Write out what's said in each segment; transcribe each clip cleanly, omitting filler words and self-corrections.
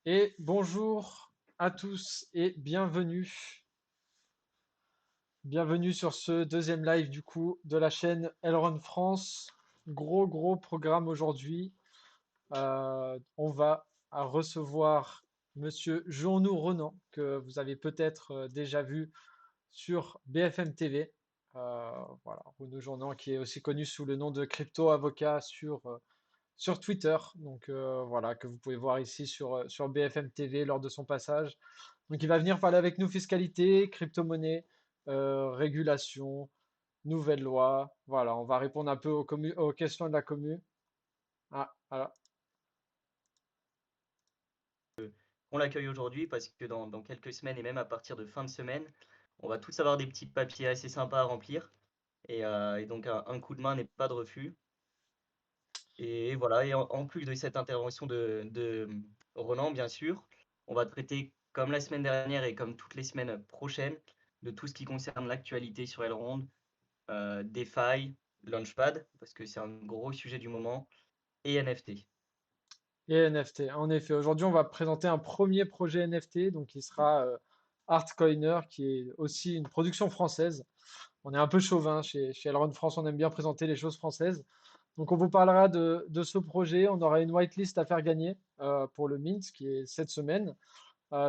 Et bonjour à tous et bienvenue. Bienvenue sur ce deuxième live du coup de la chaîne Elrond France. Gros programme aujourd'hui. On va recevoir Monsieur Jean-Nou Renan que vous avez peut-être déjà vu sur BFM TV. Voilà, Renaud Journan qui est aussi connu sous le nom de Crypto Avocat sur Twitter. Donc voilà, que vous pouvez voir ici sur BFM TV lors de son passage. Donc il va venir parler avec nous fiscalité, crypto-monnaie, régulation, nouvelles lois. Voilà, on va répondre un peu aux questions de la commu. Ah, voilà. On l'accueille aujourd'hui parce que dans quelques semaines et même à partir de fin de semaine, on va tous avoir des petits papiers assez sympas à remplir. Et donc un coup de main n'est pas de refus. Et voilà, et en plus de cette intervention de Ronan, bien sûr, on va traiter comme la semaine dernière et comme toutes les semaines prochaines de tout ce qui concerne l'actualité sur Elrond, DeFi, Launchpad, parce que c'est un gros sujet du moment, et NFT. Et NFT. En effet, aujourd'hui, on va présenter un premier projet NFT, donc qui sera Artcoiner, qui est aussi une production française. On est un peu chauvin chez Elrond France, on aime bien présenter les choses françaises. Donc on vous parlera de ce projet, on aura une whitelist à faire gagner pour le Mint, qui est cette semaine.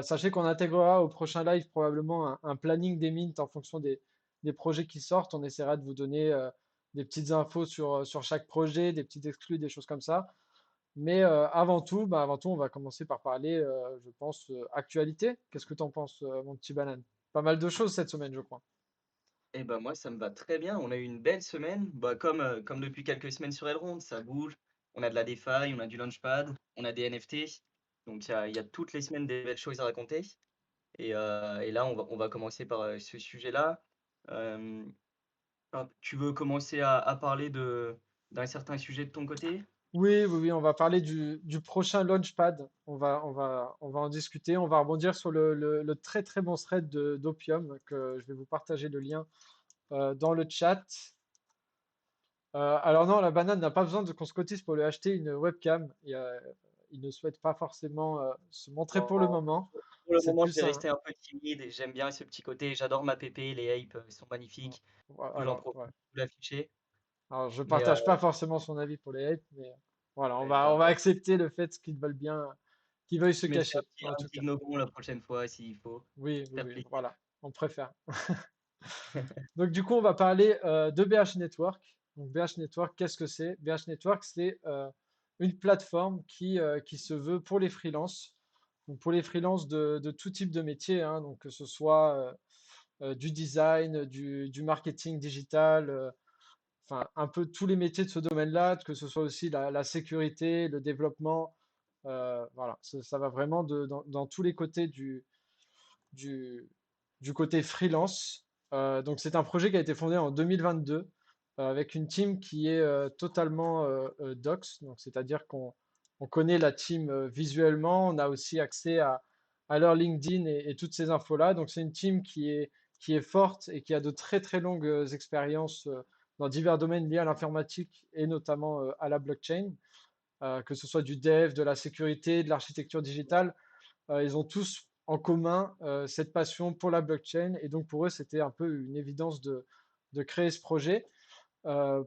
Sachez qu'on intégrera au prochain live probablement un planning des mints en fonction des projets qui sortent. On essaiera de vous donner des petites infos sur chaque projet, des petites exclus, des choses comme ça. Mais avant tout, on va commencer par parler, je pense, actualité. Qu'est-ce que tu en penses, mon petit banane? Pas mal de choses cette semaine, je crois. Eh ben moi, ça me va très bien. On a eu une belle semaine, bah, comme depuis quelques semaines sur Elrond, ça bouge. On a de la DeFi, on a du Launchpad, on a des NFT. Donc il y a toutes les semaines des belles choses à raconter. Et là, on va commencer par ce sujet-là. Euh, Tu veux commencer à parler d'un certain sujet de ton côté? Oui, on va parler du prochain Launchpad. On va en discuter. On va rebondir sur le très bon thread d'Opium, que je vais vous partager le lien dans le chat. Alors non, la banane n'a pas besoin de qu'on se cotise pour lui acheter une webcam. Il ne souhaite pas forcément se montrer pour le Non, moment. pour le C'est moment, je plus vais un... rester un peu timide et j'aime bien ce petit côté. J'adore ma PP, les apes, ils sont magnifiques. Du coup, j'en Alors, profite ouais. pour l'afficher. Alors, je Mais partage pas forcément son avis pour les hypes, mais voilà, ouais, on bah, va accepter le fait qu'ils veulent bien, qu'ils veuillent se je mettrai cacher, en un tout petit cas. gnomon la prochaine fois s'il faut. Faire plaisir. Voilà, on préfère. Donc, du coup, on va parler de BH Network. Donc, BH Network, qu'est-ce que c'est? BH Network, c'est une plateforme qui se veut pour les freelances. Donc, pour les freelances de tout type de métier, hein, donc que ce soit du design, du marketing digital, enfin, un peu tous les métiers de ce domaine-là, que ce soit aussi la sécurité, le développement. Voilà, ça va vraiment dans tous les côtés du, du côté freelance. Donc, c'est un projet qui a été fondé en 2022 avec une team qui est totalement docs, donc c'est-à-dire qu'on connaît la team visuellement, on a aussi accès à leur LinkedIn et toutes ces infos-là. Donc, c'est une team qui est forte et qui a de très longues expériences dans divers domaines liés à l'informatique et notamment à la blockchain, que ce soit du dev, de la sécurité, de l'architecture digitale. Ils ont tous en commun cette passion pour la blockchain et donc pour eux, c'était un peu une évidence de créer ce projet. Euh,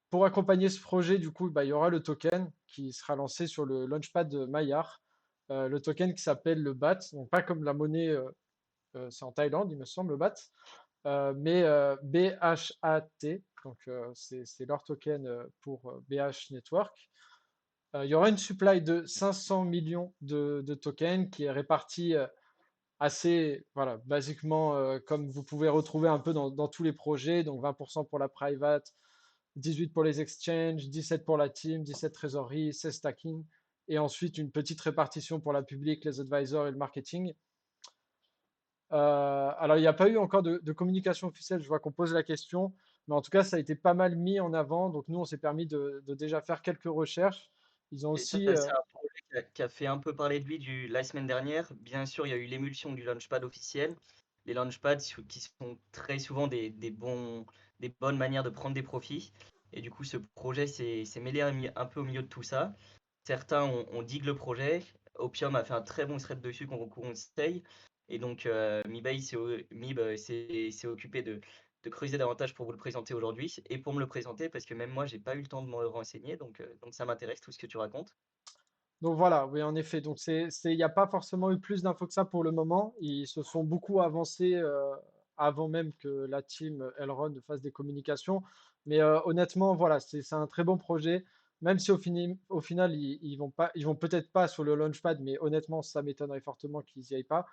pour accompagner ce projet, du coup, bah, il y aura le token qui sera lancé sur le launchpad de Maillard. Le token qui s'appelle le BAT, donc pas comme la monnaie, c'est en Thaïlande, il me semble, le BAT, mais BHAT, donc c'est leur token pour BH Network. Il y aura une supply de 500 millions de tokens qui est répartie assez, voilà, basiquement, comme vous pouvez retrouver un peu dans tous les projets, donc 20% pour la private, 18 pour les exchanges, 17 pour la team, 17 trésorerie, 16 stacking, et ensuite une petite répartition pour la public, les advisors et le marketing. Alors, il n'y a pas eu encore de communication officielle, je vois qu'on pose la question, mais en tout cas, ça a été pas mal mis en avant, donc nous, on s'est permis de déjà faire quelques recherches. Ils ont Et ça, aussi, c'est un projet qui a fait un peu parler de lui la semaine dernière. Bien sûr, il y a eu l'émulsion du Launchpad officiel. Les Launchpads qui sont très souvent des bonnes manières de prendre des profits. Et du coup, ce projet s'est mêlé un peu au milieu de tout ça. Certains ont digue le projet, Opium a fait un très bon thread dessus qu'on vous conseille. Et donc, Mib s'est occupé de creuser davantage pour vous le présenter aujourd'hui et pour me le présenter parce que même moi, j'ai pas eu le temps de me renseigner. Donc ça m'intéresse tout ce que tu racontes. Donc voilà, oui, en effet. Donc il n'y a pas forcément eu plus d'infos que ça pour le moment. Ils se sont beaucoup avancés avant même que la team Elrond fasse des communications. Mais honnêtement, voilà, c'est un très bon projet. Même si au final, ils vont peut-être pas sur le Launchpad, mais honnêtement, ça m'étonnerait fortement qu'ils n'y aillent pas.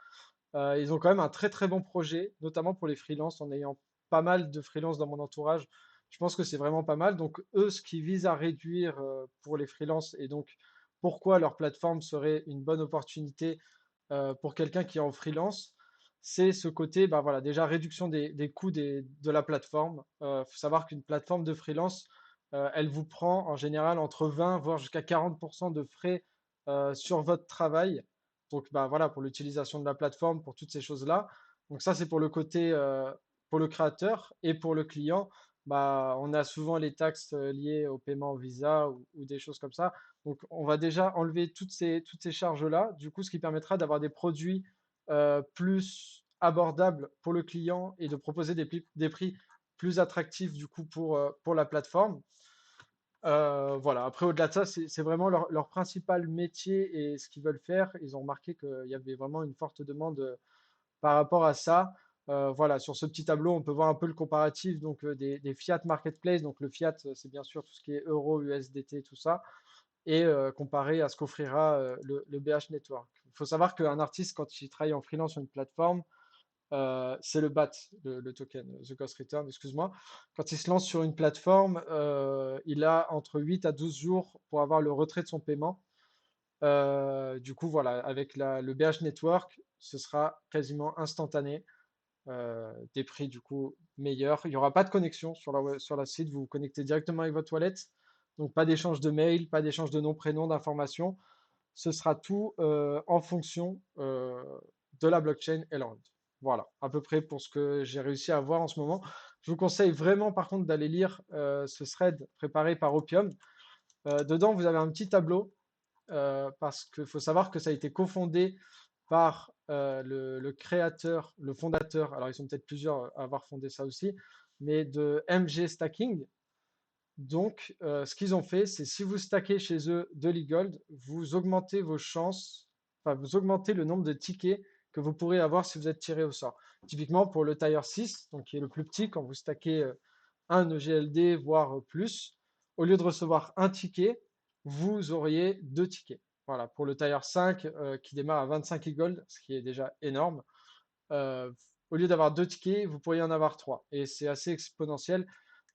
Ils ont quand même un très très bon projet, notamment pour les freelances, en ayant pas mal de freelances dans mon entourage. Je pense que c'est vraiment pas mal. Donc eux, ce qu'ils visent à réduire pour les freelances et donc pourquoi leur plateforme serait une bonne opportunité pour quelqu'un qui est en freelance, c'est ce côté, bah voilà, déjà réduction des coûts de la plateforme. Il faut savoir qu'une plateforme de freelance, elle vous prend en général entre 20 voire jusqu'à 40% de frais sur votre travail. Donc bah voilà, pour l'utilisation de la plateforme, pour toutes ces choses-là. Donc ça, c'est pour le côté pour le créateur et pour le client. Bah, on a souvent les taxes liées au paiement au Visa ou des choses comme ça. Donc, on va déjà enlever toutes ces charges-là, du coup, ce qui permettra d'avoir des produits plus abordables pour le client et de proposer des prix plus attractifs, du coup, pour la plateforme. Voilà. Après, au-delà de ça, c'est vraiment leur principal métier et ce qu'ils veulent faire. Ils ont remarqué qu'il y avait vraiment une forte demande par rapport à ça. Voilà, sur ce petit tableau, on peut voir un peu le comparatif donc, des fiat marketplace. Donc, le fiat, c'est bien sûr tout ce qui est euro, USDT, tout ça et comparé à ce qu'offrira le BH Network. Il faut savoir qu'un artiste, quand il travaille en freelance sur une plateforme, c'est le BAT, le token, The Ghost Return, excuse-moi. Quand il se lance sur une plateforme, il a entre 8 à 12 jours pour avoir le retrait de son paiement. Du coup, voilà, avec le BH Network, ce sera quasiment instantané. Des prix du coup meilleurs. Il n'y aura pas de connexion sur la site, vous vous connectez directement avec votre wallet. Donc pas d'échange de mail, pas d'échange de nom, prénom, d'informations. Ce sera tout en fonction de la blockchain Elrond. Voilà, à peu près pour ce que j'ai réussi à voir en ce moment. Je vous conseille vraiment par contre d'aller lire ce thread préparé par Opium. Dedans, vous avez un petit tableau parce qu'il faut savoir que ça a été cofondé par le créateur, le fondateur, alors ils sont peut-être plusieurs à avoir fondé ça aussi, mais de MG Stacking. Donc, ce qu'ils ont fait, c'est si vous stackez chez eux de l'e-gold, vous augmentez vos chances, enfin, vous augmentez le nombre de tickets que vous pourrez avoir si vous êtes tiré au sort. Typiquement, pour le Tier 6, donc qui est le plus petit, quand vous stackez un EGLD, voire plus, au lieu de recevoir un ticket, vous auriez deux tickets. Voilà, pour le Tier 5, qui démarre à 25 e-gold, ce qui est déjà énorme, euh, au lieu d'avoir deux tickets, vous pourriez en avoir trois. Et c'est assez exponentiel.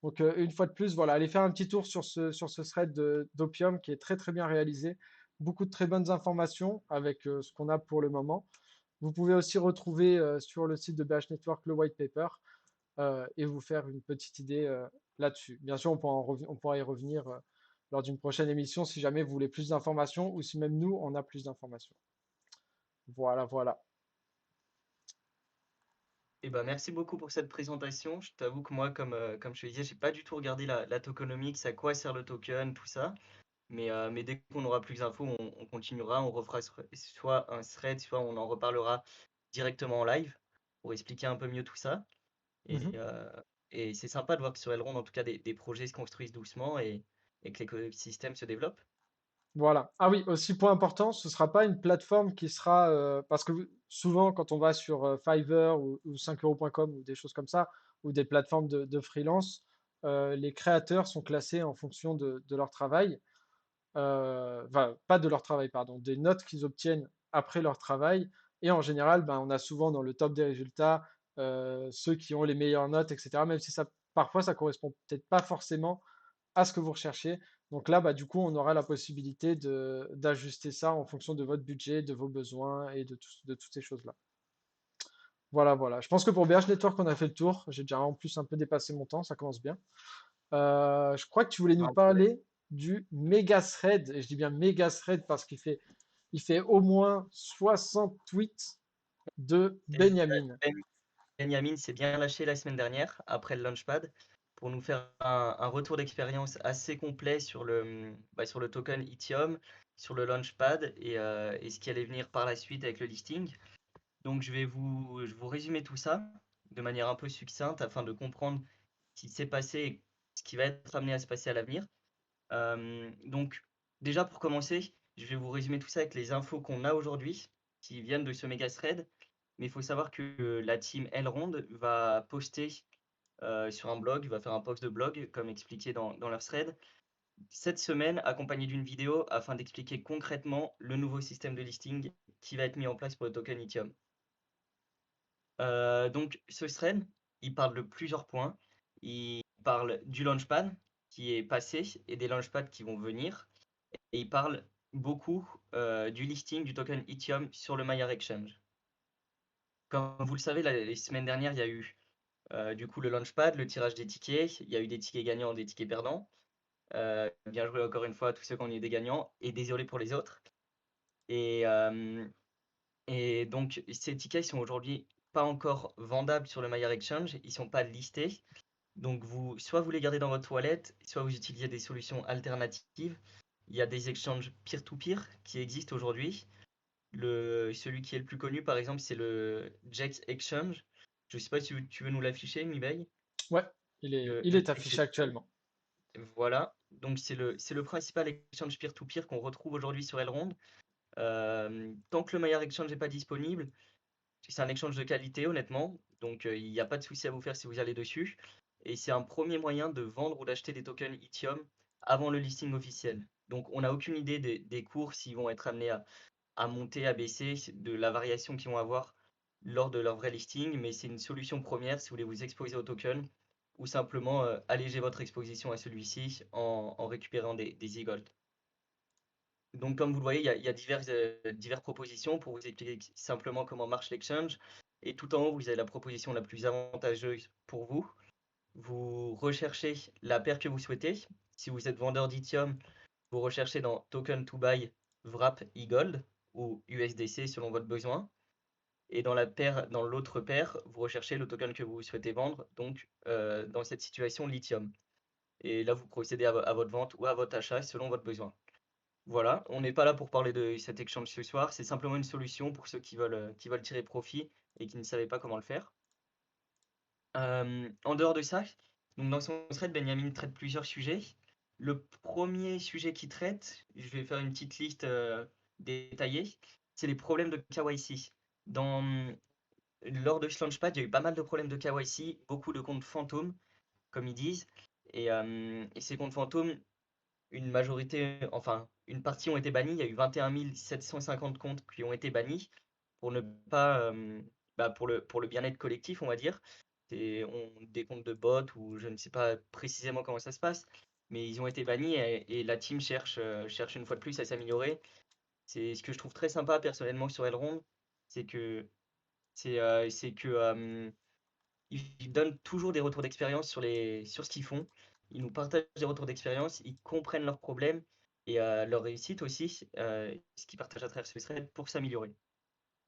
Donc, une fois de plus, voilà, allez faire un petit tour sur ce thread d'Opium qui est très très bien réalisé. Beaucoup de très bonnes informations avec ce qu'on a pour le moment. Vous pouvez aussi retrouver sur le site de BH Network le white paper et vous faire une petite idée là-dessus. Bien sûr, on pourra y revenir lors d'une prochaine émission si jamais vous voulez plus d'informations ou si même nous, on a plus d'informations. Voilà, voilà. Et ben, merci beaucoup pour cette présentation. Je t'avoue que moi, comme je te disais, j'ai pas du tout regardé la tokenomics, à quoi sert le token, tout ça. Mais dès qu'on aura plus d'infos, on continuera, on refera soit un thread, soit on en reparlera directement en live pour expliquer un peu mieux tout ça. Et, Mhm. euh, et c'est sympa de voir que sur Elrond, en tout cas, des projets se construisent doucement et que l'écosystème se développe. Voilà. Ah oui, aussi point important, ce ne sera pas une plateforme qui sera parce que souvent quand on va sur Fiverr ou 5euros.com ou des choses comme ça, ou des plateformes de freelance, les créateurs sont classés en fonction de leur travail. Enfin, pas de leur travail, pardon, des notes qu'ils obtiennent après leur travail. Et en général, ben, on a souvent dans le top des résultats ceux qui ont les meilleures notes, etc. Même si ça, parfois, ça correspond peut-être pas forcément à ce que vous recherchez. Donc là, bah, du coup, on aura la possibilité d'ajuster ça en fonction de votre budget, de vos besoins et de toutes ces choses-là. Voilà, voilà. Je pense que pour BH Network, on a fait le tour. J'ai déjà en plus un peu dépassé mon temps, ça commence bien. Je crois que tu voulais nous Un problème. parler du méga thread, et je dis bien méga thread parce il fait au moins 60 tweets de Et Benjamin. Benjamin s'est bien lâché la semaine dernière, après le Launchpad, pour nous faire un retour d'expérience assez complet sur sur le token Ethereum, sur le Launchpad et ce qui allait venir par la suite avec le listing. Donc je vais vous résumer tout ça de manière un peu succincte afin de comprendre ce qui s'est passé et ce qui va être amené à se passer à l'avenir. Donc déjà pour commencer, je vais vous résumer tout ça avec les infos qu'on a aujourd'hui, qui viennent de ce méga thread. Mais il faut savoir que la team Elrond va poster sur un blog, va faire un post de blog, comme expliqué dans leur thread, cette semaine, accompagné d'une vidéo afin d'expliquer concrètement le nouveau système de listing qui va être mis en place pour le token Lithium. Donc ce thread, il parle de plusieurs points. Il parle du launchpad qui est passé et des launchpads qui vont venir. Et il parle beaucoup du listing du token Ethereum sur le Maillard Exchange. Comme vous le savez, les semaines dernières, il y a eu du coup le launchpad, le tirage des tickets. Il y a eu des tickets gagnants, des tickets perdants. Bien joué encore une fois à tous ceux qui ont eu des gagnants et désolé pour les autres. Et, et donc ces tickets sont aujourd'hui pas encore vendables sur le Maillard Exchange, ils sont pas listés. Donc soit vous les gardez dans votre wallet, soit vous utilisez des solutions alternatives. Il y a des exchanges peer-to-peer qui existent aujourd'hui. Celui qui est le plus connu, par exemple, c'est le Jex Exchange. Je ne sais pas si tu veux nous l'afficher, Mibay. Ouais, il Le est Jex, affiché actuellement. voilà. Donc c'est le principal exchange peer-to-peer qu'on retrouve aujourd'hui sur Elrond. Tant que le Maillard Exchange n'est pas disponible, c'est un exchange de qualité, honnêtement. Donc il n'y a pas de souci à vous faire si vous allez dessus. Et c'est un premier moyen de vendre ou d'acheter des tokens Ethereum avant le listing officiel. Donc on n'a aucune idée des cours s'ils vont être amenés à monter, à baisser, de la variation qu'ils vont avoir lors de leur vrai listing, mais c'est une solution première si vous voulez vous exposer au token ou simplement alléger votre exposition à celui-ci en récupérant des e-gold. Donc comme vous le voyez, il y a diverses propositions pour vous expliquer simplement comment marche l'exchange. Et tout en haut, vous avez la proposition la plus avantageuse pour vous. Vous recherchez la paire que vous souhaitez. Si vous êtes vendeur d'Ethereum, vous recherchez dans Token to Buy, Wrap, e-Gold ou USDC selon votre besoin. Et dans l'autre paire, vous recherchez le token que vous souhaitez vendre, donc dans cette situation Lithium. Et là, vous procédez à votre vente ou à votre achat selon votre besoin. Voilà, on n'est pas là pour parler de cet échange ce soir, c'est simplement une solution pour ceux qui veulent tirer profit et qui ne savaient pas comment le faire. En dehors de ça, donc dans son thread, Benjamin traite plusieurs sujets. Le premier sujet qu'il traite, je vais faire une petite liste détaillée, c'est les problèmes de KYC. Lors de ce Launchpad, il y a eu pas mal de problèmes de KYC, beaucoup de comptes fantômes, comme ils disent. Et ces comptes fantômes, une partie ont été bannis. Il y a eu 21 750 comptes qui ont été bannis pour ne pas, pour le bien-être collectif, on va dire. Des comptes de bots ou je ne sais pas précisément comment ça se passe, mais ils ont été bannis et la team cherche une fois de plus à s'améliorer. C'est ce que je trouve très sympa personnellement sur Elrond, c'est que c'est que ils donnent toujours des retours d'expérience sur ce qu'ils font. Ils nous partagent des retours d'expérience, ils comprennent leurs problèmes et leur réussite aussi, ce qu'ils partagent à travers ce thread pour s'améliorer.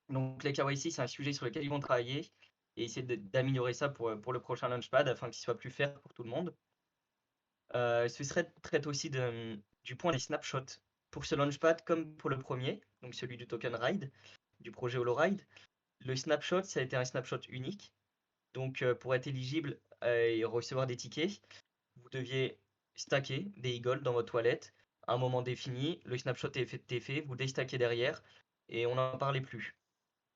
Donc les KYC, c'est un sujet sur lequel ils vont travailler et essayer d'améliorer ça pour le prochain Launchpad afin qu'il soit plus fair pour tout le monde. Ce thread traite aussi du point des snapshots. Pour ce Launchpad, comme pour le premier, donc celui du token Ride, du projet HoloRide, le snapshot, ça a été un snapshot unique. Donc, pour être éligible et recevoir des tickets, vous deviez stacker des e-gold dans votre toilette à un moment défini. Le snapshot est fait, vous déstackez derrière et on n'en parlait plus.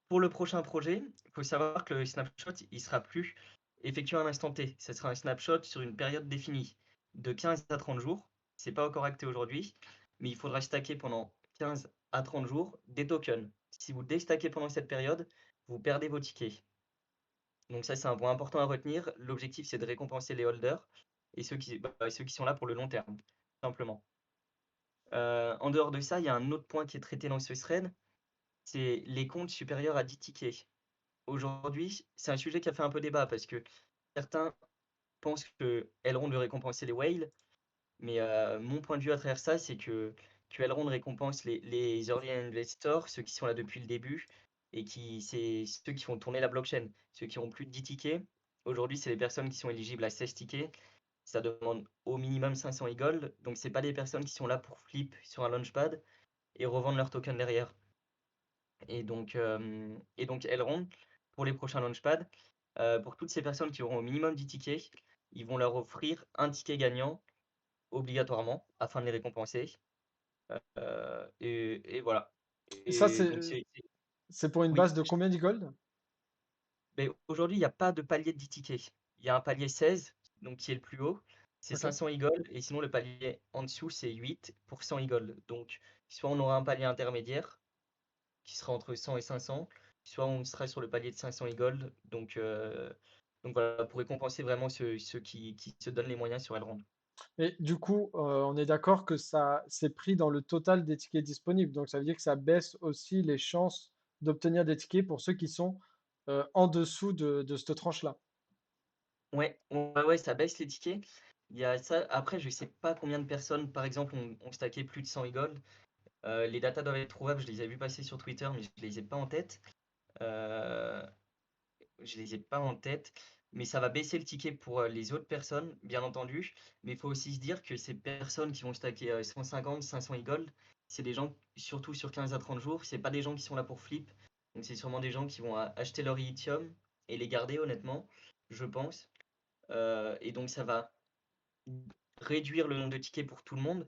Pour le prochain projet, il faut savoir que le snapshot, il sera plus effectué à un instant T. Ce sera un snapshot sur une période définie de 15 à 30 jours. C'est pas encore acté aujourd'hui, mais il faudra stacker pendant 15 à 30 jours des tokens. Si vous déstackez pendant cette période, vous perdez vos tickets. Donc ça, c'est un point important à retenir. L'objectif, c'est de récompenser les holders et ceux qui sont là pour le long terme, simplement. En dehors de ça, il y a un autre point qui est traité dans ce thread, c'est les comptes supérieurs à 10 tickets. Aujourd'hui, c'est un sujet qui a fait un peu débat parce que certains pensent que Elrond veut récompenser les whales, mais mon point de vue à travers ça, c'est que Elrond récompense les early investors, ceux qui sont là depuis le début, et c'est ceux qui font tourner la blockchain. Ceux qui ont plus de 10 tickets, aujourd'hui, c'est les personnes qui sont éligibles à 16 tickets. Ça demande au minimum 500 e-gold, donc c'est pas des personnes qui sont là pour flip sur un launchpad, et revendre leurs tokens derrière. Et donc Elrond, pour les prochains launchpads, pour toutes ces personnes qui auront au minimum 10 tickets, ils vont leur offrir un ticket gagnant obligatoirement afin de les récompenser. Et voilà. Et ça, Et donc c'est pour une oui. base de combien d'e-gold? Mais aujourd'hui, il n'y a pas de palier de 10 tickets. Il y a un palier 16, donc qui est le plus haut, c'est Ok. 500 e-gold, et sinon le palier en dessous, c'est 8 pour 100 e-gold. Donc, soit on aura un palier intermédiaire qui sera entre 100 et 500, soit on sera sur le palier de 500 e-gold. Donc voilà, pour récompenser vraiment ceux qui se donnent les moyens sur Elrond. Et du coup, on est d'accord que ça, c'est pris dans le total des tickets disponibles. Donc, ça veut dire que ça baisse aussi les chances d'obtenir des tickets pour ceux qui sont en dessous de cette tranche-là. Ouais, ouais, ouais, ça baisse les tickets. Il y a ça. Après, je sais pas combien de personnes, par exemple, ont stacké plus de 100 e-gold. Les datas doivent être trouvables, je les ai vues passer sur Twitter, mais je les ai pas en tête. Euh, je les ai pas en tête, mais ça va baisser le ticket pour les autres personnes, bien entendu. Mais il faut aussi se dire que ces personnes qui vont stacker 150, 500 e-gold, c'est des gens, surtout sur 15 à 30 jours, c'est pas des gens qui sont là pour flip. Donc c'est sûrement des gens qui vont acheter leur lithium et les garder, honnêtement, je pense. Et donc ça va réduire le nombre de tickets pour tout le monde,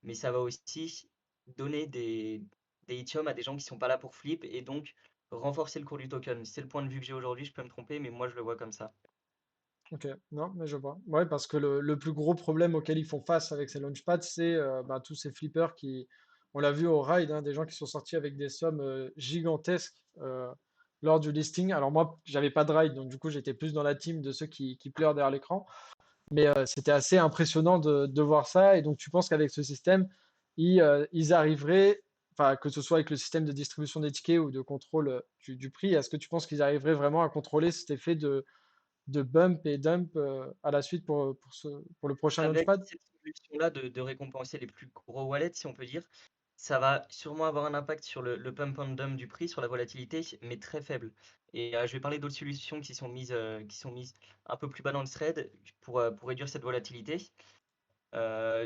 mais ça va aussi donner des lithium à des gens qui sont pas là pour flip et donc renforcer le cours du token. C'est le point de vue que j'ai aujourd'hui, je peux me tromper, mais moi je le vois comme ça. Ok, non, mais je vois. Ouais, parce que le plus gros problème auquel ils font face avec ces launchpads, c'est bah, tous ces flippers qui, on l'a vu au ride, hein, des gens qui sont sortis avec des sommes gigantesques lors du listing. Alors moi, j'avais pas de ride, donc du coup, j'étais plus dans la team de ceux qui pleurent derrière l'écran. Mais c'était assez impressionnant de voir ça. Et donc, tu penses qu'avec ce système, ils arriveraient, enfin, que ce soit avec le système de distribution des tickets ou de contrôle du prix, est-ce que tu penses qu'ils arriveraient vraiment à contrôler cet effet de bump et dump à la suite pour le prochain Avec launchpad? cette solution-là de récompenser les plus gros wallets, si on peut dire, ça va sûrement avoir un impact sur le pump and dump du prix, sur la volatilité, mais très faible. Et je vais parler d'autres solutions qui sont mises un peu plus bas dans le thread pour réduire cette volatilité.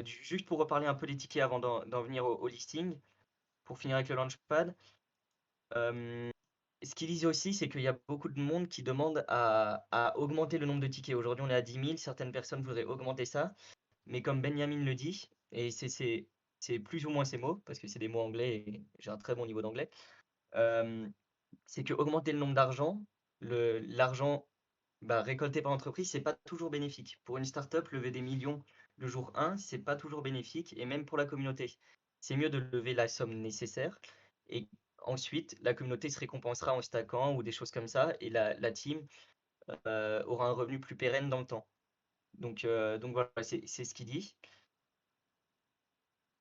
Juste pour reparler un peu des tickets avant d'en venir au listing, pour finir avec le launchpad. Euh, Ce qu'ils disent aussi, c'est qu'il y a beaucoup de monde qui demande à augmenter le nombre de tickets. Aujourd'hui, on est à 10 000, certaines personnes voudraient augmenter ça, mais comme Benjamin le dit, et c'est plus ou moins ces mots, parce que c'est des mots anglais et j'ai un très bon niveau d'anglais, euh, c'est que augmenter le nombre d'argent, l'argent récolté par l'entreprise, c'est pas toujours bénéfique. Pour une startup, lever des millions le jour 1, c'est pas toujours bénéfique, et même pour la communauté. C'est mieux de lever la somme nécessaire, et ensuite, la communauté se récompensera en stackant ou des choses comme ça, et la team aura un revenu plus pérenne dans le temps. Donc voilà, c'est ce qu'il dit.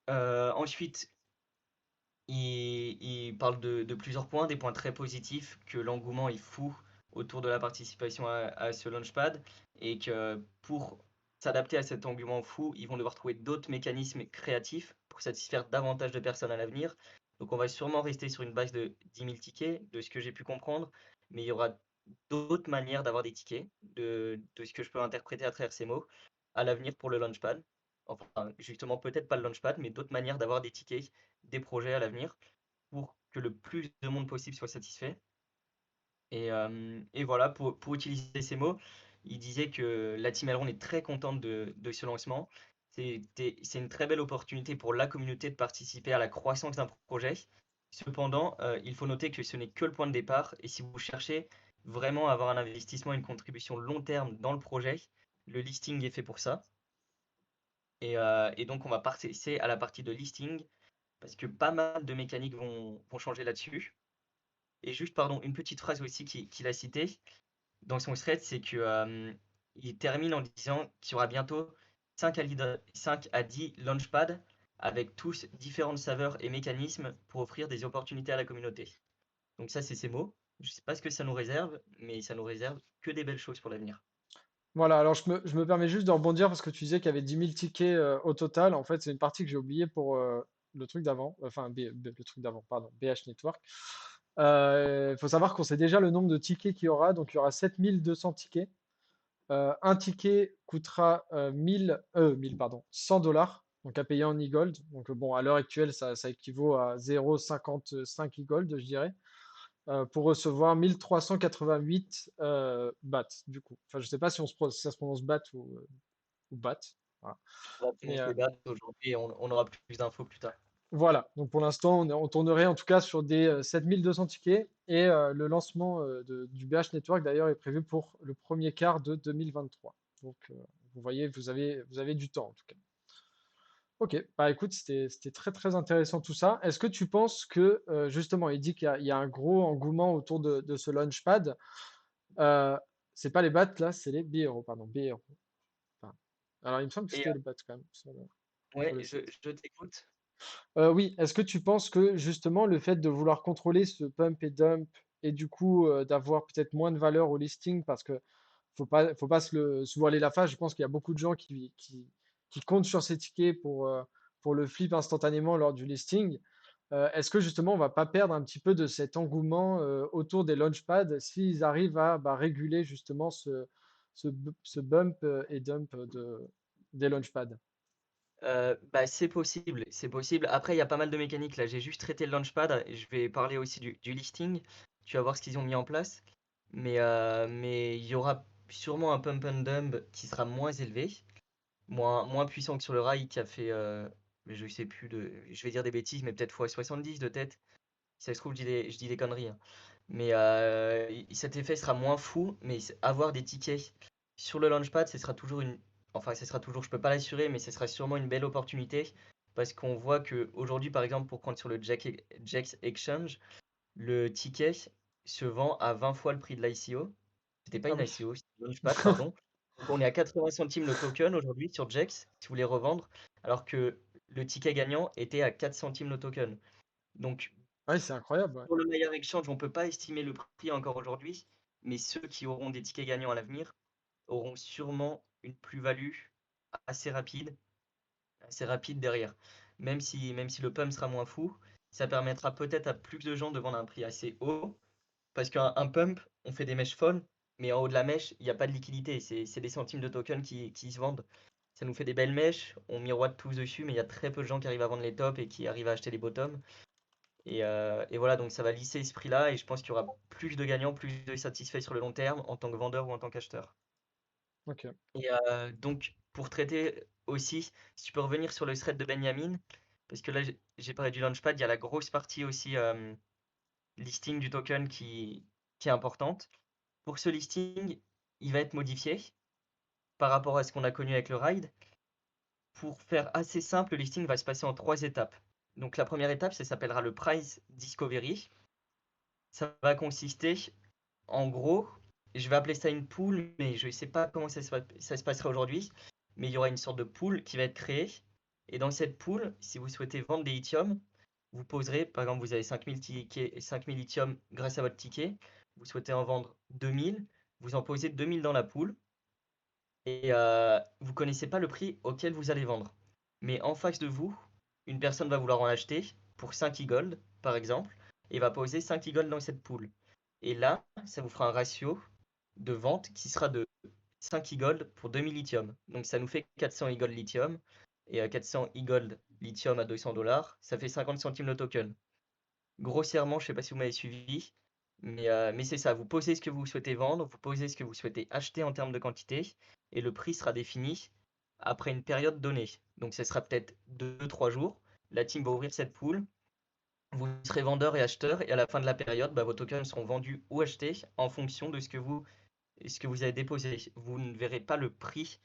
Ensuite, il parle de plusieurs points, des points très positifs, que l'engouement est fou autour de la participation à ce launchpad et que pour s'adapter à cet engouement fou, ils vont devoir trouver d'autres mécanismes créatifs pour satisfaire davantage de personnes à l'avenir. Donc on va sûrement rester sur une base de 10 000 tickets, de ce que j'ai pu comprendre, mais il y aura d'autres manières d'avoir des tickets, de ce que je peux interpréter à travers ces mots, à l'avenir pour le launchpad. Enfin, justement, peut-être pas le launchpad, mais d'autres manières d'avoir des tickets, des projets à l'avenir pour que le plus de monde possible soit satisfait. Et voilà, pour utiliser ces mots, il disait que la Team Elrond est très contente de ce lancement. C'est une très belle opportunité pour la communauté de participer à la croissance d'un projet. Cependant, il faut noter que ce n'est que le point de départ. Et si vous cherchez vraiment à avoir un investissement, une contribution long terme dans le projet, le listing est fait pour ça. Et donc, on va passer à la partie de listing parce que pas mal de mécaniques vont changer là-dessus. Et juste, pardon, une petite phrase aussi qu'il a citée dans son thread, c'est que il termine en disant qu'il y aura bientôt 5 à 10 launchpads avec tous différentes saveurs et mécanismes pour offrir des opportunités à la communauté. Donc ça, c'est ses mots. Je sais pas ce que ça nous réserve, mais ça nous réserve que des belles choses pour l'avenir. Voilà, alors je me permets juste de rebondir parce que tu disais qu'il y avait 10 000 tickets au total. En fait, c'est une partie que j'ai oubliée pour le truc d'avant, enfin le truc d'avant, pardon, BH Network. Il faut savoir qu'on sait déjà le nombre de tickets qu'il y aura. Donc, il y aura 7 200 tickets. Un ticket coûtera 1000, 1000, pardon, $100. donc à payer en e-gold. Donc bon, à l'heure actuelle, ça équivaut à 0,55 e-gold, je dirais, pour recevoir 1388 bahts, du coup. Enfin, je sais pas si ça se prononce baht ou baht. Voilà. On va Mais prononcer BAT aujourd'hui et on aura plus d'infos plus tard. voilà, donc pour l'instant, on tournerait en tout cas sur des 7200 tickets et le lancement du BH Network d'ailleurs est prévu pour le premier quart de 2023. Donc vous voyez, vous avez du temps en tout cas. Ok, bah écoute, c'était très très intéressant tout ça. Est-ce que tu penses que justement, il dit qu'il y a un gros engouement autour de ce Launchpad. Euh, c'est pas les BAT là, c'est les BRO, pardon, BRO. Enfin, alors il me semble que Et c'était les BAT quand même sur ouais, le je, site. je t'écoute. Oui, est-ce que tu penses que justement le fait de vouloir contrôler ce pump et dump et du coup d'avoir peut-être moins de valeur au listing parce que faut pas se voiler la face, je pense qu'il y a beaucoup de gens qui comptent sur ces tickets pour le flip instantanément lors du listing. Est-ce que justement on va pas perdre un petit peu de cet engouement autour des launchpads s'ils arrivent à réguler justement ce bump et dump des launchpads? Bah, c'est possible, c'est possible. Après, il y a pas mal de mécaniques là. J'ai juste traité le Launchpad et je vais parler aussi du listing. Tu vas voir ce qu'ils ont mis en place. Mais il y aura sûrement un pump and dump qui sera moins élevé, moins puissant que sur le rail qui a fait, mais je sais plus je vais dire des bêtises, mais peut-être fois 70 de tête. Si ça se trouve, je dis des conneries, hein. Mais cet effet sera moins fou, mais avoir des tickets sur le Launchpad, ce sera toujours enfin, ce sera toujours, je peux pas l'assurer, mais ce sera sûrement une belle opportunité parce qu'on voit que aujourd'hui, par exemple, pour prendre sur le Jax Exchange, le ticket se vend à 20 fois le prix de l'ICO. C'était pas Ah une oui. ICO, c'était une Launchpad, pardon. Donc on est à 80 centimes le token aujourd'hui sur Jax, si vous voulez revendre, alors que le ticket gagnant était à 4 centimes le token. Donc Ouais, c'est incroyable. Ouais. pour le meilleur exchange, on ne peut pas estimer le prix encore aujourd'hui, mais ceux qui auront des tickets gagnants à l'avenir auront sûrement une plus-value assez rapide, assez rapide derrière. Même si le pump sera moins fou, ça permettra peut-être à plus de gens de vendre à un prix assez haut, parce qu'un pump, on fait des mèches folles, mais en haut de la mèche, il n'y a pas de liquidité, c'est des centimes de tokens qui se vendent. Ça nous fait des belles mèches, on miroite tous dessus, mais il y a très peu de gens qui arrivent à vendre les tops et qui arrivent à acheter les bottoms. Et voilà, donc ça va lisser ce prix-là et je pense qu'il y aura plus de gagnants, plus de satisfaits sur le long terme en tant que vendeur ou en tant qu'acheteur. Ok. Et donc, pour traiter aussi, si tu peux revenir sur le thread de Benjamin, parce que là, j'ai parlé du Launchpad, il y a la grosse partie aussi listing du token qui est importante. Pour ce listing, il va être modifié par rapport à ce qu'on a connu avec le ride. Pour faire assez simple, le listing va se passer en 3 étapes. Donc la première étape, ça s'appellera le Price Discovery. Ça va consister, en gros, je vais appeler ça une pool, mais je ne sais pas comment ça se passera aujourd'hui. Mais il y aura une sorte de pool qui va être créée. Et dans cette pool, si vous souhaitez vendre des lithiums, vous poserez, par exemple, vous avez 5000 tickets, 5000 lithiums grâce à votre ticket. Vous souhaitez en vendre 2000, vous en posez 2000 dans la pool. Et vous ne connaissez pas le prix auquel vous allez vendre. Mais en face de vous, une personne va vouloir en acheter pour 5 e-gold, par exemple, et va poser 5 e-gold dans cette pool. Et là, ça vous fera un ratio de vente qui sera de 5 e-gold pour 2000 lithium. Donc ça nous fait 400 e-gold lithium. Et 400 e-gold lithium à 200 dollars, ça fait 50 centimes le token. Grossièrement, je ne sais pas si vous m'avez suivi, mais c'est ça. Vous posez ce que vous souhaitez vendre, vous posez ce que vous souhaitez acheter en termes de quantité, et le prix sera défini après une période donnée. Donc ce sera peut-être 2, 3 jours. La team va ouvrir cette pool, vous serez vendeur et acheteur, et à la fin de la période, bah, vos tokens seront vendus ou achetés en fonction de ce que vous avez déposé. Vous ne verrez pas le prix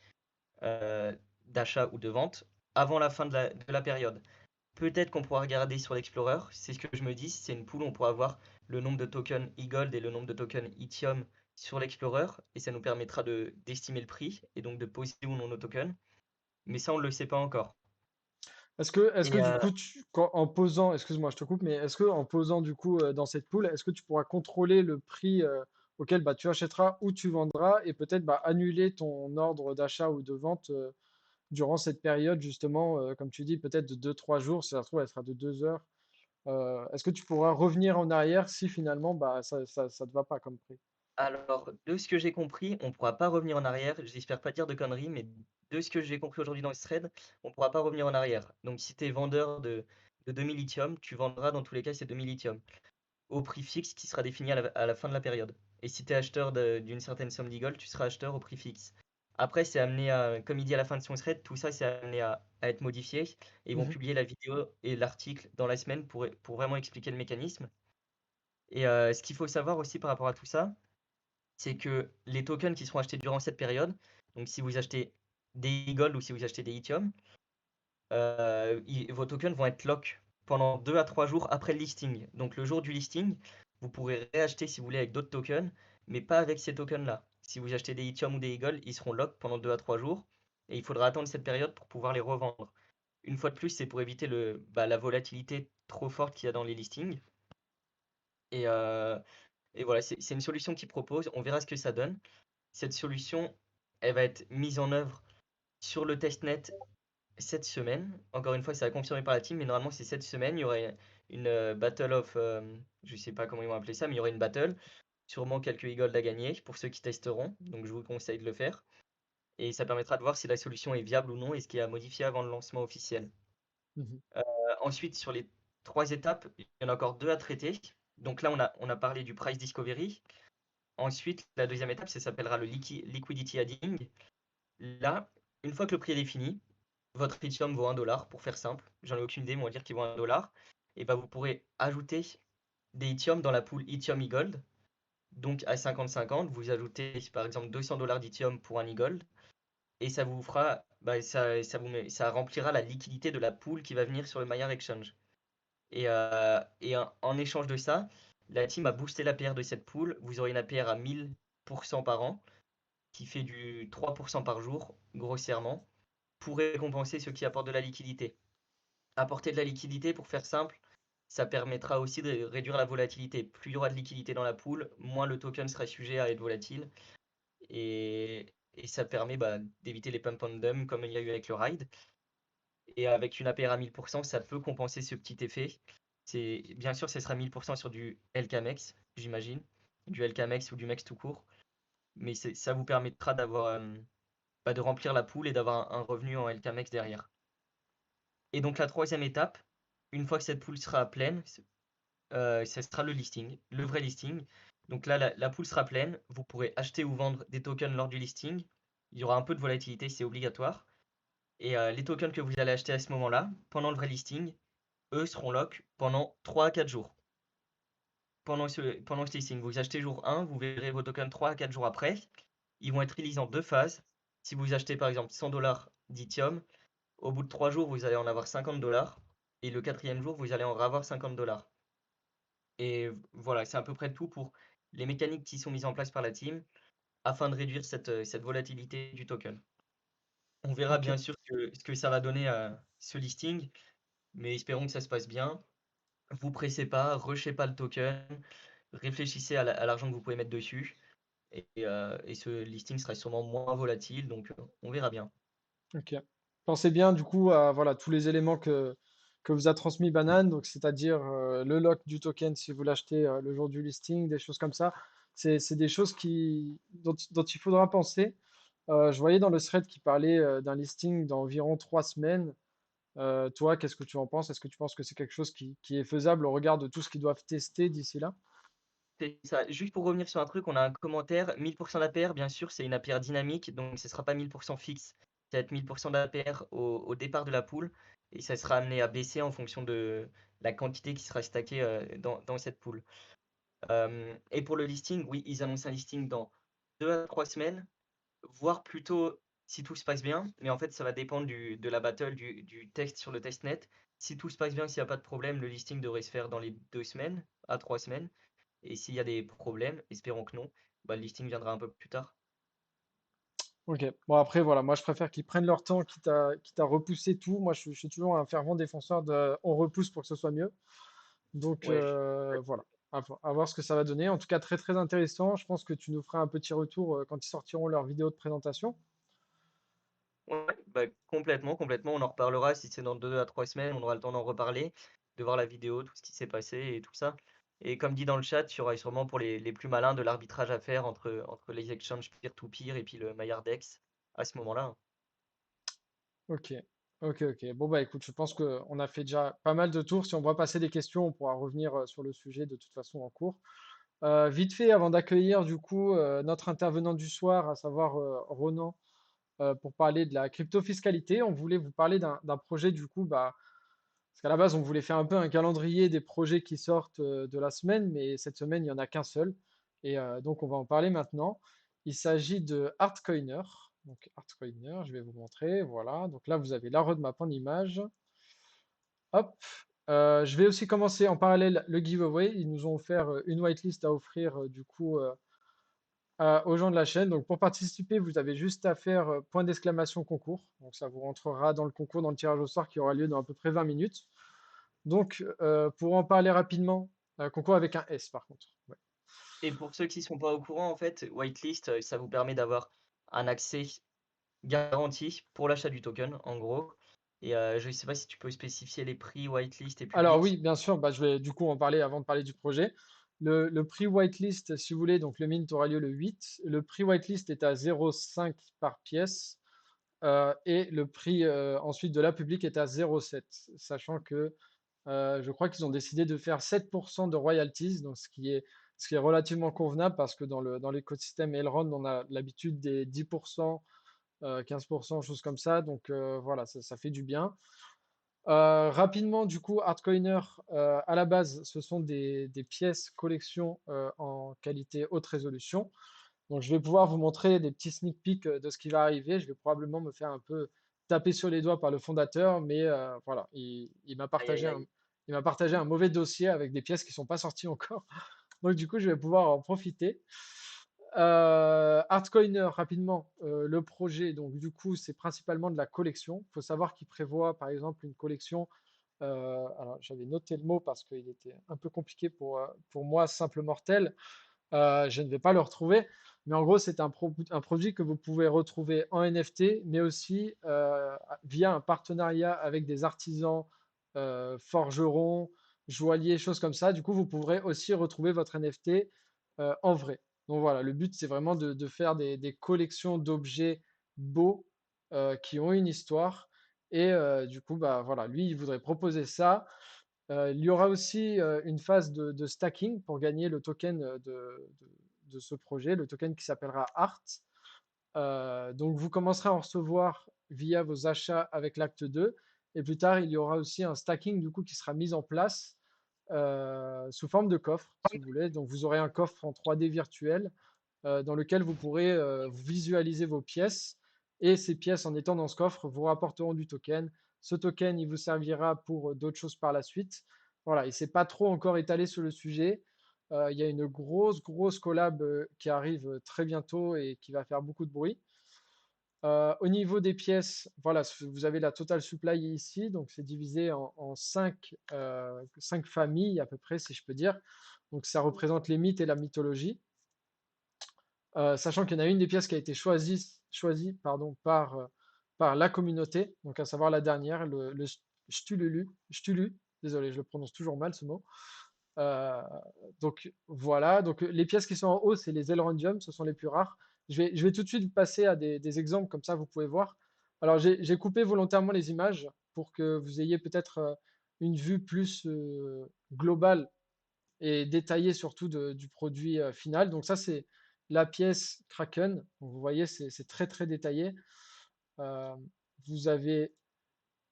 euh, d'achat ou de vente avant la fin de la période. Peut-être qu'on pourra regarder sur l'Explorer, c'est ce que je me dis, si c'est une pool, on pourra voir le nombre de tokens e-gold et le nombre de tokens Ethium sur l'Explorer, et ça nous permettra d'estimer le prix et donc de poser ou non nos tokens. Mais ça, on ne le sait pas encore. Est-ce que Et du coup, en posant, excuse-moi, je te coupe, mais est-ce que en posant du coup dans cette pool, est-ce que tu pourras contrôler le prix auquel tu achèteras ou tu vendras et peut-être annuler ton ordre d'achat ou de vente durant cette période justement, comme tu dis, peut-être de 2, 3 jours, si ça se trouve, elle sera de 2 heures. Est-ce que tu pourras revenir en arrière si finalement ça te va pas comme prix? Alors, de ce que j'ai compris, on ne pourra pas revenir en arrière. J'espère pas dire de conneries, mais de ce que j'ai compris aujourd'hui dans ce thread, on ne pourra pas revenir en arrière. Donc, si tu es vendeur de 2000 lithium, tu vendras dans tous les cas ces 2000 lithium au prix fixe qui sera défini à la fin de la période. Et si tu es acheteur d'une certaine somme d'Eagle, tu seras acheteur au prix fixe. Après, c'est amené à, comme il dit à la fin de son thread, tout ça c'est amené à être modifié. Et ils vont Mhm, publier la vidéo et l'article dans la semaine pour vraiment expliquer le mécanisme. Et ce qu'il faut savoir aussi par rapport à tout ça, c'est que les tokens qui seront achetés durant cette période, donc si vous achetez des Gold ou si vous achetez des Lithium, vos tokens vont être lock pendant 2 à 3 jours après le listing. Donc le jour du listing, vous pourrez réacheter si vous voulez avec d'autres tokens, mais pas avec ces tokens-là. Si vous achetez des Lithium ou des Eagle, ils seront lock pendant 2 à 3 jours et il faudra attendre cette période pour pouvoir les revendre. Une fois de plus, c'est pour éviter la volatilité trop forte qu'il y a dans les listings. Et, euh, et voilà, c'est une solution qu'ils proposent. On verra ce que ça donne. Cette solution, elle va être mise en œuvre sur le testnet cette semaine. Encore une fois, ça a confirmé par la team, mais normalement, c'est cette semaine. Il y aurait une battle of. Je sais pas comment ils vont appeler ça, mais il y aurait une battle. Sûrement quelques e-gold à gagner pour ceux qui testeront. Donc, je vous conseille de le faire. Et ça permettra de voir si la solution est viable ou non et ce qui est à modifier avant le lancement officiel. mhm. Ensuite, sur les 3 étapes, il y en a encore 2 à traiter. Donc là, on a parlé du price discovery. Ensuite, la deuxième étape, ça s'appellera le liquidity adding. Là, une fois que le prix est défini, votre Ethereum vaut 1 dollar, pour faire simple. J'en ai aucune idée, mais on va dire qu'il vaut 1 dollar. Et bah, vous pourrez ajouter des Ethereum dans la pool Ethereum e-gold. Donc à 50-50, vous ajoutez par exemple 200 dollars d'Ethereum pour un e-gold. Et ça vous fera, bah, ça remplira la liquidité de la pool qui va venir sur le Maillard Exchange. Et en échange de ça, la team a boosté l'APR de cette pool. Vous aurez une APR à 1000% par an, qui fait du 3% par jour, grossièrement, pour récompenser ceux qui apportent de la liquidité. Apporter de la liquidité, pour faire simple, ça permettra aussi de réduire la volatilité. Plus il y aura de liquidité dans la pool, moins le token sera sujet à être volatile. Et ça permet d'éviter les pump and dump comme il y a eu avec le ride. Et avec une APR à 1000%, ça peut compenser ce petit effet. Bien sûr, ce sera 1000% sur du LKMEX, j'imagine, du LKMEX ou du MEX tout court. Mais ça vous permettra de remplir la pool et d'avoir un revenu en LKMEX derrière. Et donc la troisième étape, une fois que cette pool sera pleine, ça sera le listing, le vrai listing. Donc là, la pool sera pleine, vous pourrez acheter ou vendre des tokens lors du listing. Il y aura un peu de volatilité, c'est obligatoire. Et les tokens que vous allez acheter à ce moment-là, pendant le vrai listing, eux seront lock pendant 3 à 4 jours. Pendant ce listing, vous achetez jour 1, vous verrez vos tokens 3 à 4 jours après. Ils vont être releasés en 2 phases. Si vous achetez par exemple 100 dollars d'Ethereum, au bout de 3 jours, vous allez en avoir 50 dollars. Et le quatrième jour, vous allez en avoir 50 dollars. Et voilà, c'est à peu près tout pour les mécaniques qui sont mises en place par la team afin de réduire cette volatilité du token. On verra Ok, bien sûr ce que ça va donner à ce listing, mais espérons que ça se passe bien. Vous pressez pas, rushez pas le token, réfléchissez à l'argent que vous pouvez mettre dessus. Et ce listing sera sûrement moins volatile, donc on verra bien. ok. Pensez bien du coup à voilà, tous les éléments que vous a transmis Banane, donc c'est-à-dire le lock du token si vous l'achetez le jour du listing, des choses comme ça. C'est des choses dont il faudra penser. Je voyais dans le thread qui parlait d'un listing d'environ 3 semaines. Toi, qu'est-ce que tu en penses? Est-ce que tu penses que c'est quelque chose qui est faisable au regard de tout ce qu'ils doivent tester d'ici là? C'est ça. Juste pour revenir sur un truc, on a un commentaire, 1000% d'APR, bien sûr, c'est une APR dynamique, donc ce ne sera pas 1000% fixe. Ça va être 1000% d'APR au départ de la pool, et ça sera amené à baisser en fonction de la quantité qui sera stackée dans cette pool. Et pour le listing, oui, ils annoncent un listing dans 2 à 3 semaines, voire plutôt si tout se passe bien, mais en fait, ça va dépendre de la battle, du test sur le testnet. Si tout se passe bien, s'il n'y a pas de problème, le listing devrait se faire dans les 2 semaines à 3 semaines. Et s'il y a des problèmes, espérons que non, le listing viendra un peu plus tard. Ok. Bon, après, voilà, moi je préfère qu'ils prennent leur temps, quitte à repousser tout. Moi je suis toujours un fervent défenseur de on repousse pour que ce soit mieux. Donc Ouais, voilà, à voir ce que ça va donner. En tout cas, très très intéressant. Je pense que tu nous feras un petit retour quand ils sortiront leur vidéo de présentation. ouais, complètement, complètement. On en reparlera si c'est dans 2 à 3 semaines. On aura le temps d'en reparler, de voir la vidéo, tout ce qui s'est passé et tout ça. Et comme dit dans le chat, il y aura sûrement pour les plus malins de l'arbitrage à faire entre les exchanges peer-to-peer et puis le Maillardex à ce moment-là, hein. Ok, ok. Bon, bah écoute, je pense qu'on a fait déjà pas mal de tours. Si on voit passer des questions, on pourra revenir sur le sujet de toute façon en cours. Vite fait, avant d'accueillir du coup notre intervenant du soir, à savoir Ronan, pour parler de la crypto-fiscalité, on voulait vous parler d'un projet du coup, bah, parce qu'à la base, on voulait faire un peu un calendrier des projets qui sortent de la semaine, mais cette semaine, il n'y en a qu'un seul. Et donc, on va en parler maintenant. Il s'agit de Artcoiner. Donc, Artcoiner, je vais vous montrer. Voilà. Donc là, vous avez la roadmap en image. Hop. Je vais aussi commencer en parallèle le giveaway. Ils nous ont offert une whitelist à offrir du coup aux gens de la chaîne. Donc, pour participer, vous avez juste à faire point d'exclamation concours. Donc, ça vous rentrera dans le concours, dans le tirage au sort qui aura lieu dans à peu près 20 minutes. Donc, pour en parler rapidement, concours avec un S par contre. Ouais. Et pour ceux qui sont pas au courant, en fait, whitelist, ça vous permet d'avoir un accès garanti pour l'achat du token, en gros. Et je ne sais pas si tu peux spécifier les prix whitelist et Alors oui, public. bien sûr, bah, je vais du coup en parler avant de parler du projet. Le prix whitelist, si vous voulez, donc le mint aura lieu le 8. Le prix whitelist est à 0,5 par pièce. Et le prix ensuite de la publique est à 0,7. Sachant que je crois qu'ils ont décidé de faire 7% de royalties, donc ce qui est relativement convenable parce que dans l'écosystème Elrond, on a l'habitude des 10%, 15%, choses comme ça. Donc voilà, ça fait du bien. Rapidement, du coup, Artcoiner, à la base, ce sont des pièces collection en qualité haute résolution. Donc, je vais pouvoir vous montrer des petits sneak peeks de ce qui va arriver. Je vais probablement me faire un peu taper sur les doigts par le fondateur, mais voilà, Aïe, aïe, aïe. il m'a partagé un mauvais dossier avec des pièces qui ne sont pas sorties encore. Donc, du coup, je vais pouvoir en profiter. Artcoiner, rapidement, le projet, donc du coup, c'est principalement de la collection. Il faut savoir qu'il prévoit, par exemple, une collection. Alors, j'avais noté le mot parce qu'il était un peu compliqué pour moi, simple mortel. Je ne vais pas le retrouver. Mais en gros, c'est un produit que vous pouvez retrouver en NFT, mais aussi via un partenariat avec des artisans, forgerons, joailliers, choses comme ça. Du coup, vous pourrez aussi retrouver votre NFT en vrai. Donc voilà, le but, c'est vraiment de faire des collections d'objets beaux qui ont une histoire. Et du coup, bah, voilà, lui, il voudrait proposer ça. Il y aura aussi une phase de stacking pour gagner le token de ce projet, le token qui s'appellera Art. Donc vous commencerez à en recevoir via vos achats avec l'acte 2. Et plus tard, il y aura aussi un stacking du coup qui sera mis en place sous forme de coffre, si vous voulez. Donc vous aurez un coffre en 3D virtuel dans lequel vous pourrez visualiser vos pièces. Et ces pièces, en étant dans ce coffre, vous rapporteront du token. Ce token, il vous servira pour d'autres choses par la suite. Voilà, et c'est pas trop encore étalé sur le sujet. Il y a une grosse collab qui arrive très bientôt et qui va faire beaucoup de bruit. Au niveau des pièces, voilà, vous avez la total supply ici, donc c'est divisé en cinq familles à peu près, si je peux dire. Donc ça représente les mythes et la mythologie. Sachant qu'il y en a une des pièces qui a été choisie pardon, par la communauté, donc à savoir la dernière, le Stululu, désolé, je le prononce toujours mal ce mot. Euh, donc voilà, donc les pièces qui sont en haut, c'est les Elrondium, ce sont les plus rares. Je vais tout de suite passer à des exemples, comme ça vous pouvez voir. Alors j'ai coupé volontairement les images pour que vous ayez peut-être une vue plus globale et détaillée surtout du produit final. Donc ça, c'est la pièce Kraken. Donc, vous voyez, c'est très détaillé. Euh, vous avez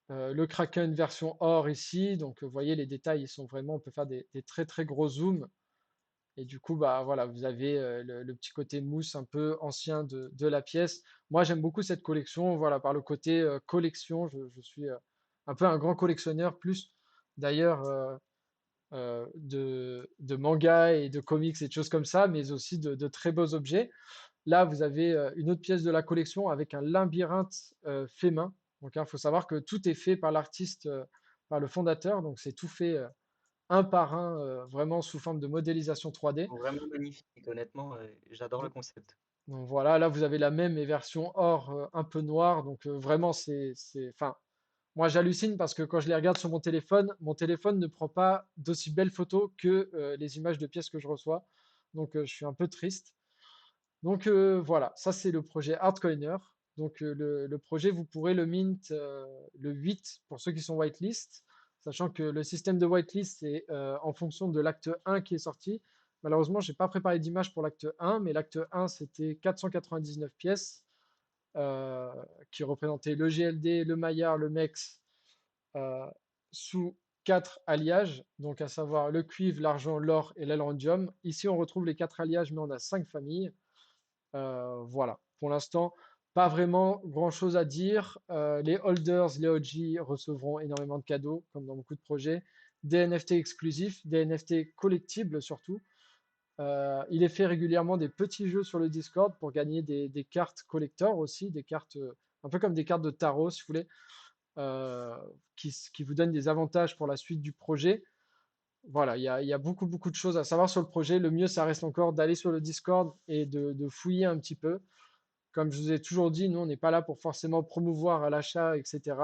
le Kraken version or ici. Donc vous voyez, les détails, ils sont vraiment, on peut faire des très gros zooms. Et du coup, bah voilà, vous avez le petit côté mousse un peu ancien de la pièce. Moi, j'aime beaucoup cette collection. Voilà, par le côté collection, je suis un peu un grand collectionneur, plus d'ailleurs de mangas et de comics et de choses comme ça, mais aussi de très beaux objets. Là, vous avez une autre pièce de la collection avec un labyrinthe fait main. Donc, il faut savoir que tout est fait par l'artiste, par le fondateur. Donc, c'est tout fait un par un, vraiment sous forme de modélisation 3D. Vraiment magnifique, honnêtement, j'adore le Donc, concept. donc voilà, là, vous avez la même version or un peu noire. Donc, vraiment, enfin, moi, j'hallucine parce que quand je les regarde sur mon téléphone ne prend pas d'aussi belles photos que les images de pièces que je reçois. Donc, je suis un peu triste. Donc, voilà, ça, c'est le projet Hardcoiner. Donc, le projet, vous pourrez le mint le 8 pour ceux qui sont whitelist, sachant que le système de whitelist, c'est en fonction de l'acte 1 qui est sorti. Malheureusement, je n'ai pas préparé d'image pour l'acte 1, mais l'acte 1, c'était 499 pièces euh, qui représentaient le GLD, le Maillard, le MEX, euh, sous quatre alliages, donc à savoir le cuivre, l'argent, l'or et l'allandium. Ici, on retrouve les quatre alliages, mais on a cinq familles. Voilà. Pour l'instant, pas vraiment grand-chose à dire. Les holders, les OG recevront énormément de cadeaux, comme dans beaucoup de projets. Des NFT exclusifs, des NFT collectibles surtout. Il est fait régulièrement des petits jeux sur le Discord pour gagner des cartes collector aussi, des cartes un peu comme des cartes de tarot, si vous voulez, euh, qui vous donnent des avantages pour la suite du projet. Voilà, il y a beaucoup, beaucoup de choses à savoir sur le projet. Le mieux, ça reste encore d'aller sur le Discord et de fouiller un petit peu. Comme je vous ai toujours dit, nous, on n'est pas là pour forcément promouvoir à l'achat, etc.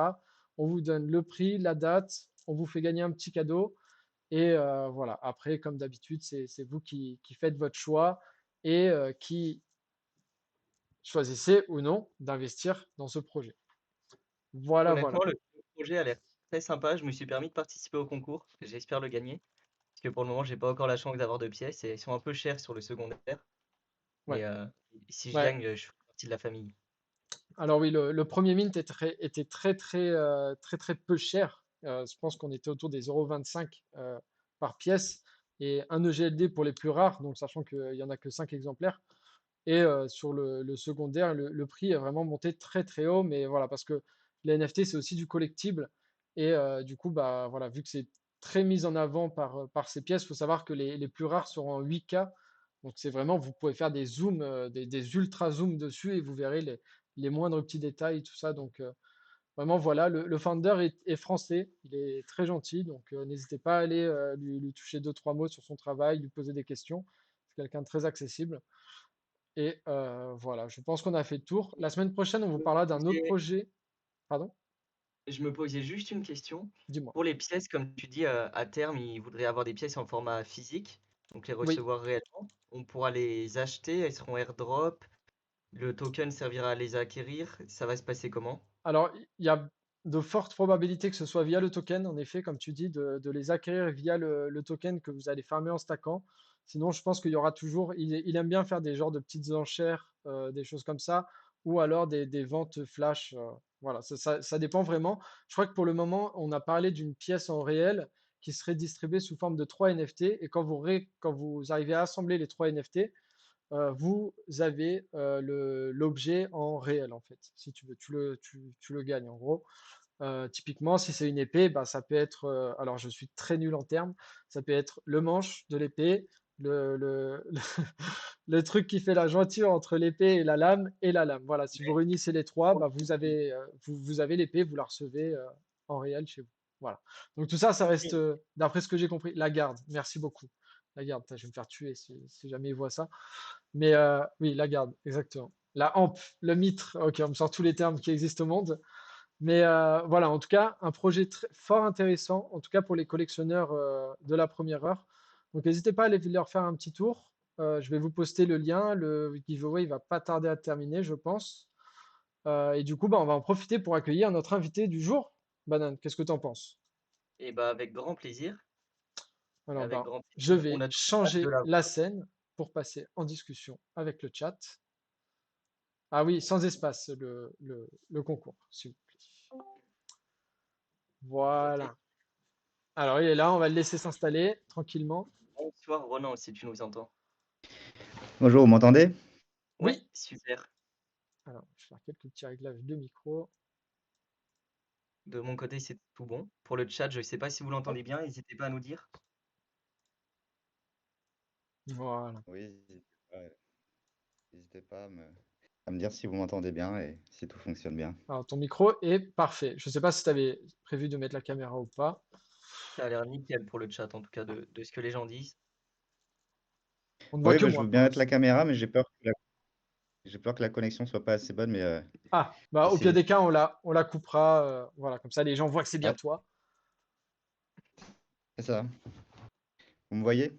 On vous donne le prix, la date, on vous fait gagner un petit cadeau. Et voilà, après, comme d'habitude, c'est vous qui faites votre choix et qui choisissez ou non d'investir dans ce projet. Voilà, Honnêtement, voilà. le projet a l'air très sympa. Je me suis permis de participer au concours. J'espère le gagner. Parce que pour le moment, j'ai pas encore la chance d'avoir de pièces et elles sont un peu chères sur le secondaire. Ouais, Mais si je ouais. gagne, je ferai partie de la famille. Alors oui, le premier mint était très, très, très, très peu cher. Je pense qu'on était autour des 0,25 par pièce et un EGLD pour les plus rares, donc sachant qu'il n'y en a que 5 exemplaires. Et sur le secondaire, le prix est vraiment monté très très haut, mais voilà, parce que les NFT, c'est aussi du collectible. Et du coup, bah, voilà, vu que c'est très mis en avant par ces pièces, il faut savoir que les plus rares seront en 8K. Donc c'est vraiment, vous pouvez faire des zooms, des ultra zooms dessus et vous verrez les moindres petits détails, tout ça. Donc vraiment, voilà, le founder est français, il est très gentil, donc n'hésitez pas à aller lui toucher deux, trois mots sur son travail, lui poser des questions. C'est quelqu'un de très accessible. Et voilà, je pense qu'on a fait le tour. La semaine prochaine, on vous Je me parlera d'un autre posais projet. Pardon? je me posais juste une question. Dis-moi. Pour les pièces, comme tu dis, à terme, ils voudraient avoir des pièces en format physique, donc les Oui. recevoir réellement. On pourra les acheter, elles seront airdrop, le token servira à les acquérir. Ça va se passer comment? Alors, il y a de fortes probabilités que ce soit via le token, en effet, comme tu dis, de les acquérir via le token que vous allez farmer en stackant. Sinon, je pense qu'il y aura toujours. Il aime bien faire des genres de petites enchères, des choses comme ça, ou alors des ventes flash. Voilà, ça dépend vraiment. Je crois que pour le moment, on a parlé d'une pièce en réel qui serait distribuée sous forme de 3 NFT. Et quand vous arrivez à assembler les 3 NFT, vous avez l'objet en réel, en fait. Si tu veux, tu le gagnes, en gros. Typiquement, si c'est une épée, bah, ça peut être, alors je suis très nul en termes, ça peut être le manche de l'épée, le truc qui fait la jointure entre l'épée et la lame. Voilà, si vous réunissez les trois, bah, vous avez l'épée, vous la recevez en réel chez vous. Voilà. Donc tout ça, ça reste, Ok. d'après ce que j'ai compris, la garde. Merci beaucoup. La garde, putain, je vais me faire tuer si jamais ils voient ça. Mais oui, la garde, exactement. La hampe, le mitre, ok, on me sort tous les termes qui existent au monde. Mais voilà, en tout cas, un projet fort intéressant, en tout cas pour les collectionneurs de la première heure. Donc n'hésitez pas à aller leur faire un petit tour. Je vais vous poster le lien. Le giveaway il va pas tarder à terminer, je pense. Et du coup, bah, on va en profiter pour accueillir notre invité du jour. Banane, qu'est-ce que tu en penses? Et bah avec grand plaisir. Alors, Avec bah, grand je plaisir. On vais a tous hâte de changer la la voir. scène pour passer en discussion avec le chat. Ah oui, sans espace, le concours, s'il vous plaît. Ok. Voilà. Alors, il est là, on va le laisser s'installer tranquillement. Bonsoir Ronan, si tu nous entends. Bonjour, vous m'entendez? Ouais, Oui. super. Alors, je vais faire quelques petits réglages de micro. De mon côté, c'est tout bon. Pour le chat, je ne sais pas si vous Hop, l'entendez bien, n'hésitez pas à nous dire. voilà. Oui, n'hésitez pas à me dire si vous m'entendez bien et si tout fonctionne bien. Alors, ton micro est parfait. Je ne sais pas si tu avais prévu de mettre la caméra ou pas. Ça a l'air nickel pour le chat, en tout cas, de ce que les gens disent. On ne voit Oui, que bah, je moi veux pour bien mettre la l'instant. caméra, mais j'ai peur J'ai peur que la connexion soit pas assez bonne, mais Ah, bah au pire essayez. des cas, on la coupera. Voilà, comme ça les gens voient que c'est bien Ouais, toi. c'est ça. Vous me voyez?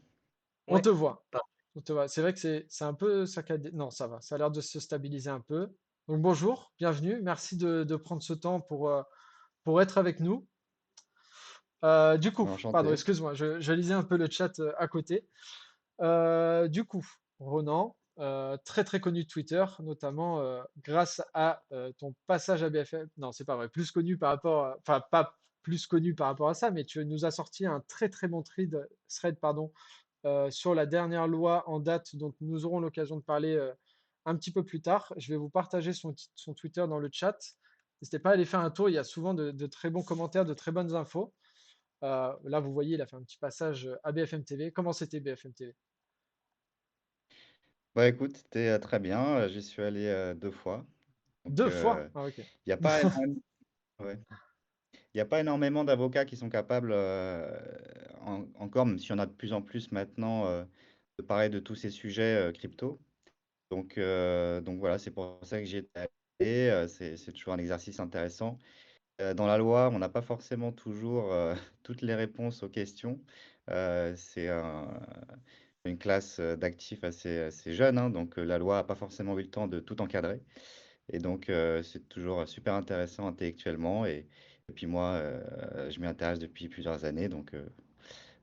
On Ouais, te voit. par- On te voit. C'est vrai que c'est un peu saccadé. Non, ça va. Ça a l'air de se stabiliser un peu. Donc bonjour, bienvenue. Merci de prendre ce temps pour être avec nous. Du coup, pardon, Enchanté. excuse-moi, je lisais un peu le chat à côté. Du coup, Ronan, très très connu de Twitter, notamment grâce à ton passage à BFM. Non, c'est pas vrai. Plus connu par rapport, enfin pas plus connu par rapport à ça, mais tu nous as sorti un très très bon thread, pardon, sur la dernière loi en date dont nous aurons l'occasion de parler un petit peu plus tard. Je vais vous partager son Twitter dans le chat. N'hésitez pas à aller faire un tour. Il y a souvent de très bons commentaires, de très bonnes infos. Là, vous voyez, il a fait un petit passage à BFM TV. Comment c'était BFM TV? Bah écoute, c'était très bien. J'y suis allé 2 fois. Donc, Deux fois? Ah, ok. il n'y a pas énormément, ouais. Il y a pas énormément d'avocats qui sont capables, encore, même s'il y en a de plus en plus maintenant, de parler de tous ces sujets crypto. Donc voilà, c'est pour ça que j'y étais allé. C'est toujours un exercice intéressant. Dans la loi, on n'a pas forcément toujours toutes les réponses aux questions. C'est une classe d'actifs assez jeune, hein, donc la loi n'a pas forcément eu le temps de tout encadrer. Et donc, c'est toujours super intéressant intellectuellement. Et puis moi, je m'y intéresse depuis plusieurs années. Donc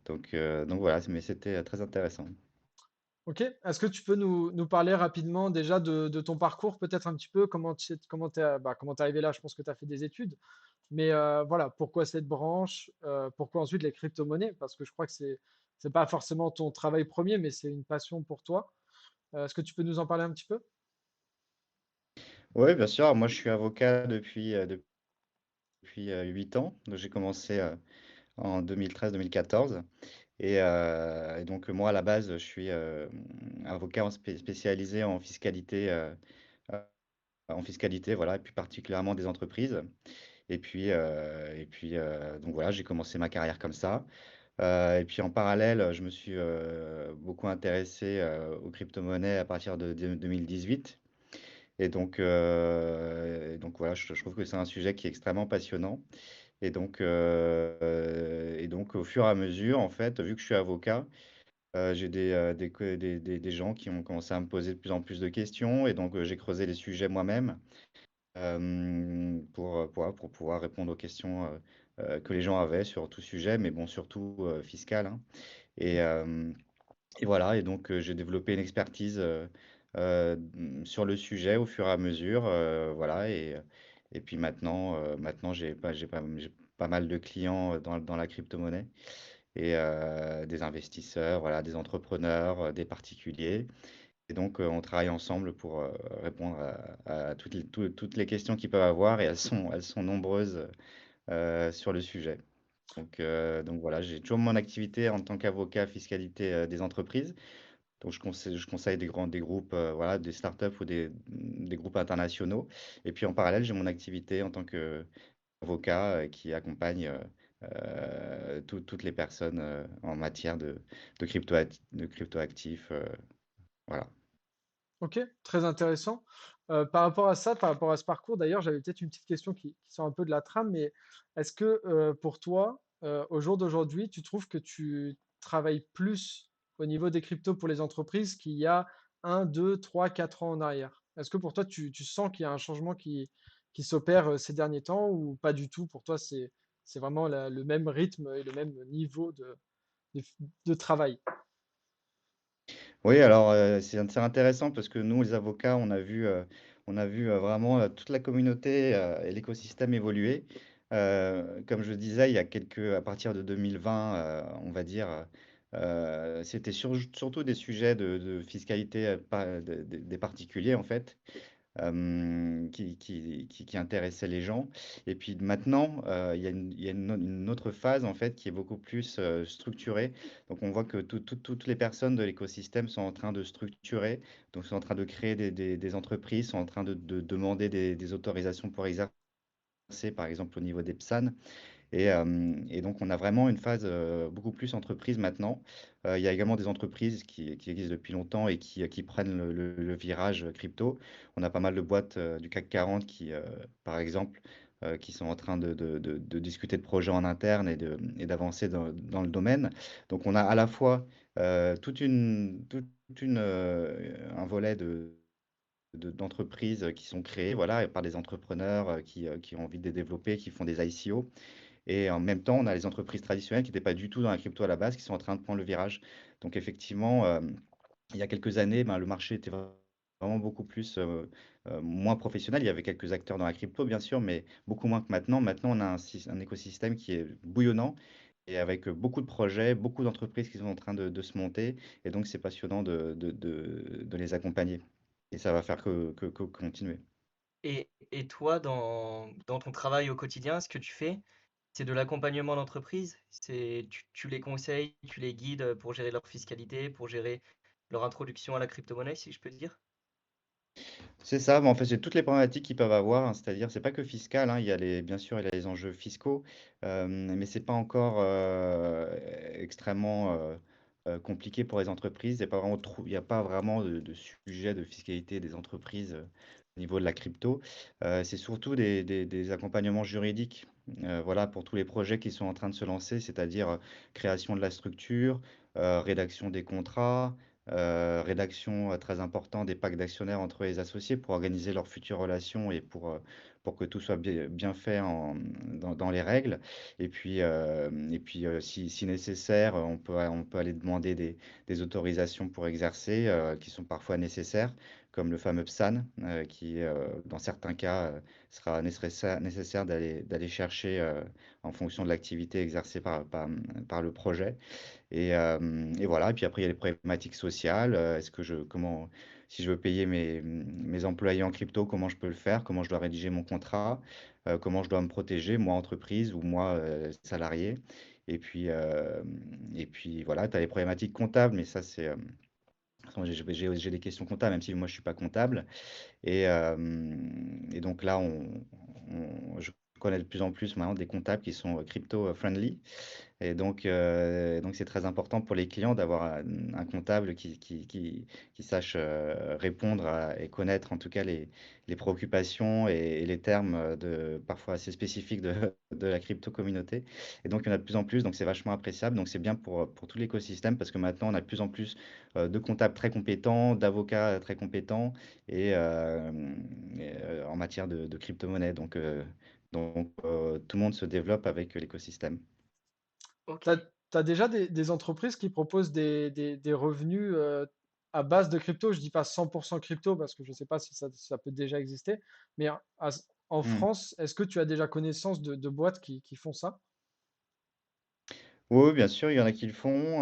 voilà, mais c'était très intéressant. Ok. Est-ce que tu peux nous parler rapidement déjà de ton parcours, peut-être un petit peu, comment t'es arrivé là? Je pense que tu as fait des études, mais voilà, pourquoi cette branche? Pourquoi ensuite les crypto-monnaies? Parce que je crois que c'est pas forcément ton travail premier, mais c'est une passion pour toi. Est-ce que tu peux nous en parler un petit peu? Oui, bien sûr. Moi, je suis avocat depuis 8 ans. Donc, j'ai commencé en 2013-2014. Et donc, moi, à la base, je suis avocat spécialisé euh, en fiscalité, voilà, et plus particulièrement des entreprises. Et puis, donc voilà, j'ai commencé ma carrière comme ça. Et puis en parallèle, je me suis beaucoup intéressé aux crypto-monnaies à partir de 2018. Et donc voilà, je trouve que c'est un sujet qui est extrêmement passionnant. Et donc au fur et à mesure, en fait, vu que je suis avocat, j'ai des gens qui ont commencé à me poser de plus en plus de questions. Et donc j'ai creusé les sujets moi-même pour pouvoir répondre aux questions que les gens avaient sur tout sujet, mais bon, surtout fiscal, hein. Et, euh, et voilà, et donc j'ai développé une expertise sur le sujet au fur et à mesure, voilà. Et puis maintenant j'ai pas mal de clients dans la crypto-monnaie et des investisseurs, voilà, des entrepreneurs, des particuliers. Et donc on travaille ensemble pour répondre à toutes les questions qu'ils peuvent avoir, et elles sont nombreuses sur le sujet. Donc voilà, j'ai toujours mon activité en tant qu'avocat fiscalité des entreprises. Donc je conseille des groupes, voilà, des startups ou des groupes internationaux. Et puis en parallèle, j'ai mon activité en tant qu'avocat qui accompagne toutes les personnes en matière de cryptoactifs. Voilà. Ok, très intéressant. Par rapport à ça, par rapport à ce parcours, d'ailleurs, j'avais peut-être une petite question qui sort un peu de la trame, mais est-ce que pour toi, au jour d'aujourd'hui, tu trouves que tu travailles plus au niveau des cryptos pour les entreprises qu'il y a 1, 2, 3, 4 ans en arrière? Est-ce que pour toi, tu sens qu'il y a un changement qui s'opère ces derniers temps ou pas du tout? Pour toi, c'est vraiment le même rythme et le même niveau de, de travail. Oui, alors c'est intéressant parce que nous, les avocats, on a vu vraiment toute la communauté et l'écosystème évoluer. Comme je disais, à partir de 2020, on va dire, c'était surtout des sujets de fiscalité des particuliers, en fait, qui intéressait les gens. Et puis maintenant, il y a une autre phase en fait qui est beaucoup plus structurée. Donc on voit que toutes les personnes de l'écosystème sont en train de structurer, donc sont en train de créer des entreprises, sont en train de demander des autorisations pour exercer, par exemple au niveau des PSAN. Et donc, on a vraiment une phase beaucoup plus entreprise maintenant. Il y a également des entreprises qui existent depuis longtemps et qui prennent le virage crypto. On a pas mal de boîtes du CAC 40 par exemple, qui sont en train de discuter de projets en interne et d'avancer dans le domaine. Donc, on a à la fois un volet d'entreprises qui sont créées, voilà, par des entrepreneurs qui ont envie de les développer, qui font des ICO. Et en même temps, on a les entreprises traditionnelles qui n'étaient pas du tout dans la crypto à la base, qui sont en train de prendre le virage. Donc effectivement, il y a quelques années, ben, le marché était vraiment beaucoup plus, moins professionnel. Il y avait quelques acteurs dans la crypto, bien sûr, mais beaucoup moins que maintenant. Maintenant, on a un écosystème qui est bouillonnant et avec beaucoup de projets, beaucoup d'entreprises qui sont en train de se monter. Et donc, c'est passionnant de les accompagner. Et ça va faire que continuer. Et toi, dans ton travail au quotidien, ce que tu fais, c'est de l'accompagnement d'entreprise? Tu les conseilles, tu les guides pour gérer leur fiscalité, pour gérer leur introduction à la crypto-monnaie, si je peux dire? C'est ça, mais en fait, c'est toutes les problématiques qu'ils peuvent avoir, hein, c'est-à-dire, c'est pas que fiscal, hein, il y a bien sûr, il y a les enjeux fiscaux, mais c'est pas encore extrêmement compliqué pour les entreprises. Il n'y a pas vraiment de sujet de fiscalité des entreprises au niveau de la crypto. C'est surtout des accompagnements juridiques, voilà, pour tous les projets qui sont en train de se lancer, c'est-à-dire création de la structure, rédaction des contrats. Rédaction très important des packs d'actionnaires entre les associés pour organiser leurs futures relations et pour que tout soit bien fait dans les règles. Et puis, si nécessaire, on peut aller demander des autorisations pour exercer qui sont parfois nécessaires, comme le fameux PSAN, qui, dans certains cas, sera nécessaire d'aller chercher en fonction de l'activité exercée par le projet. Et voilà, et puis après, il y a les problématiques sociales. Si je veux payer mes employés en crypto, comment je peux le faire? Comment je dois rédiger mon contrat? Comment je dois me protéger, moi, entreprise ou moi, salarié? Et puis voilà, tu as les problématiques comptables, mais ça, attends, j'ai des questions comptables, même si moi, je suis pas comptable. Et donc là, je connais de plus en plus maintenant des comptables qui sont crypto-friendly. Et donc, c'est très important pour les clients d'avoir un comptable qui sache répondre et connaître en tout cas les préoccupations et les termes parfois assez spécifiques de la crypto-communauté. Et donc, il y en a de plus en plus, donc c'est vachement appréciable. Donc, c'est bien pour tout l'écosystème parce que maintenant, on a de plus en plus de comptables très compétents, d'avocats très compétents en matière de crypto-monnaie. Donc, tout le monde se développe avec l'écosystème. Tu OK. as déjà des entreprises qui proposent des revenus à base de crypto. Je dis pas 100% crypto parce que je ne sais pas si ça peut déjà exister. Mais en Hmm. France, est-ce que tu as déjà connaissance de boîtes qui font ça? Oui, oui, bien sûr, il y en a qui le font.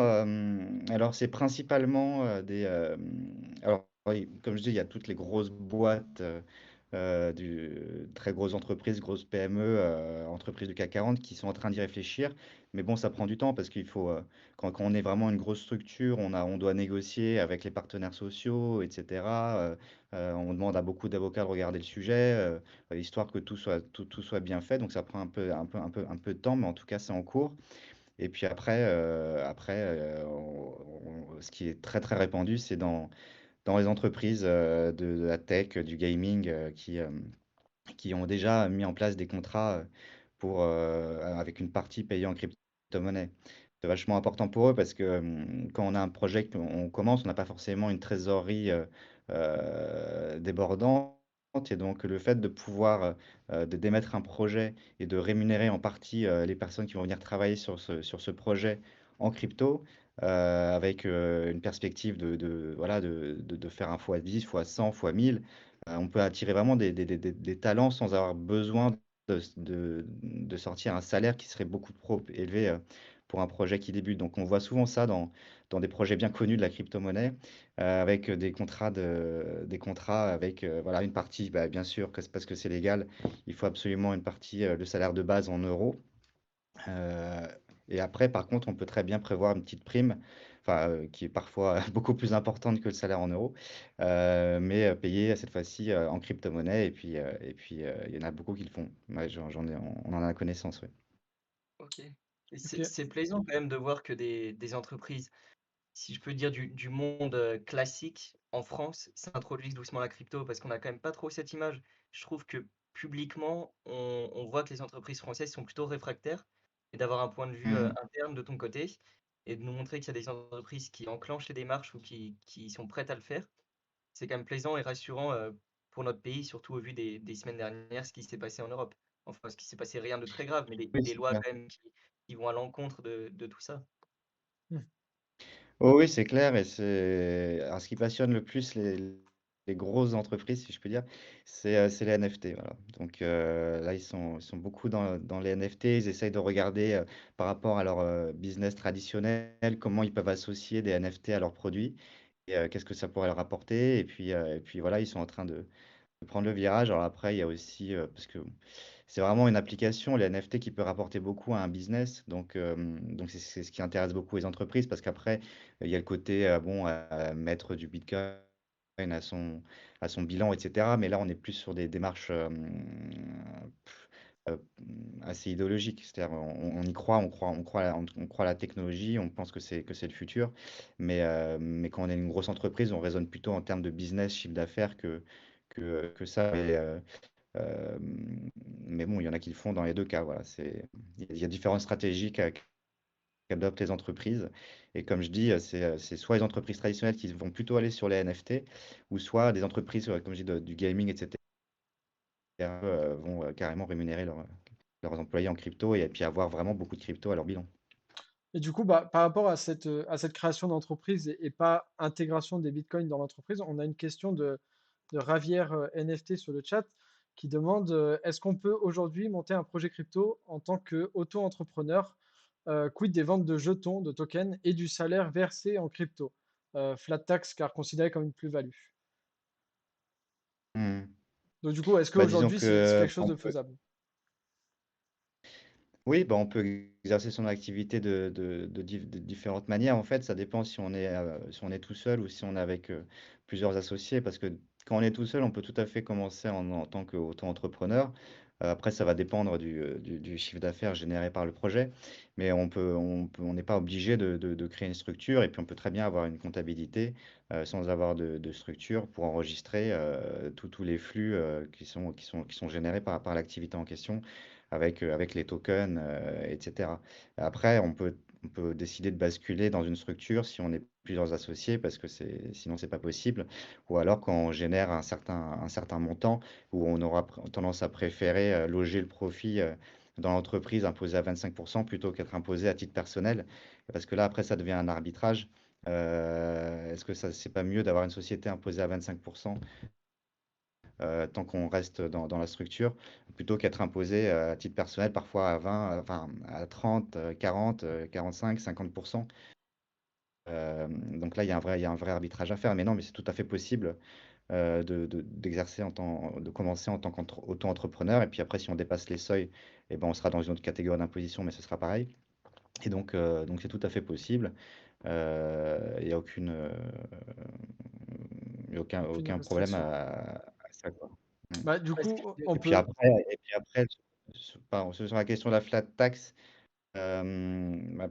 Alors, c'est principalement alors, oui, comme je dis, il y a toutes les grosses boîtes, très grosses entreprises, grosses PME, entreprises du CAC 40 qui sont en train d'y réfléchir. Mais bon, ça prend du temps parce quand on est vraiment une grosse structure, on doit négocier avec les partenaires sociaux, etc. On demande à beaucoup d'avocats de regarder le sujet, histoire que tout soit bien fait. Donc, ça prend un peu de temps, mais en tout cas, c'est en cours. Et puis après, ce qui est très très répandu, c'est dans les entreprises de la tech, du gaming, qui ont déjà mis en place des contrats avec une partie payée en crypto-monnaie. C'est vachement important pour eux parce que quand on a un projet qu'on commence, on n'a pas forcément une trésorerie débordante. Et donc, le fait de pouvoir de démettre un projet et de rémunérer en partie les personnes qui vont venir travailler sur ce projet en crypto, avec une perspective voilà, de faire un fois 10 fois 100 fois 1000, on peut attirer vraiment des talents sans avoir besoin de sortir un salaire qui serait beaucoup trop élevé pour un projet qui débute. Donc on voit souvent ça dans des projets bien connus de la crypto-monnaie, avec des contrats avec voilà, une partie, bah, bien sûr, que c'est parce que c'est légal, il faut absolument une partie de salaire de base en euros. Euh, et après, par contre, on peut très bien prévoir une petite prime, enfin, qui est parfois beaucoup plus importante que le salaire en euros, mais payée cette fois-ci en crypto-monnaie. Et puis, il y en a beaucoup qui le font. Ouais, on en a connaissance, ouais. OK. Et Ok. c'est plaisant quand même de voir que des entreprises, si je peux dire du monde, classique en France, s'introduisent doucement la crypto parce qu'on a quand même pas trop cette image. Je trouve que publiquement, on voit que les entreprises françaises sont plutôt réfractaires et d'avoir un point de vue, Hmm. interne de ton côté et de nous montrer qu'il y a des entreprises qui enclenchent les démarches ou qui sont prêtes à le faire. C'est quand même plaisant et rassurant, pour notre pays, surtout au vu des semaines dernières, ce qui s'est passé en Europe. Enfin, ce qui s'est passé, rien de très grave, mais Oui, des c'est lois clair. quand même qui vont à l'encontre de tout ça. Hmm. Oh oui, c'est clair. Et c'est alors, ce qui passionne le plus les grosses entreprises, si je peux dire, c'est les NFT. Voilà. Donc là, ils sont beaucoup dans les NFT. Ils essayent de regarder par rapport à leur business traditionnel, comment ils peuvent associer des NFT à leurs produits et qu'est-ce que ça pourrait leur apporter. Et puis voilà, ils sont en train de prendre le virage. Alors après, il y a aussi, parce que c'est vraiment une application, les NFT, qui peut rapporter beaucoup à un business. Donc c'est ce qui intéresse beaucoup les entreprises, parce qu'après, il y a le côté, bon, mettre du Bitcoin à son bilan, etc. Mais là, on est plus sur des démarches euh, assez idéologiques. C'est-à-dire, on y croit, on croit à la technologie, on pense que c'est le futur. Mais quand on est une grosse entreprise, on raisonne plutôt en termes de business, chiffre d'affaires que ça. Euh, mais bon, il y en a qui le font dans les deux cas. Voilà, il y a différentes stratégies qu'adoptent les entreprises. Et comme je dis, c'est soit les entreprises traditionnelles qui vont plutôt aller sur les NFT, ou soit des entreprises, comme je dis, du gaming, etc., vont carrément rémunérer leurs employés en crypto et puis avoir vraiment beaucoup de crypto à leur bilan. Et du coup, bah, par rapport à cette création d'entreprise et pas intégration des bitcoins dans l'entreprise, on a une question de Ravière NFT sur le chat qui demande est-ce qu'on peut aujourd'hui monter un projet crypto en tant qu'auto-entrepreneur, quid des ventes de jetons, de tokens et du salaire versé en crypto? Flat tax car considéré comme une plus-value. Hmm. Donc du coup, est-ce Bah, disons qu'aujourd'hui c'est que quelque chose de faisable? oui, bah, on peut exercer son activité de différentes manières. En fait, ça dépend si on est tout seul ou si on est avec plusieurs associés. Parce que quand on est tout seul, on peut tout à fait commencer en tant qu'auto-entrepreneur. Après, ça va dépendre du chiffre d'affaires généré par le projet. Mais on n'est pas obligé de créer une structure. Et puis, on peut très bien avoir une comptabilité sans avoir de structure pour enregistrer tous les flux qui sont générés par l'activité en question avec les tokens, etc. Après, on peut décider de basculer dans une structure si on est plusieurs associés, parce que sinon, c'est pas possible. Ou alors, quand on génère un certain montant, où on aura tendance à préférer loger le profit dans l'entreprise imposé à 25% plutôt qu'être imposé à titre personnel. Parce que là, après, ça devient un arbitrage. Est-ce que ça, c'est pas mieux d'avoir une société imposée à 25% tant qu'on reste dans la structure, plutôt qu'être imposé à titre personnel, parfois à 20, enfin à 30, 40, 45, 50%. Donc là, il y a un vrai arbitrage à faire. Mais non, mais c'est tout à fait possible de commencer en tant qu'auto-entrepreneur. Et puis après, si on dépasse les seuils, eh ben, on sera dans une autre catégorie d'imposition, mais ce sera pareil. Et donc c'est tout à fait possible. Il n'y a Aucune aucun problème restriction. à ça, quoi. Mm. Bah, du Est-ce coup, que on Et puis peut. après, pardon, sur la question de la flat tax, à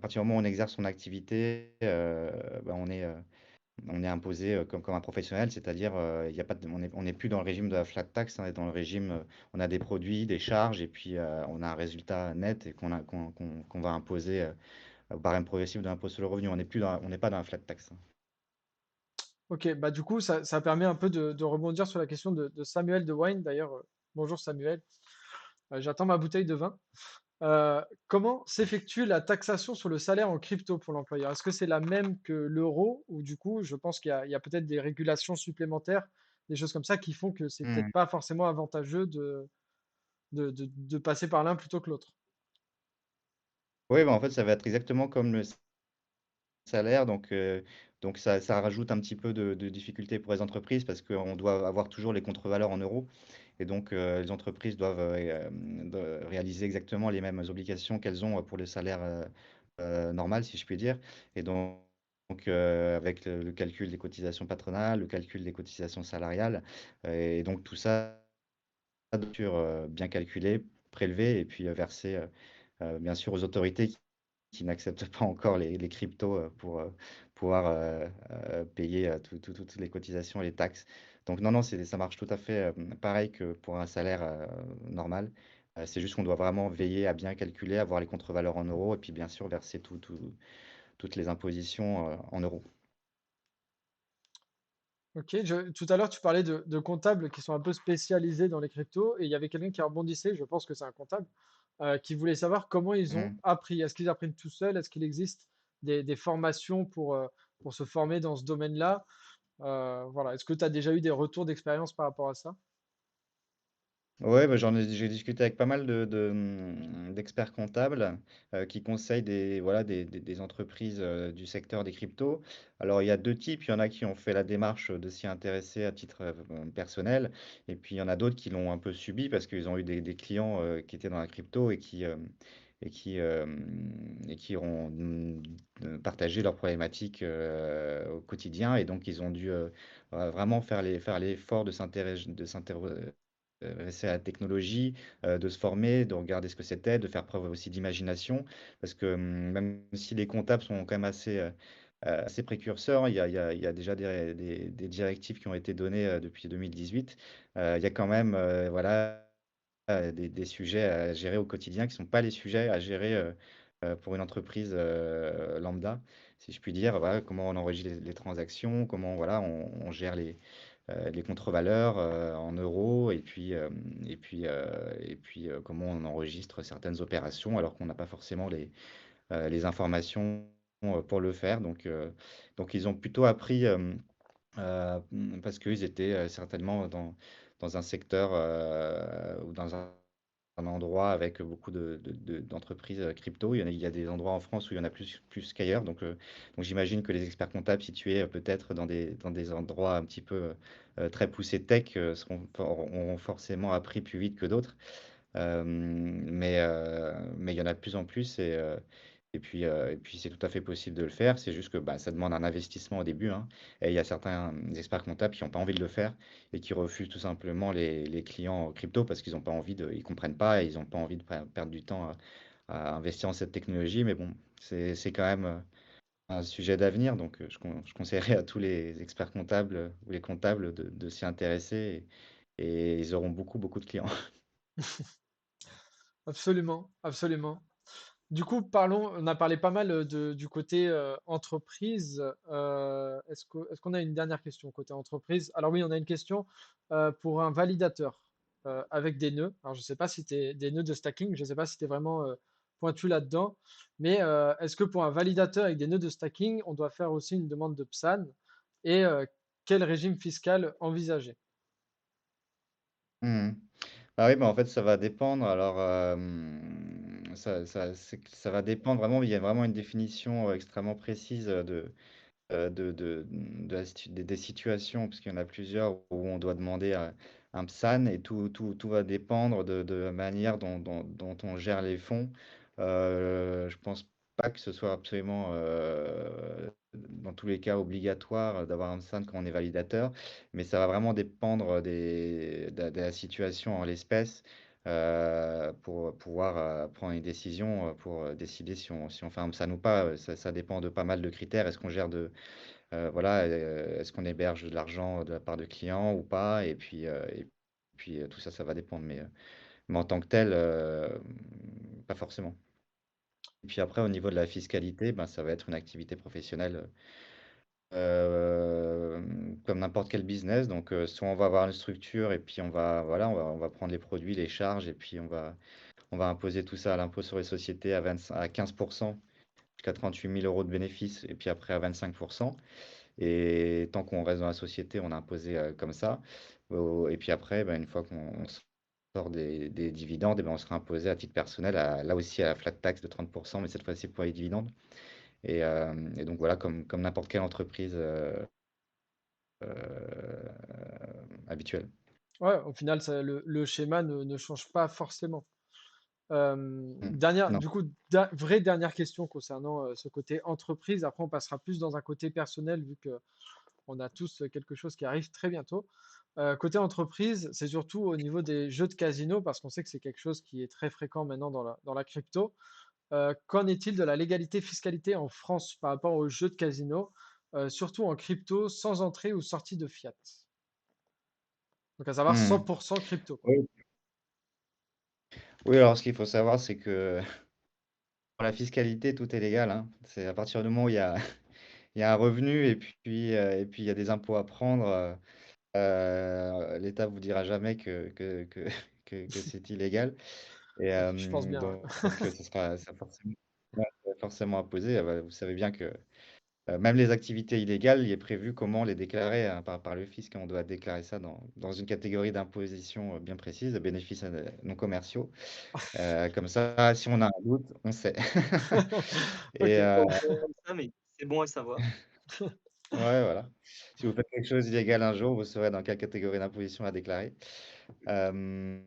partir du moment où on exerce son activité, bah, on est imposé comme un professionnel, c'est-à-dire il y a pas on n'est plus dans le régime de la flat tax, on est dans le régime, on a des produits, des charges, et puis on a un résultat net et qu'on va imposer au barème progressif de l'impôt sur le revenu. On n'est pas dans la flat tax. Ok, bah du coup, ça permet un peu de rebondir sur la question de Samuel de Wine. D'ailleurs, bonjour Samuel. J'attends ma bouteille de vin. Comment s'effectue la taxation sur le salaire en crypto pour l'employeur? Est-ce que c'est la même que l'euro ou du coup, je pense qu'il y a peut-être des régulations supplémentaires, des choses comme ça qui font que c'est peut-être Hmm. pas forcément avantageux de passer par l'un plutôt que l'autre. Oui, bah, en fait, ça va être exactement comme le salaire, donc ça rajoute un petit peu de difficulté pour les entreprises, parce qu'on doit avoir toujours les contre-valeurs en euros. Et donc, les entreprises doivent réaliser exactement les mêmes obligations qu'elles ont pour le salaire normal, si je puis dire. Et avec le calcul des cotisations patronales, le calcul des cotisations salariales, et donc tout ça, bien calculé, prélevé et puis versé bien sûr aux autorités qui n'acceptent pas encore les cryptos pour pouvoir payer toutes les cotisations et les taxes. Donc non, non, ça marche tout à fait pareil que pour un salaire normal. C'est juste qu'on doit vraiment veiller à bien calculer, avoir les contre-valeurs en euros et puis bien sûr verser toutes les impositions en euros. Ok, tout à l'heure, tu parlais de comptables qui sont un peu spécialisés dans les cryptos et il y avait quelqu'un qui rebondissait, je pense que c'est un comptable, qui voulait savoir comment ils ont Mm. appris. Est-ce qu'ils apprennent tout seuls? Est-ce qu'il existe des formations pour se former dans ce domaine-là? Voilà. Est-ce que tu as déjà eu des retours d'expérience par rapport à ça? Ouais, bah, j'ai discuté avec pas mal d'experts comptables qui conseillent des entreprises du secteur des cryptos. Alors, il y a deux types. Il y en a qui ont fait la démarche de s'y intéresser à titre personnel. Et puis, il y en a d'autres qui l'ont un peu subi parce qu'ils ont eu des clients qui étaient dans la crypto et qui, euh, et qui ont partagé leurs problématiques au quotidien. Et donc, ils ont dû vraiment faire l'effort de s'intéresser à la technologie, de se former, de regarder ce que c'était, de faire preuve aussi d'imagination. Parce que même si les comptables sont quand même assez précurseurs, il y a déjà des directives qui ont été données depuis 2018. Il y a quand même voilà, des sujets à gérer au quotidien qui ne sont pas les sujets à gérer pour une entreprise lambda, si je puis dire. Voilà, comment on enregistre les transactions, comment voilà, on gère les contre-valeurs en euros et puis comment on enregistre certaines opérations alors qu'on n'a pas forcément les informations pour le faire. Donc ils ont plutôt appris parce qu'ils étaient certainement dans un secteur ou dans un endroit avec beaucoup d'entreprises crypto. Il y a des endroits en France où il y en a plus qu'ailleurs. Donc j'imagine que les experts comptables situés peut-être dans des endroits un petit peu très poussés tech auront forcément appris plus vite que d'autres. Mais il y en a de plus en plus et puis c'est tout à fait possible de le faire. C'est juste que bah, ça demande un investissement au début, hein. Et il y a certains experts comptables qui n'ont pas envie de le faire et qui refusent tout simplement les clients crypto parce qu'ils n'ont pas envie ils comprennent pas et ils n'ont pas envie de perdre du temps à investir en cette technologie. Mais bon, c'est quand même un sujet d'avenir. Donc je conseillerais à tous les experts comptables ou les comptables de s'y intéresser et ils auront beaucoup, beaucoup de clients. Absolument, absolument. Du coup, on a parlé pas mal du côté entreprise. Est-ce qu'on a une dernière question côté entreprise? Alors oui, on a une question pour un validateur avec des nœuds. Alors je ne sais pas si tu des nœuds de stacking, je ne sais pas si tu es vraiment pointu là-dedans, mais est-ce que pour un validateur avec des nœuds de stacking, on doit faire aussi une demande de PSAN et quel régime fiscal envisager? Mhm. Ah oui, bah en fait, ça va dépendre. Alors, ça va dépendre vraiment. Il y a vraiment une définition extrêmement précise des situations, parce qu'il y en a plusieurs où on doit demander un PSAN et tout va dépendre de la manière dont on gère les fonds. Je pense pas que ce soit absolument, dans tous les cas, obligatoire d'avoir un PSAN quand on est validateur, mais ça va vraiment dépendre de la situation en l'espèce. Pour pouvoir prendre une décision, pour décider si on fait un PSAN ou pas. Ça dépend de pas mal de critères. Est-ce qu'on gère voilà, est-ce qu'on héberge de l'argent de la part de clients ou pas? Et puis tout ça, ça va dépendre. Mais en tant que tel, pas forcément. Et puis après, au niveau de la fiscalité, ben, ça va être une activité professionnelle comme n'importe quel business. Donc, soit on va avoir une structure et puis voilà, on va prendre les produits, les charges et puis on va imposer tout ça à l'impôt sur les sociétés à 15% jusqu'à 38 000 euros de bénéfices et puis après à 25%. Et tant qu'on reste dans la société, on est imposé comme ça. Et puis après, ben, une fois qu'on sort des dividendes, eh ben, on sera imposé à titre personnel, là aussi à la flat tax de 30%, mais cette fois-ci pour les dividendes. Et donc voilà, comme n'importe quelle entreprise habituelle. Ouais, au final, le schéma ne change pas forcément. Mm. Non. Du coup, vraie dernière question concernant ce côté entreprise. Après, on passera plus dans un côté personnel vu que on a tous quelque chose qui arrive très bientôt. Côté entreprise, c'est surtout au niveau des jeux de casino, parce qu'on sait que c'est quelque chose qui est très fréquent maintenant dans la crypto. Qu'en est-il de la légalité fiscalité en France par rapport aux jeux de casino, surtout en crypto, sans entrée ou sortie de fiat? Donc à savoir Mhm. 100% crypto, quoi. Oui. Oui, alors ce qu'il faut savoir, c'est que pour la fiscalité, tout est légal, hein. C'est à partir du moment où il y a un revenu et puis il y a des impôts à prendre, l'État vous dira jamais que c'est illégal. Et Je pense bien, ouais. donc, ce sera ça forcément, ouais, ça va forcément imposé. Bah, vous savez bien que même les activités illégales, il est prévu comment les déclarer hein, par le fisc. On doit déclarer ça dans une catégorie d'imposition bien précise, bénéfices non commerciaux. Comme ça, si on a un doute, on sait. Et Ok. Comme ça, mais c'est bon à savoir. ouais, voilà. Si vous faites quelque chose d'illégal un jour, vous saurez dans quelle catégorie d'imposition à déclarer. Euh,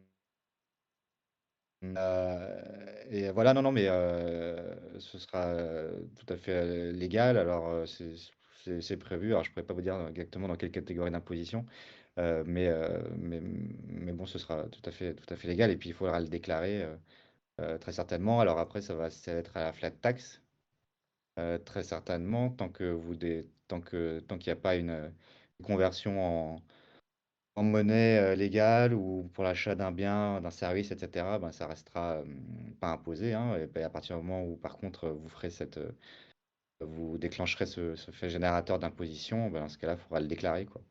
et voilà, non, non, mais ce sera tout à fait légal. Alors, c'est prévu. Alors, je pourrais pas vous dire exactement dans quelle catégorie d'imposition, mais bon, ce sera tout à fait légal. Et puis, il faudra le déclarer très certainement. Alors après, ça va être à la flat tax, très certainement, tant qu'il n'y a pas une conversion en monnaie légale ou pour l'achat d'un bien, d'un service, etc., ben, ça restera pas imposé, hein. Et ben, à partir du moment où, par contre, vous déclencherez ce fait générateur d'imposition, ben, dans ce cas-là, il faudra le déclarer, quoi.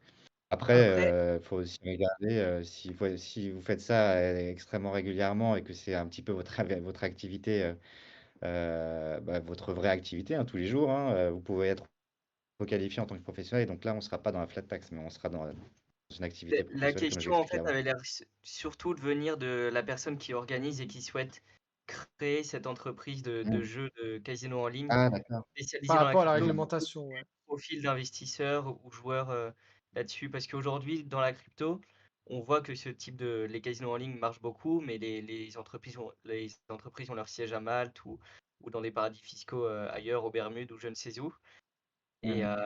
Après, Après, il faut aussi regarder si vous faites ça extrêmement régulièrement et que c'est un petit peu votre activité, bah, votre vraie activité hein, tous les jours, hein, vous pouvez être qualifié en tant que professionnel et donc là, on ne sera pas dans la flat tax, mais on sera dans une activité la professionnelle comme je question, en l'expliquais fait, avant. avait l'air surtout de venir de la personne qui organise et qui souhaite créer cette entreprise de Mm. jeux de casino en ligne Ah, d'accord. Par spécialisée dans la rapport à la crypto. réglementation, ouais. Profil d'investisseurs ou joueurs là-dessus. Parce qu'aujourd'hui, dans la crypto, on voit que ce type les casinos en ligne marchent beaucoup, mais les entreprises ont leur siège à Malte ou dans des paradis fiscaux ailleurs, aux Bermudes ou je ne sais où. Et Mm.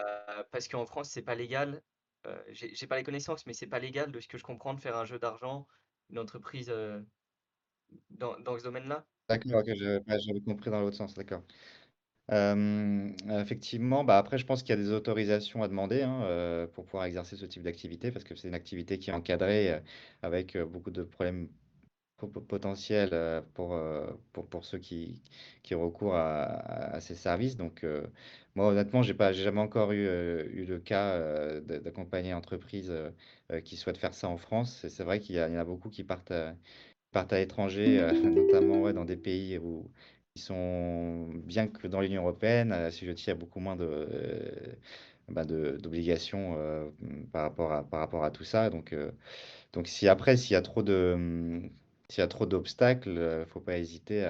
parce qu'en France, c'est pas légal. J'ai pas les connaissances, mais c'est pas légal de ce que je comprends de faire un jeu d'argent, une entreprise dans ce domaine-là. D'accord, ok, j'avais compris dans l'autre sens, d'accord. Effectivement, bah après, je pense qu'il y a des autorisations à demander hein, pour pouvoir exercer ce type d'activité, parce que c'est une activité qui est encadrée avec beaucoup de problèmes potentiels pour ceux qui recourent à ces services. Donc, moi, honnêtement, j'ai jamais encore eu le cas d'accompagner une entreprise qui souhaite faire ça en France. Et c'est vrai il y en a beaucoup qui partent à l'étranger, notamment ouais, dans des pays qui sont, bien que dans l'Union européenne, assujettis à beaucoup moins d'obligations par rapport à tout ça. Donc si après, s'il y a trop d'obstacles, faut pas hésiter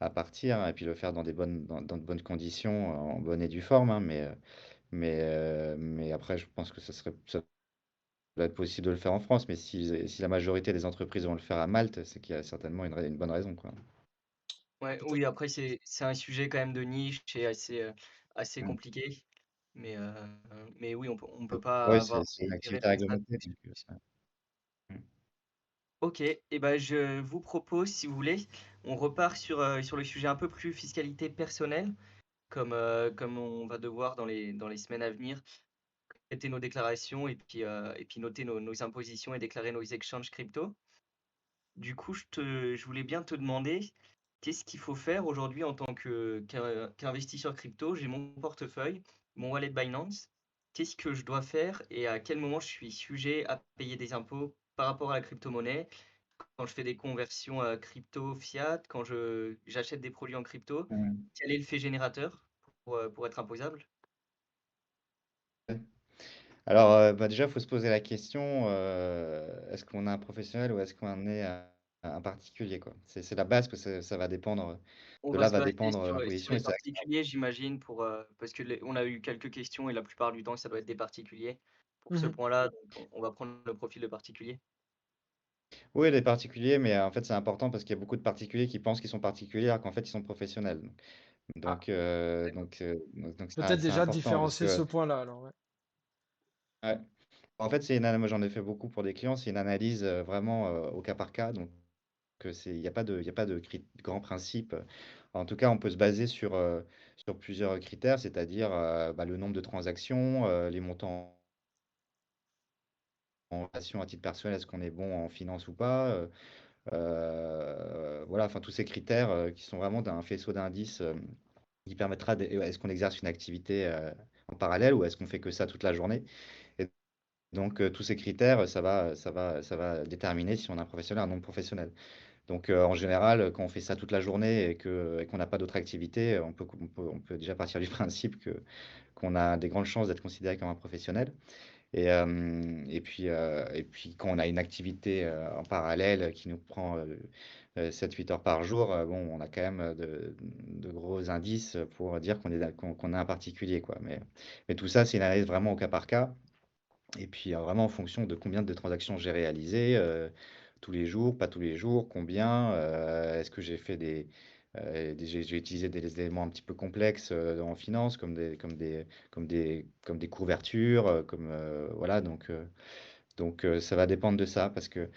à partir hein, et puis le faire dans dans de bonnes conditions, en bonne et due forme. Hein, mais après, je pense que ça doit être possible de le faire en France. Mais si la majorité des entreprises vont le faire à Malte, c'est qu'il y a certainement une bonne raison, quoi. Ouais, Peut-être- oui, après, c'est un sujet quand même de niche et assez Mm. compliqué. Mais oui, on peut pas Oui, avoir c'est une des activité réponses à réglementée. toutes les Donc, questions. mm. Ok, et ben je vous propose, si vous voulez, on repart sur le sujet un peu plus fiscalité personnelle, comme on va devoir dans les semaines à venir, traiter nos déclarations et puis noter nos impositions et déclarer nos exchanges crypto. Du coup, je voulais bien te demander, qu'est-ce qu'il faut faire aujourd'hui en tant qu'investisseur crypto? J'ai mon portefeuille, mon wallet Binance. Qu'est-ce que je dois faire et à quel moment je suis sujet à payer des impôts par rapport à la crypto-monnaie? Quand je fais des conversions crypto fiat, quand j'achète des produits en crypto, Mm. quel est le fait générateur pour être imposable? Alors, bah, déjà, il faut se poser la question, est-ce qu'on est un professionnel ou est-ce qu'on est un particulier, quoi? C'est la base, parce que ça va dépendre, On de va là se va baser dépendre sur l'imposition. Et les c'est vrai que particuliers, j'imagine, parce que on a eu quelques questions et la plupart du temps, ça doit être des particuliers. Pour ce Mhm. point-là, donc on va prendre le profil de particulier. oui, les particuliers, mais en fait, c'est important parce qu'il y a beaucoup de particuliers qui pensent qu'ils sont particuliers alors qu'en fait, ils sont professionnels. Ah, Donc, d'accord. donc Peut-être c'est déjà important parce différencier ce que point-là, alors, ouais. Ouais. En fait, moi j'en ai fait beaucoup pour des clients, c'est une analyse, vraiment, au cas par cas, donc il y a pas de grands principes. En tout cas, on peut se baser sur plusieurs critères, c'est-à-dire, bah, le nombre de transactions, les montants en relation à titre personnel, est-ce qu'on est bon en finance ou pas? Voilà, enfin tous ces critères, qui sont vraiment d'un faisceau d'indices, qui permettra est-ce qu'on exerce une activité, en parallèle ou est-ce qu'on fait que ça toute la journée? Et donc, tous ces critères, ça va déterminer si on est un professionnel ou un non professionnel. Donc, en général, quand on fait ça toute la journée et qu'on n'a pas d'autres activités, on peut déjà partir du principe qu'on a des grandes chances d'être considéré comme un professionnel. Et puis quand on a une activité, en parallèle qui nous prend, 7-8 heures par jour, bon, on a quand même, de gros indices pour dire qu'on est un particulier, quoi. Mais tout ça, c'est une analyse vraiment au cas par cas. Et puis, vraiment en fonction de combien de transactions j'ai réalisées, tous les jours, pas tous les jours, combien, est-ce que j'ai fait j'ai utilisé des éléments un petit peu complexes, en finance comme des couvertures, voilà ça va dépendre de ça parce que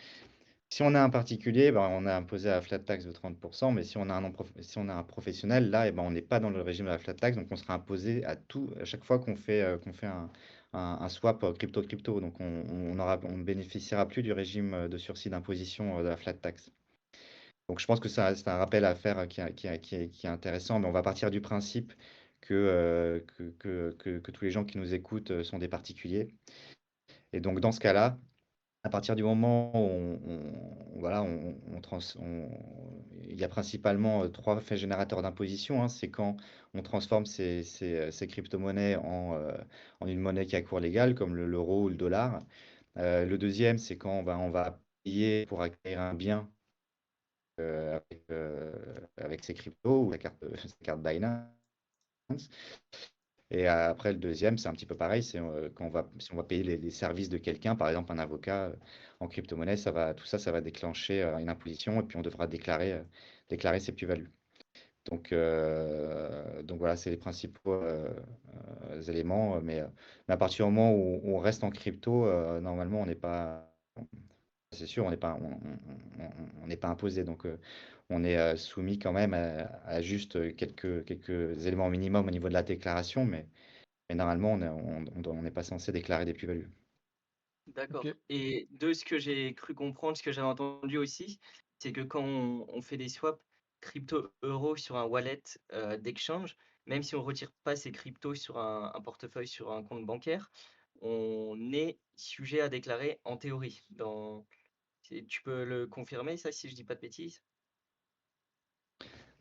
si on est un particulier, ben, on est imposé à la flat tax de 30, mais si on est un professionnel, là, eh ben, on n'est pas dans le régime de la flat tax, donc on sera imposé à chaque fois qu'on fait un swap crypto-crypto. Donc on ne bénéficiera plus du régime de sursis d'imposition de la flat tax. Donc je pense que ça, c'est un rappel à faire qui est intéressant, mais on va partir du principe que tous les gens qui nous écoutent sont des particuliers. Et donc dans ce cas-là, à partir du moment où voilà, il y a principalement 3 faits générateurs d'imposition, hein. C'est quand on transforme ces crypto-monnaies en une monnaie qui a cours légal, comme l'euro ou le dollar. Le deuxième, c'est quand on va payer pour acquérir un bien avec ces cryptos ou sa carte Binance. Et après, le deuxième, c'est un petit peu pareil, c'est quand si on va payer les services de quelqu'un, par exemple un avocat en crypto-monnaie, tout ça, ça va déclencher une imposition et puis on devra déclarer ses plus-values. Donc voilà, c'est les principaux éléments. Mais à partir du moment où on reste en crypto, normalement, on n'est pas, c'est sûr, on n'est pas imposé. Donc on est soumis quand même à juste quelques éléments minimum au niveau de la déclaration, mais normalement, on n'est pas censé déclarer des plus-values. Ok. D'accord. Et de ce que j'ai cru comprendre, ce que j'avais entendu aussi, c'est que quand on fait des swaps crypto-euro sur un wallet d'exchange, même si on retire pas ces cryptos sur un portefeuille, sur un compte bancaire, on est sujet à déclarer en théorie. Tu peux le confirmer, ça, si je dis pas de bêtises?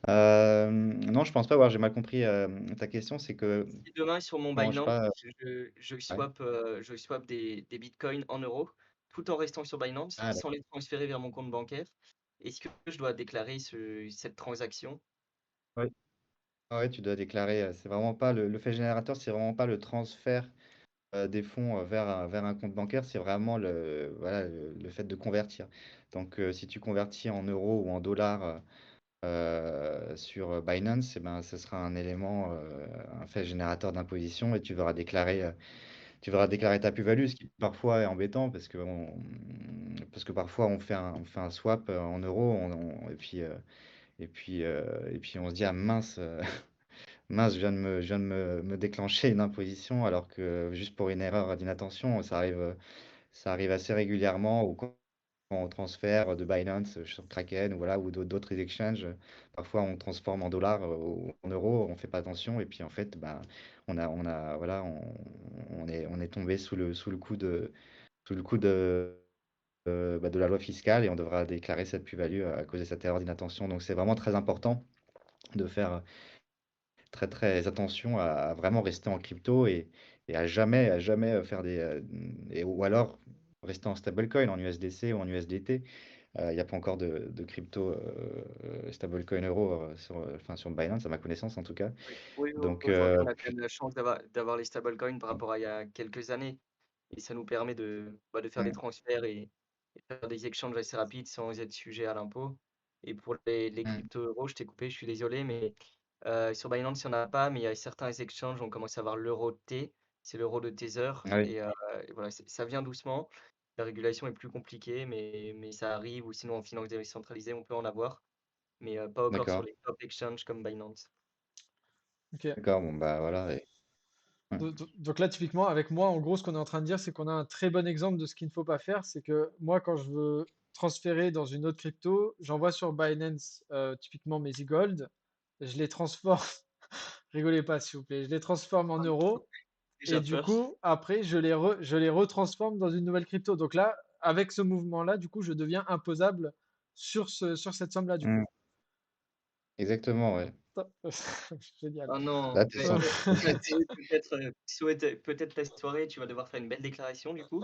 Non, je pense pas. Ouais, j'ai mal compris ta question. C'est que, Si demain sur mon non, je sais Binance, pas. Ouais. je swap des bitcoins en euros, tout en restant sur Binance, Ah, sans d'accord. les transférer vers mon compte bancaire, est-ce que je dois déclarer cette transaction? Ouais. Ouais, tu dois déclarer. C'est vraiment pas le fait générateur, c'est vraiment pas le transfert des fonds vers un compte bancaire, c'est vraiment voilà, le fait de convertir. Donc, si tu convertis en euros ou en dollars sur Binance, eh ben, ce sera un élément, un fait générateur d'imposition et tu verras déclarer ta plus-value, ce qui parfois est embêtant parce que parfois on fait un swap en euros et puis on se dit ah mince, mince, je viens de me déclencher une imposition alors que juste pour une erreur d'inattention, ça arrive assez régulièrement ou quand on transfère de Binance sur Kraken ou voilà, ou d'autres exchanges, parfois on transforme en dollars ou en euros, on fait pas attention et puis en fait, ben, voilà, on est tombé sous le coup de la loi fiscale et on devra déclarer cette plus-value à cause de cette erreur d'inattention. Donc c'est vraiment très important de faire très très attention à vraiment rester en crypto et à jamais faire ou alors rester en stablecoin, en USDC ou en USDT. Il n'y a pas encore de crypto stablecoin euro enfin, sur Binance, à ma connaissance en tout cas. Oui, oui, Donc, aujourd'hui, on a quand même la chance d'avoir les stablecoins par rapport à il y a quelques années et ça nous permet de faire des mm, transferts et faire des échanges assez rapides sans être sujet à l'impôt. Et pour les mm. cryptos-euros, je t'ai coupé, je suis désolé, mais sur Binance, il y en a pas, mais il y a certains exchanges, on commence à avoir l'euro T, c'est l'euro de Tether Ah oui, et voilà, ça vient doucement. La régulation est plus compliquée, mais ça arrive ou sinon en finance décentralisée, on peut en avoir, mais pas encore sur d'accord. les top exchanges comme Binance. Ok. D'accord, bon bah voilà. Ouais. Donc là, typiquement, avec moi, en gros, ce qu'on est en train de dire, c'est qu'on a un très bon exemple de ce qu'il ne faut pas faire. C'est que moi, quand je veux transférer dans une autre crypto, j'envoie sur Binance typiquement mes e-gold, je les transforme, rigolez pas s'il vous plaît, je les transforme en Ah, euros et déjà du peur. coup, après, je les retransforme dans une nouvelle crypto. Donc là, avec ce mouvement-là, du coup, je deviens imposable sur cette somme-là, du coup. Mmh, exactement, ouais. Génial. Ah non, Là, tu es mais censé. peut-être ta soirée, tu vas devoir faire une belle déclaration du coup.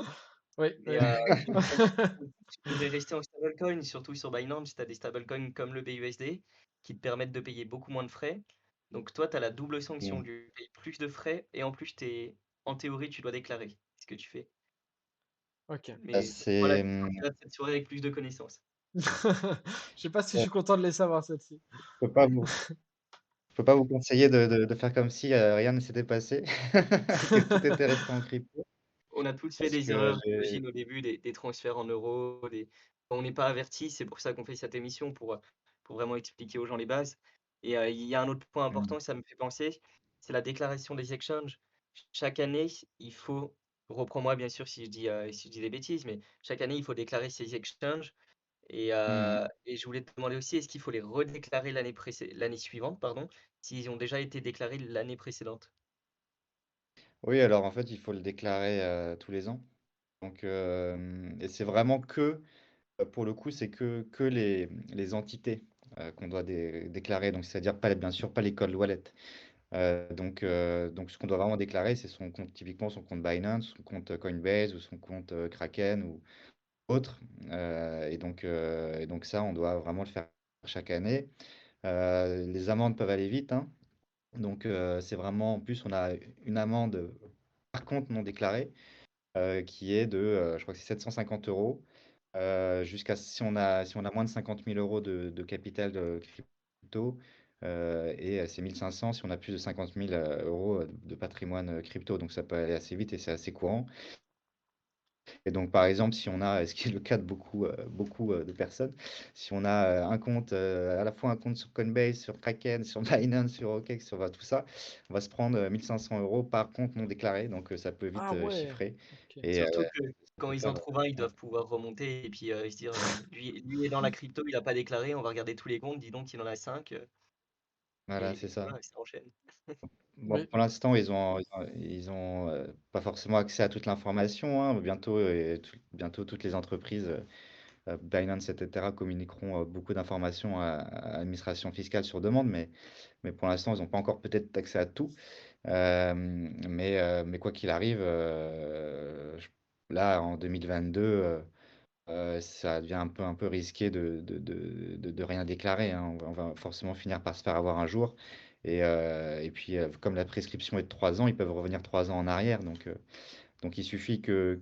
Oui, Mais oui. tu devrais rester en stablecoin, surtout sur Binance, tu as des stablecoins comme le BUSD qui te permettent de payer beaucoup moins de frais. Donc toi, tu as la double sanction Mmh. du payer plus de frais et en plus, en théorie, tu dois déclarer ce que tu fais. Ok. Bah, Mais voilà, c'est, tu sortiras de cette soirée avec plus de connaissances. Je sais pas si je ouais, suis content de les savoir, celle-ci. je peux pas vous je peux pas vous conseiller de faire comme si, rien ne s'était passé, que tout était resté en crypto On a tous fait parce des que erreurs, j'ai j'imagine, au début, des transferts en euros, on n'est pas averti, c'est pour ça qu'on fait cette émission, pour vraiment expliquer aux gens les bases. Et il y a un autre point mmh, important, ça me fait penser, c'est la déclaration des exchanges. Chaque année, il faut reprends-moi bien sûr si je dis des bêtises, mais chaque année, il faut déclarer ses exchanges mmh. et je voulais te demander aussi, est-ce qu'il faut les redéclarer l'année suivante, pardon, s'ils ont déjà été déclarés l'année précédente? Oui, alors, en fait, il faut le déclarer, tous les ans. Donc, et c'est vraiment que, pour le coup, c'est que les entités, qu'on doit déclarer. Donc, c'est-à-dire pas les bien sûr, pas les cold wallet. Donc ce qu'on doit vraiment déclarer, c'est son compte, typiquement son compte Binance, son compte Coinbase ou son compte, Kraken ou autre. Et donc ça, on doit vraiment le faire chaque année. Les amendes peuvent aller vite, hein. Donc, c'est vraiment en plus, on a une amende par compte non déclaré, qui est de, je crois que c'est 750 €, jusqu'à si on a moins de 50 000 € de capital de crypto, et c'est 1 500 si on a plus de 50 000 € de patrimoine, crypto. Donc ça peut aller assez vite et c'est assez courant. Et donc, par exemple, si on a, ce qui est le cas de beaucoup, de personnes, si on a, un compte, à la fois un compte sur Coinbase, sur Kraken, sur Binance, sur OKEx, sur, tout ça, on va se prendre, 1 500 € par compte non déclaré, donc ça peut vite, Ah ouais. chiffrer. Ok. Et Surtout que quand faut ils faire, en trouvent un, ils ouais, doivent pouvoir remonter et puis, se dire, «Lui est dans la crypto, il a pas déclaré, on va regarder tous les comptes, dis donc il en a 5 voilà, c'est et ça. voilà, ça enchaîne. Bon, Oui. pour l'instant, ils ont pas forcément accès à toute l'information, hein. Bientôt, bientôt toutes les entreprises, Binance, et cetera, communiqueront, beaucoup d'informations à l'administration fiscale sur demande, mais pour l'instant, ils n'ont pas encore peut-être accès à tout. Mais quoi qu'il arrive, là, en 2022, ça devient un peu risqué de rien déclarer, hein. On va forcément finir par se faire avoir un jour. Et puis, comme la prescription est de 3 ans, ils peuvent revenir 3 ans en arrière. Donc il suffit que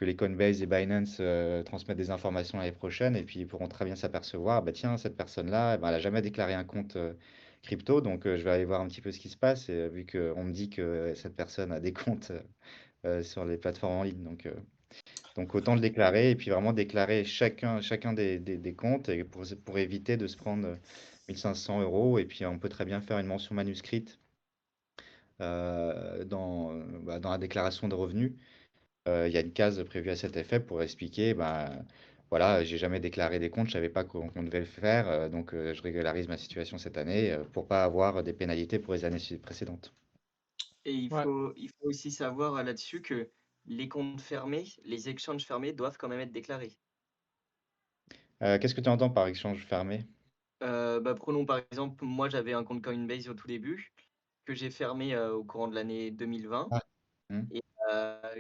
les Coinbase et Binance, transmettent des informations l'année prochaine, et puis ils pourront très bien s'apercevoir, bah tiens, cette personne-là, eh ben, elle a jamais déclaré un compte, crypto, donc je vais aller voir un petit peu ce qui se passe, et vu qu'on me dit que cette personne a des comptes, sur les plateformes en ligne. Donc autant le déclarer, et puis vraiment déclarer chacun des comptes, et pour éviter de se prendre, 1 500 €. Et puis on peut très bien faire une mention manuscrite, dans la déclaration de revenus. Il y a une case prévue à cet effet pour expliquer, bah, voilà, j'ai jamais déclaré des comptes, je savais pas qu'on devait le faire, donc je régularise ma situation cette année, pour pas avoir des pénalités pour les années précédentes. Et Ouais. il faut aussi savoir, là-dessus que les comptes fermés, les exchanges fermés doivent quand même être déclarés. Qu'est-ce que tu entends par échange fermé? Bah, prenons par exemple, moi j'avais un compte Coinbase au tout début, que j'ai fermé, au courant de l'année 2020 Ah. Mmh. et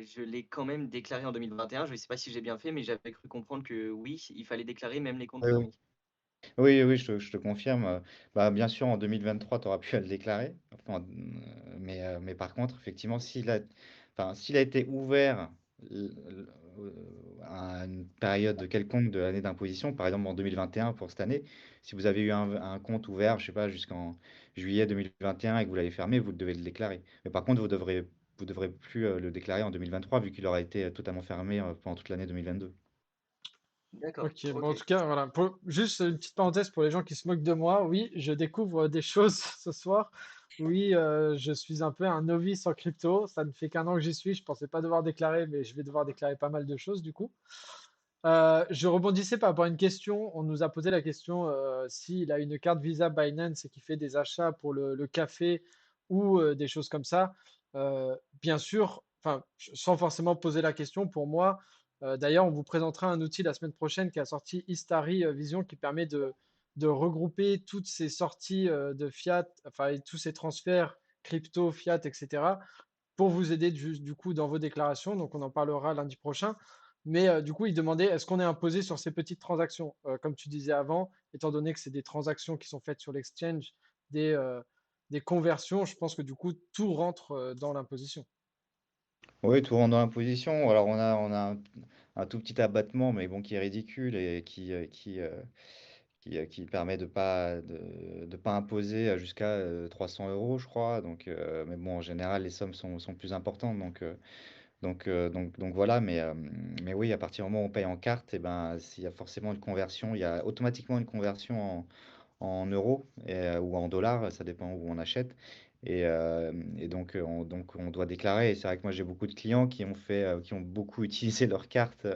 je l'ai quand même déclaré en 2021. Je ne sais pas si j'ai bien fait, mais j'avais cru comprendre que oui, il fallait déclarer même les comptes Oui, oui. fermés. Oui, oui, je te confirme, bah, bien sûr, en 2023, tu auras pu le déclarer, enfin, mais par contre, effectivement, s'il a été ouvert, à une période quelconque de l'année d'imposition, par exemple en 2021 pour cette année, si vous avez eu un compte ouvert, je sais pas, juillet 2021 et que vous l'avez fermé, vous devez le déclarer. Mais par contre, vous devrez plus le déclarer en 2023 vu qu'il aura été totalement fermé pendant toute l'année 2022. D'accord, Ok, bon, en ok. tout cas, voilà. Juste une petite parenthèse pour les gens qui se moquent de moi. Oui, je découvre des choses ce soir. Oui, je suis un peu un novice en crypto. Ça ne fait qu'un an que j'y suis. Je pensais pas devoir déclarer, mais je vais devoir déclarer pas mal de choses du coup. Je rebondissais par rapport à une question. On nous a posé la question s'il a une carte Visa Binance et qu'il fait des achats pour le café ou des choses comme ça. Bien sûr, enfin, sans forcément poser la question, pour moi, d'ailleurs, on vous présentera un outil la semaine prochaine qui a sorti Istari Vision qui permet de regrouper toutes ces sorties de fiat, enfin, et tous ces transferts crypto, fiat, etc., pour vous aider du coup dans vos déclarations. Donc, on en parlera lundi prochain. Mais du coup, il demandait est-ce qu'on est imposé sur ces petites transactions? Comme tu disais avant, étant donné que c'est des transactions qui sont faites sur l'exchange, des, euh, des conversions, je pense que du coup, tout rentre dans l'imposition. Oui, tout rentre dans l'imposition. Alors on a un tout petit abattement, mais bon, qui est ridicule et qui permet de pas imposer jusqu'à 300 euros, je crois. Donc, mais bon, en général, les sommes sont plus importantes. Donc voilà. Mais oui, à partir du moment où on paye en carte, et ben, s'il y a forcément une conversion, il y a automatiquement une conversion en euros ou en dollars, ça dépend où on achète. Et donc on doit déclarer. Et c'est vrai que moi j'ai beaucoup de clients qui ont beaucoup utilisé leur carte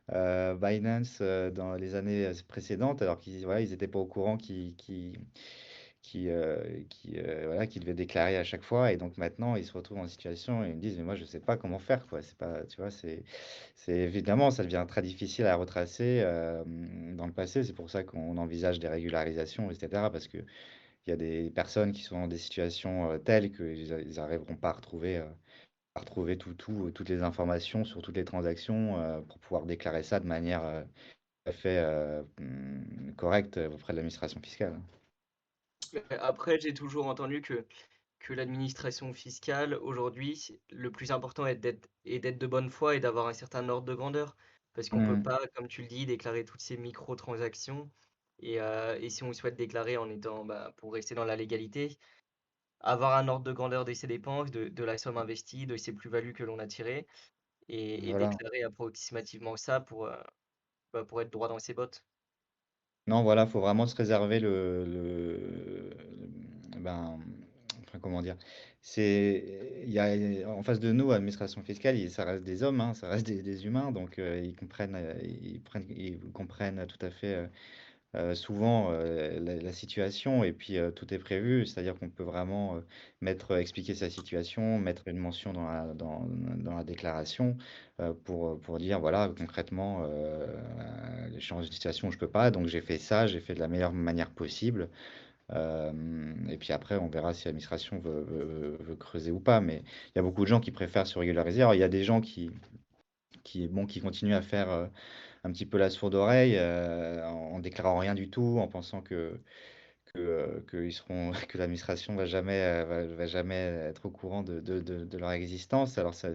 Binance dans les années précédentes, alors qu'ils voilà, ils étaient pas au courant voilà, qu'ils devaient déclarer à chaque fois. Et donc maintenant ils se retrouvent en situation et ils me disent mais moi je sais pas comment faire quoi. C'est pas, tu vois, c'est évidemment ça devient très difficile à retracer dans le passé. C'est pour ça qu'on envisage des régularisations, etc. Parce que il y a des personnes qui sont dans des situations telles qu'ils n'arriveront pas à retrouver toutes les informations sur toutes les transactions pour pouvoir déclarer ça de manière tout à fait correcte auprès de l'administration fiscale. Après, j'ai toujours entendu que l'administration fiscale, aujourd'hui, le plus important est d'être de bonne foi et d'avoir un certain ordre de grandeur. Parce qu'on peut Mhm. pas, comme tu le dis, déclarer toutes ces micro-transactions. Et si on souhaite déclarer en étant, bah, pour rester dans la légalité, avoir un ordre de grandeur de ses dépenses, de la somme investie, de ses plus-values que l'on a tirées, et Voilà. déclarer approximativement ça pour être droit dans ses bottes. Non, voilà, faut vraiment se réserver ben, enfin, comment dire, il y a en face de nous, administration fiscale, ça reste des hommes, hein, ça reste des humains, donc ils comprennent tout à fait souvent la situation et puis tout est prévu, c'est-à-dire qu'on peut vraiment expliquer sa situation, mettre une mention dans la déclaration pour dire voilà concrètement les changements de situation je peux pas, donc j'ai fait ça, j'ai fait de la meilleure manière possible. Et puis après on verra si l'administration veut creuser ou pas, mais il y a beaucoup de gens qui préfèrent se régulariser. Alors il y a des gens qui continuent à faire un petit peu la sourde oreille en déclarant rien du tout, en pensant que ils seront, que l'administration va jamais être au courant de leur existence. Alors c'est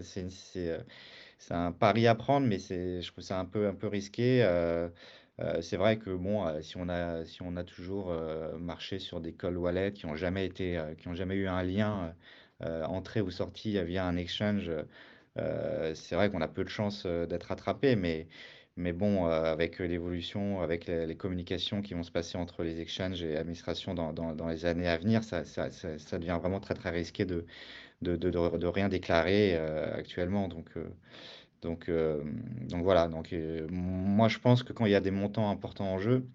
un pari à prendre, mais je trouve ça un peu risqué. C'est vrai que bon, si on a toujours marché sur des cold wallets qui ont jamais eu un lien entrée ou sortie via un exchange, c'est vrai qu'on a peu de chances d'être attrapé, mais bon, avec l'évolution, avec les communications qui vont se passer entre les exchanges et l'administration dans les années à venir, ça devient vraiment très très risqué de rien déclarer actuellement. Donc, euh, donc voilà. Moi, je pense que quand il y a des montants importants en jeu,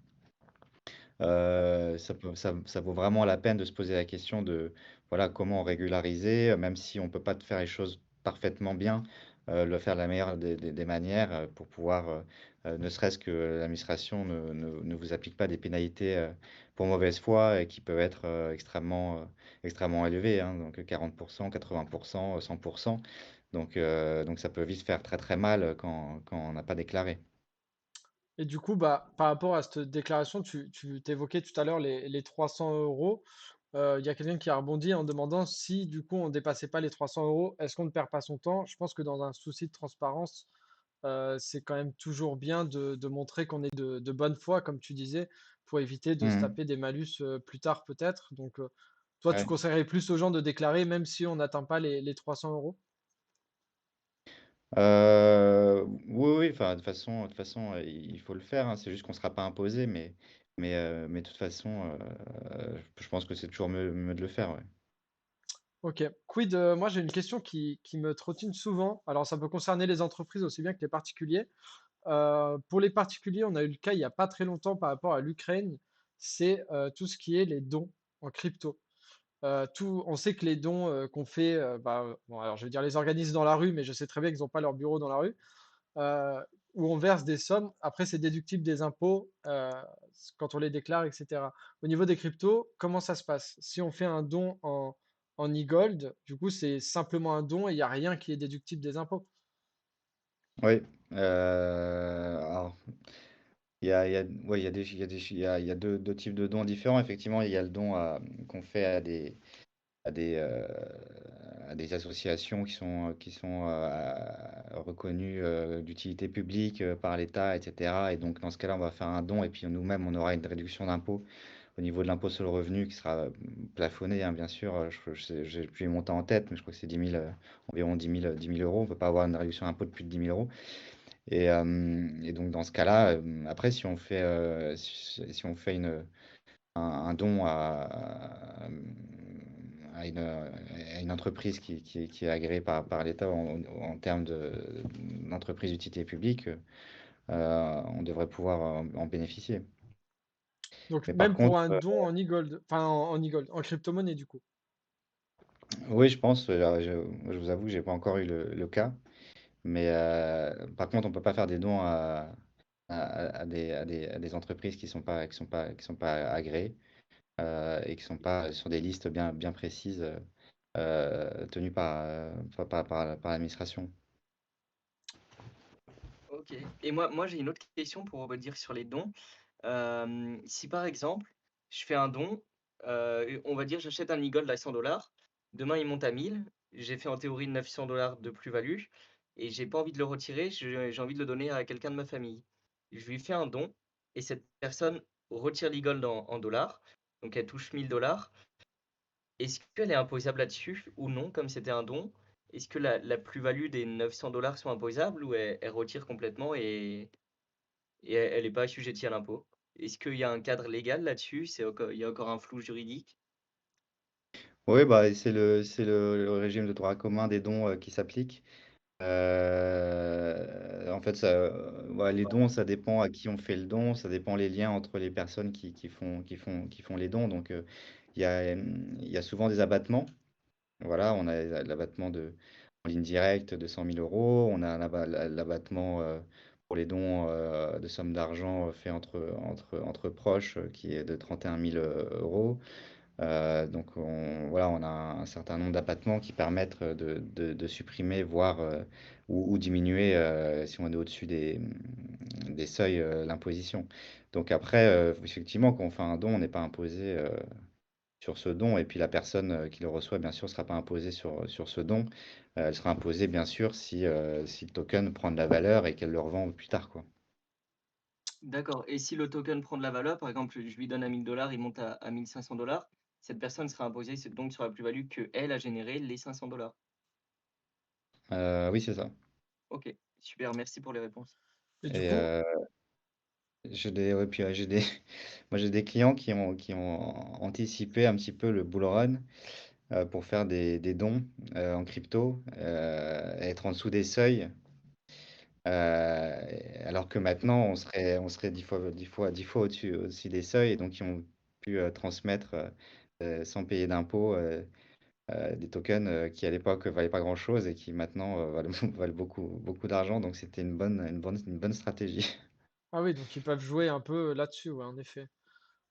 ça vaut vraiment la peine de se poser la question de voilà, comment régulariser, même si on ne peut pas faire les choses parfaitement bien, le faire de la meilleure des manières pour pouvoir, ne serait-ce que l'administration ne vous applique pas des pénalités pour mauvaise foi et qui peuvent être extrêmement élevées, hein, donc 40%, 80%, 100%. Donc ça peut vite faire très très mal quand on n'a pas déclaré. Et du coup, bah, par rapport à cette déclaration, tu t'évoquais tout à l'heure les 300 euros. Il y a quelqu'un qui a rebondi en demandant si du coup on ne dépassait pas les 300 euros, est-ce qu'on ne perd pas son temps? Je pense que dans un souci de transparence, c'est quand même toujours bien de montrer qu'on est de bonne foi, comme tu disais, pour éviter de se Mhm. taper des malus plus tard peut-être. Donc, toi, tu Ouais. conseillerais plus aux gens de déclarer même si on n'atteint pas les 300 euros? Oui, oui, enfin, de toute façon, il faut le faire, hein. C'est juste qu'on ne sera pas imposé, mais de toute façon, je pense que c'est toujours mieux de le faire, ouais. Ok. Quid, moi j'ai une question qui me trottine souvent. Alors ça peut concerner les entreprises aussi bien que les particuliers. Pour les particuliers, on a eu le cas il n'y a pas très longtemps par rapport à l'Ukraine. C'est tout ce qui est les dons en crypto. On sait que les dons qu'on fait, bon, alors je vais dire les organismes dans la rue, mais je sais très bien qu'ils n'ont pas leur bureau dans la rue, euh, où on verse des sommes. Après, c'est déductible des impôts quand on les déclare, etc. Au niveau des cryptos, comment ça se passe? Si on fait un don en e-gold, du coup, c'est simplement un don et il n'y a rien qui est déductible des impôts. Oui, alors, ouais, il y a deux types de dons différents. Effectivement, il y a le don qu'on fait à des, euh, à des associations qui sont reconnues d'utilité publique par l'État, etc. Et donc, dans ce cas-là, on va faire un don et puis nous-mêmes, on aura une réduction d'impôt au niveau de l'impôt sur le revenu qui sera plafonné, hein, bien sûr. J'ai plus les montants en tête, mais je crois que c'est 10 000, environ 10 000 euros. On ne peut pas avoir une réduction d'impôt de plus de 10 000 euros. Et donc, dans ce cas-là, après, si on fait un don à une entreprise qui est agréée par l'État en termes d'entreprise d'utilité publique, on devrait pouvoir en bénéficier. Donc, Mais par même pour contre, un don en e-gold, enfin en e-gold, en crypto-monnaie, du coup. oui, je pense, moi, je vous avoue que j'ai pas encore eu le cas, mais par contre, on peut pas faire des dons à des entreprises qui sont pas agréées et qui sont pas sur des listes bien précises tenues par l'administration. Ok. Et moi j'ai une autre question pour rebondir sur les dons. Si par exemple, je fais un don, on va dire j'achète un e-gold à 100 $, demain il monte à 1000, j'ai fait en théorie 900 $ de plus-value, et j'ai pas envie de le retirer, j'ai envie de le donner à quelqu'un de ma famille. Je lui fais un don, et cette personne retire l'e-gold en dollars, donc elle touche 1000 $. Est-ce qu'elle est imposable là-dessus ou non, comme c'était un don? Est-ce que la plus-value des 900 $ sont imposables ou elle retire complètement et elle n'est pas assujettie à l'impôt? Est-ce qu'il y a un cadre légal là-dessus? Il y a encore un flou juridique? Oui, bah, c'est le régime de droit commun des dons qui s'applique. En fait, ouais, les dons, ça dépend à qui on fait le don, ça dépend les liens entre les personnes qui font les dons. Donc, il y a souvent des abattements. Voilà, on a l'abattement en ligne directe de 100 000 euros, on a l'abattement pour les dons de sommes d'argent faits entre proches qui est de 31 000 euros. Donc voilà, on a un certain nombre d'abattements qui permettent de supprimer, voire ou diminuer, si on est au-dessus des seuils, l'imposition. Donc après, effectivement, quand on fait un don, on n'est pas imposé sur ce don, et puis la personne qui le reçoit, bien sûr, ne sera pas imposée sur ce don. Elle sera imposée, bien sûr, si le token prend de la valeur et qu'elle le revend plus tard, quoi. D'accord. Et si le token prend de la valeur, par exemple, je lui donne à 1000 $, il monte à 1500 $, cette personne sera imposée donc sur la plus-value qu'elle a générée, les 500 $. Oui, c'est ça. Ok, super, merci pour les réponses. Et du Et coup, ouais, puis, moi, j'ai des clients qui ont anticipé un petit peu le bull run pour faire des dons en crypto, être en dessous des seuils, alors que maintenant, on serait 10 fois, 10 fois au-dessus des seuils, et donc ils ont pu transmettre sans payer d'impôts des tokens qui à l'époque valaient pas grand-chose et qui maintenant valent beaucoup, beaucoup d'argent. Donc c'était une bonne stratégie. ah oui, donc ils peuvent jouer un peu là-dessus, ouais, en effet.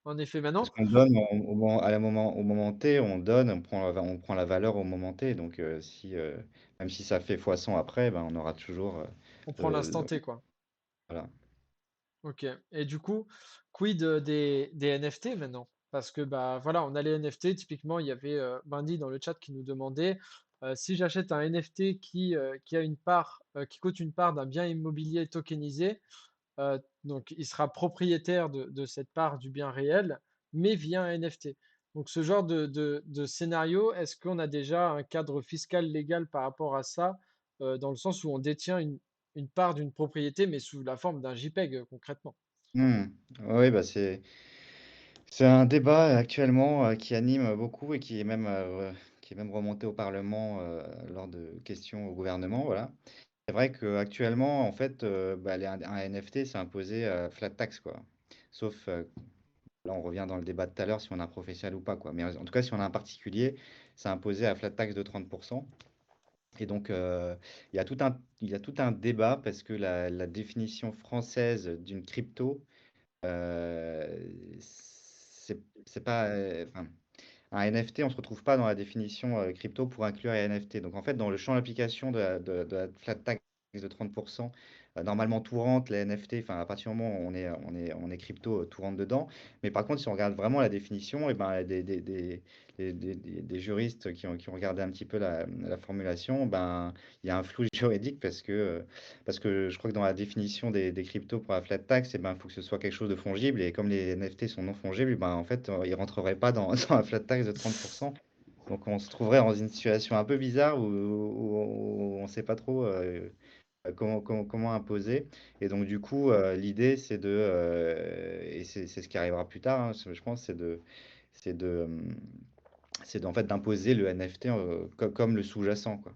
En effet, Parce maintenant, qu'on donne au moment T, on donne, on prend la valeur au moment T. Donc même si ça fait fois 100 après, ben, on aura toujours on prend l'instant le- T, quoi. voilà. Ok. Et du coup, quid des NFT maintenant? Parce que bah voilà, on a les NFT. Typiquement, il y avait Bundy dans le chat qui nous demandait si j'achète un NFT qui a une part, qui coûte une part d'un bien immobilier tokenisé, donc il sera propriétaire de cette part du bien réel, mais via un NFT. Donc ce genre de scénario, est-ce qu'on a déjà un cadre fiscal légal par rapport à ça, dans le sens où on détient une part d'une propriété, mais sous la forme d'un JPEG, concrètement? Hmm. Oui, bah c'est un débat actuellement qui anime beaucoup et qui est même remonté au Parlement lors de questions au gouvernement. Voilà. C'est vrai qu'actuellement, en fait, bah, un NFT, c'est imposé flat tax, quoi. Sauf, là, on revient dans le débat de tout à l'heure, si on a un professionnel ou pas, quoi. Mais en tout cas, si on a un particulier, c'est imposé à flat tax de 30%. Et donc, il y a tout un débat parce que la définition française d'une crypto, c'est pas, enfin, un NFT, on ne se retrouve pas dans la définition crypto pour inclure un NFT. Donc en fait, dans le champ d'application de la flat tax de 30%, normalement tout rentre, les NFT, enfin à partir du moment où on est crypto, tout rentre dedans. Mais par contre, si on regarde vraiment la définition, et ben, des juristes qui ont regardé un petit peu la formulation, ben, il y a un flou juridique parce que je crois que dans la définition des cryptos pour la flat tax, et ben, il faut que ce soit quelque chose de fongible. Et comme les NFT sont non fongibles, ben, en fait, ils ne rentreraient pas dans la flat tax de 30%. Donc on se trouverait dans une situation un peu bizarre où on ne sait pas trop comment imposer. Et donc du coup, l'idée, et c'est ce qui arrivera plus tard, hein, je pense, c'est de, en fait d'imposer le NFT comme le sous-jacent, quoi.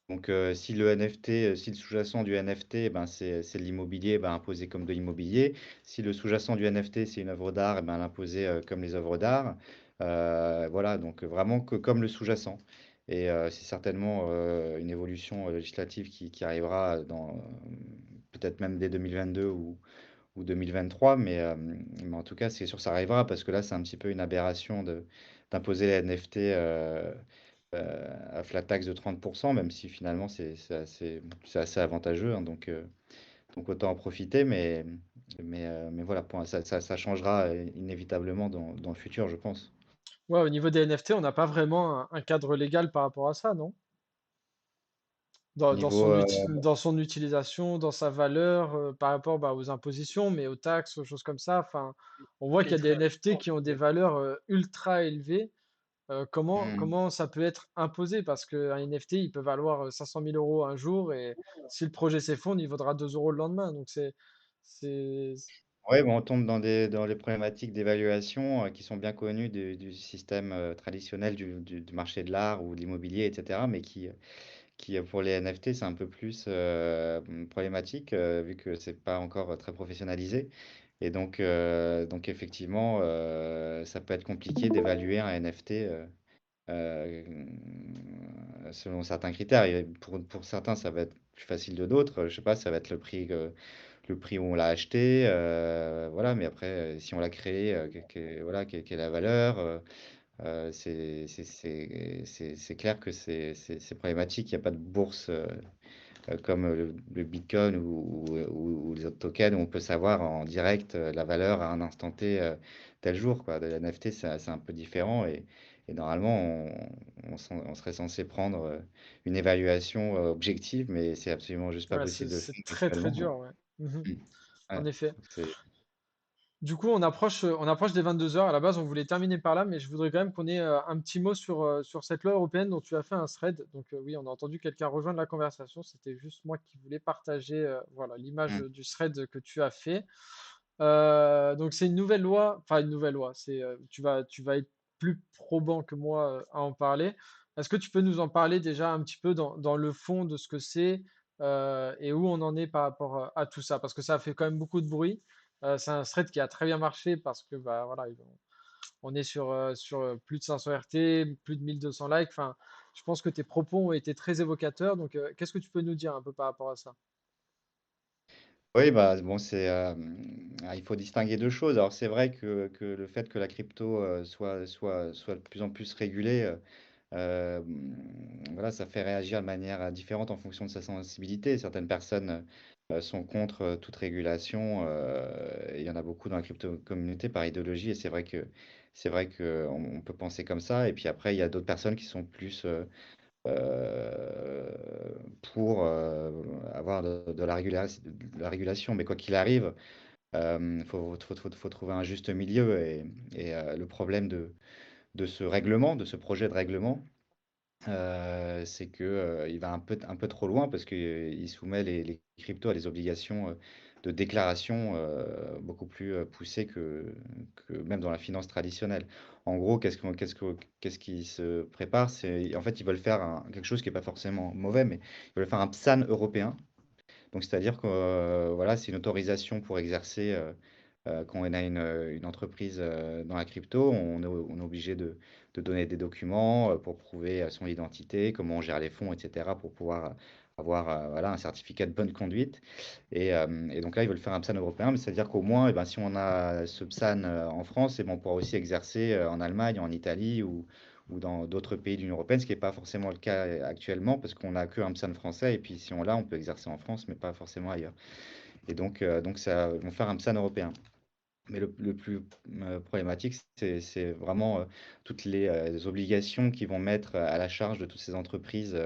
Donc, si le NFT, si le sous-jacent du NFT, eh ben, c'est de l'immobilier, ben, imposé comme de l'immobilier. Si le sous-jacent du NFT, c'est une œuvre d'art, eh ben, l'imposer comme les œuvres d'art. Voilà, donc vraiment que comme le sous-jacent. Et c'est certainement une évolution législative qui arrivera peut-être même dès 2022 ou 2023, mais en tout cas, c'est sûr que ça arrivera parce que là, c'est un petit peu une aberration d'imposer les NFT à flat tax de 30%, même si finalement c'est assez avantageux, hein, donc autant en profiter, mais voilà, ça changera inévitablement dans le futur, je pense. Ouais, au niveau des NFT, on n'a pas vraiment un cadre légal par rapport à ça, non? Au niveau, Dans son utilisation, dans sa valeur, par rapport, bah, aux impositions, mais aux taxes, aux choses comme ça. Enfin, on voit qu'il y C'est a des très NFT qui ont des valeurs ultra élevées. hmm. Comment ça peut être imposé? Parce qu'un NFT, il peut valoir 500 000 euros un jour et si le projet s'effondre, il vaudra 2 euros le lendemain. Donc c'est, Ouais, bon, on tombe dans les problématiques d'évaluation qui sont bien connues du système traditionnel du marché de l'art ou de l'immobilier, etc., mais qui pour les NFT, c'est un peu plus problématique vu que c'est pas encore très professionnalisé. Et donc effectivement, ça peut être compliqué d'évaluer un NFT euh, selon certains critères. Et pour certains, ça va être plus facile de d'autres. Je sais pas, ça va être le prix où on l'a acheté, voilà. Mais après, si on l'a créé, voilà, quelle est la valeur? C'est clair que c'est problématique. Il n'y a pas de bourse comme le Bitcoin ou les autres tokens où on peut savoir en direct la valeur à un instant T tel jour, quoi. De la NFT, c'est un peu différent et normalement, on serait censé prendre une évaluation objective, mais c'est absolument juste pas ouais, possible de le c'est faire très très actuellement. dur, ouais. Mhm. Mm. En Ouais, effet. donc c'est Du coup, on approche des 22 heures. À la base, on voulait terminer par là, mais je voudrais quand même qu'on ait un petit mot sur cette loi européenne dont tu as fait un thread. Donc, oui, on a entendu quelqu'un rejoindre la conversation. C'était juste moi qui voulais partager voilà, l'image Mm. du thread que tu as fait. Donc, c'est une nouvelle loi, enfin, une nouvelle loi. Tu vas être plus probant que moi à en parler. Est-ce que tu peux nous en parler déjà un petit peu dans le fond de ce que c'est et où on en est par rapport à tout ça? Parce que ça a fait quand même beaucoup de bruit. C'est un thread qui a très bien marché parce que bah, voilà, on est sur plus de 500 RT, plus de 1200 likes. Enfin, je pense que tes propos ont été très évocateurs. Donc, qu'est-ce que tu peux nous dire un peu par rapport à ça? Oui, bah, bon, il faut distinguer deux choses. Alors, c'est vrai que le fait que la crypto soit de plus en plus régulée, voilà, ça fait réagir de manière différente en fonction de sa sensibilité. Certaines personnes sont contre toute régulation. Et il y en a beaucoup dans la crypto-communauté par idéologie, et c'est vrai que on peut penser comme ça. Et puis après, il y a d'autres personnes qui sont plus pour avoir de la régulation. Mais quoi qu'il arrive, faut trouver un juste milieu. Et le problème de ce règlement, de ce projet de règlement, c'est que, il va un peu trop loin parce qu'il soumet les cryptos à des obligations, de déclaration, beaucoup plus, poussées que même dans la finance traditionnelle. En gros, qu'est-ce qui se prépare? C'est en fait, ils veulent faire quelque chose qui est pas forcément mauvais, mais ils veulent faire un PSAN européen. Donc, c'est-à-dire que voilà, c'est une autorisation pour exercer quand on a une entreprise dans la crypto, on est obligé de donner des documents pour prouver son identité, comment on gère les fonds, etc., pour pouvoir avoir voilà, un certificat de bonne conduite. Et donc là, ils veulent faire un PSAN européen, mais c'est-à-dire qu'au moins, eh ben, si on a ce PSAN en France, eh ben, on pourra aussi exercer en Allemagne, en Italie ou dans d'autres pays de l'Union européenne, ce qui n'est pas forcément le cas actuellement, parce qu'on n'a qu'un PSAN français, et puis si on l'a, on peut exercer en France, mais pas forcément ailleurs. Et donc ça, ils vont faire un PSAN européen. Mais le plus problématique, c'est vraiment toutes les obligations qu'ils vont mettre à la charge de toutes ces entreprises,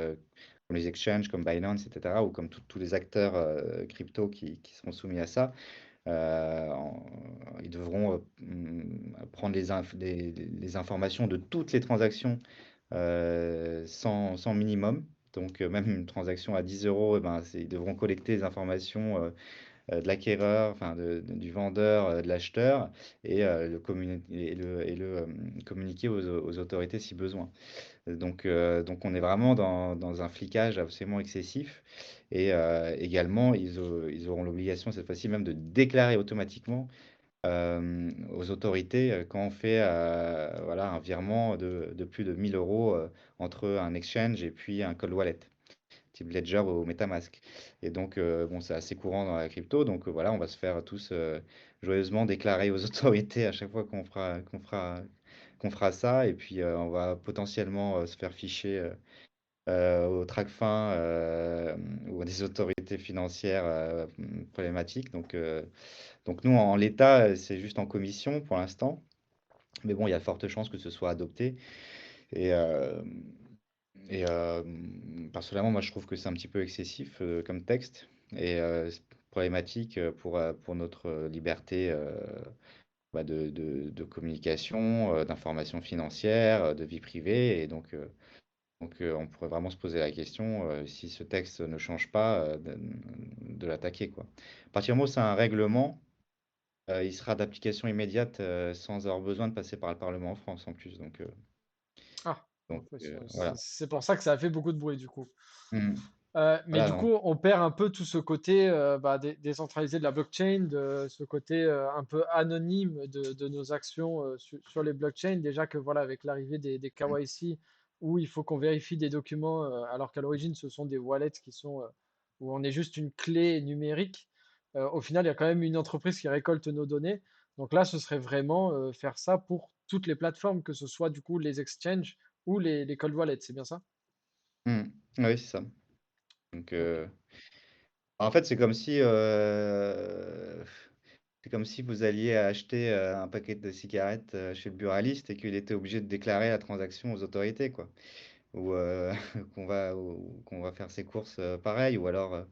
comme les exchanges, comme Binance, etc., ou comme tous les acteurs crypto qui seront soumis à ça. Ils devront prendre les informations de toutes les transactions sans minimum. Donc, même une transaction à 10 euros, eh ben, ils devront collecter les informations de l'acquéreur, enfin du vendeur, de l'acheteur, et communiquer aux autorités si besoin. Donc on est vraiment dans un flicage absolument excessif. Et également, ils auront l'obligation cette fois-ci même de déclarer automatiquement aux autorités quand on fait voilà, un virement de plus de 1000 euros entre un exchange et puis un cold wallet type Ledger ou MetaMask. Et donc, bon, c'est assez courant dans la crypto. Donc, voilà, on va se faire tous joyeusement déclarer aux autorités à chaque fois qu'on fera ça. Et puis, on va potentiellement se faire ficher au TRACFIN ou à des autorités financières problématiques. Donc nous, en l'état, c'est juste en commission pour l'instant. Mais bon, il y a de fortes chances que ce soit adopté. Et, euh, Personnellement, moi, je trouve que c'est un petit peu excessif comme texte et c'est problématique pour notre liberté de communication, d'information financière, de vie privée. Et donc, on pourrait vraiment se poser la question si ce texte ne change pas, de l'attaquer, quoi. À partir du moment où c'est un règlement, il sera d'application immédiate sans avoir besoin de passer par le Parlement en France en plus. Ah, Donc donc ouais, voilà. c'est pour ça que ça a fait beaucoup de bruit du coup. Mhm. Mais Voilà, du donc. coup, on perd un peu tout ce côté décentralisé de la blockchain, de ce côté un peu anonyme de nos actions sur les blockchains. Déjà que voilà, avec l'arrivée des KYC, où il faut qu'on vérifie des documents, alors qu'à l'origine, ce sont des wallets qui sont où on est juste une clé numérique. Au final, il y a quand même une entreprise qui récolte nos données. Donc là, ce serait vraiment faire ça pour toutes les plateformes, que ce soit du coup les exchanges ou les cold wallets. C'est bien ça? Mhm. Oui, c'est ça. Donc, Ok. en fait, c'est comme si vous alliez acheter un paquet de cigarettes chez le buraliste et qu'il était obligé de déclarer la transaction aux autorités, quoi. Ou qu'on va faire ses courses pareil. Ou alors,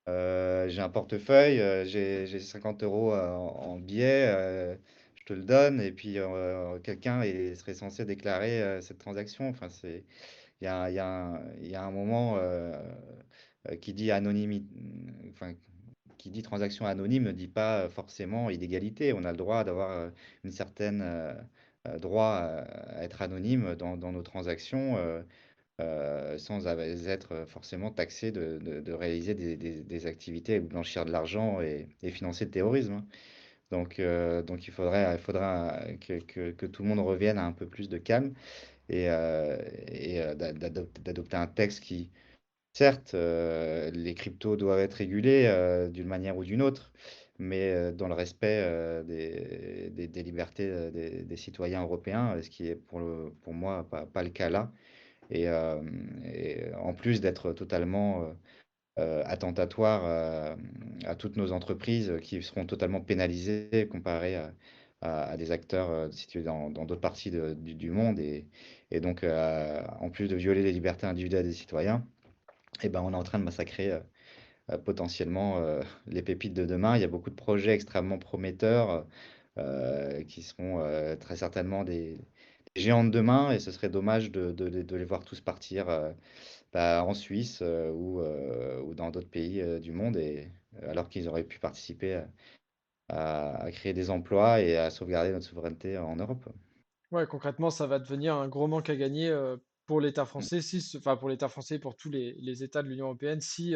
j'ai un portefeuille, j'ai 50 euros en billets, je te le donne, et puis serait censé déclarer cette transaction. Enfin, il y a un moment qui dit enfin, qui dit transaction anonyme ne dit pas forcément illégalité. On a le droit d'avoir une certaine droit à être anonyme dans nos transactions sans être forcément taxé de réaliser des activités, blanchir de l'argent et financer le terrorisme, hein. Donc il faudra que tout le monde revienne à un peu plus de calme et d'adopter un texte qui, certes, les cryptos doivent être régulés d'une manière ou d'une autre, mais dans le respect des libertés des citoyens européens, ce qui est pour moi pas le cas là. Et en plus d'être totalement attentatoire à toutes nos entreprises qui seront totalement pénalisées comparées à des acteurs situés dans d'autres parties du monde. Et donc, en plus de violer les libertés individuelles des citoyens, et ben, on est en train de massacrer, potentiellement, les pépites de demain. Il y a beaucoup de projets extrêmement prometteurs, qui seront, très certainement des géants de demain, et ce serait dommage de les voir tous partir, bah, en Suisse, ou dans d'autres pays, du monde, et alors qu'ils auraient pu participer à créer des emplois et à sauvegarder notre souveraineté en Europe. Ouais, concrètement, ça va devenir un gros manque à gagner pour l'État Mmh. français, enfin pour l'État français et pour tous les États de l'Union européenne, si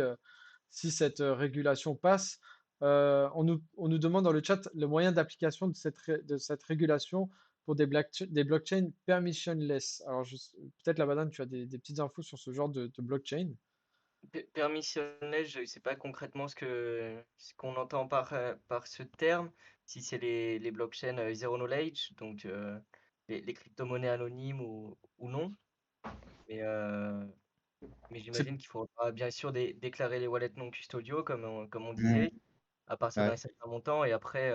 cette régulation passe. On nous demande dans le chat le moyen d'application de cette régulation pour des blockchains permissionless. Alors, peut-être la banane, tu as des petites infos sur ce genre de blockchain. Permissionnel, je ne sais pas concrètement ce qu'on entend par ce terme, si c'est les blockchains zero knowledge, donc les crypto-monnaies anonymes ou non. Mais, euh, mais C'est, j'imagine qu'il faudra bien sûr déclarer les wallets non custodiaux, comme on Mmh. disait, à partir Ouais. d'un certain montant, et après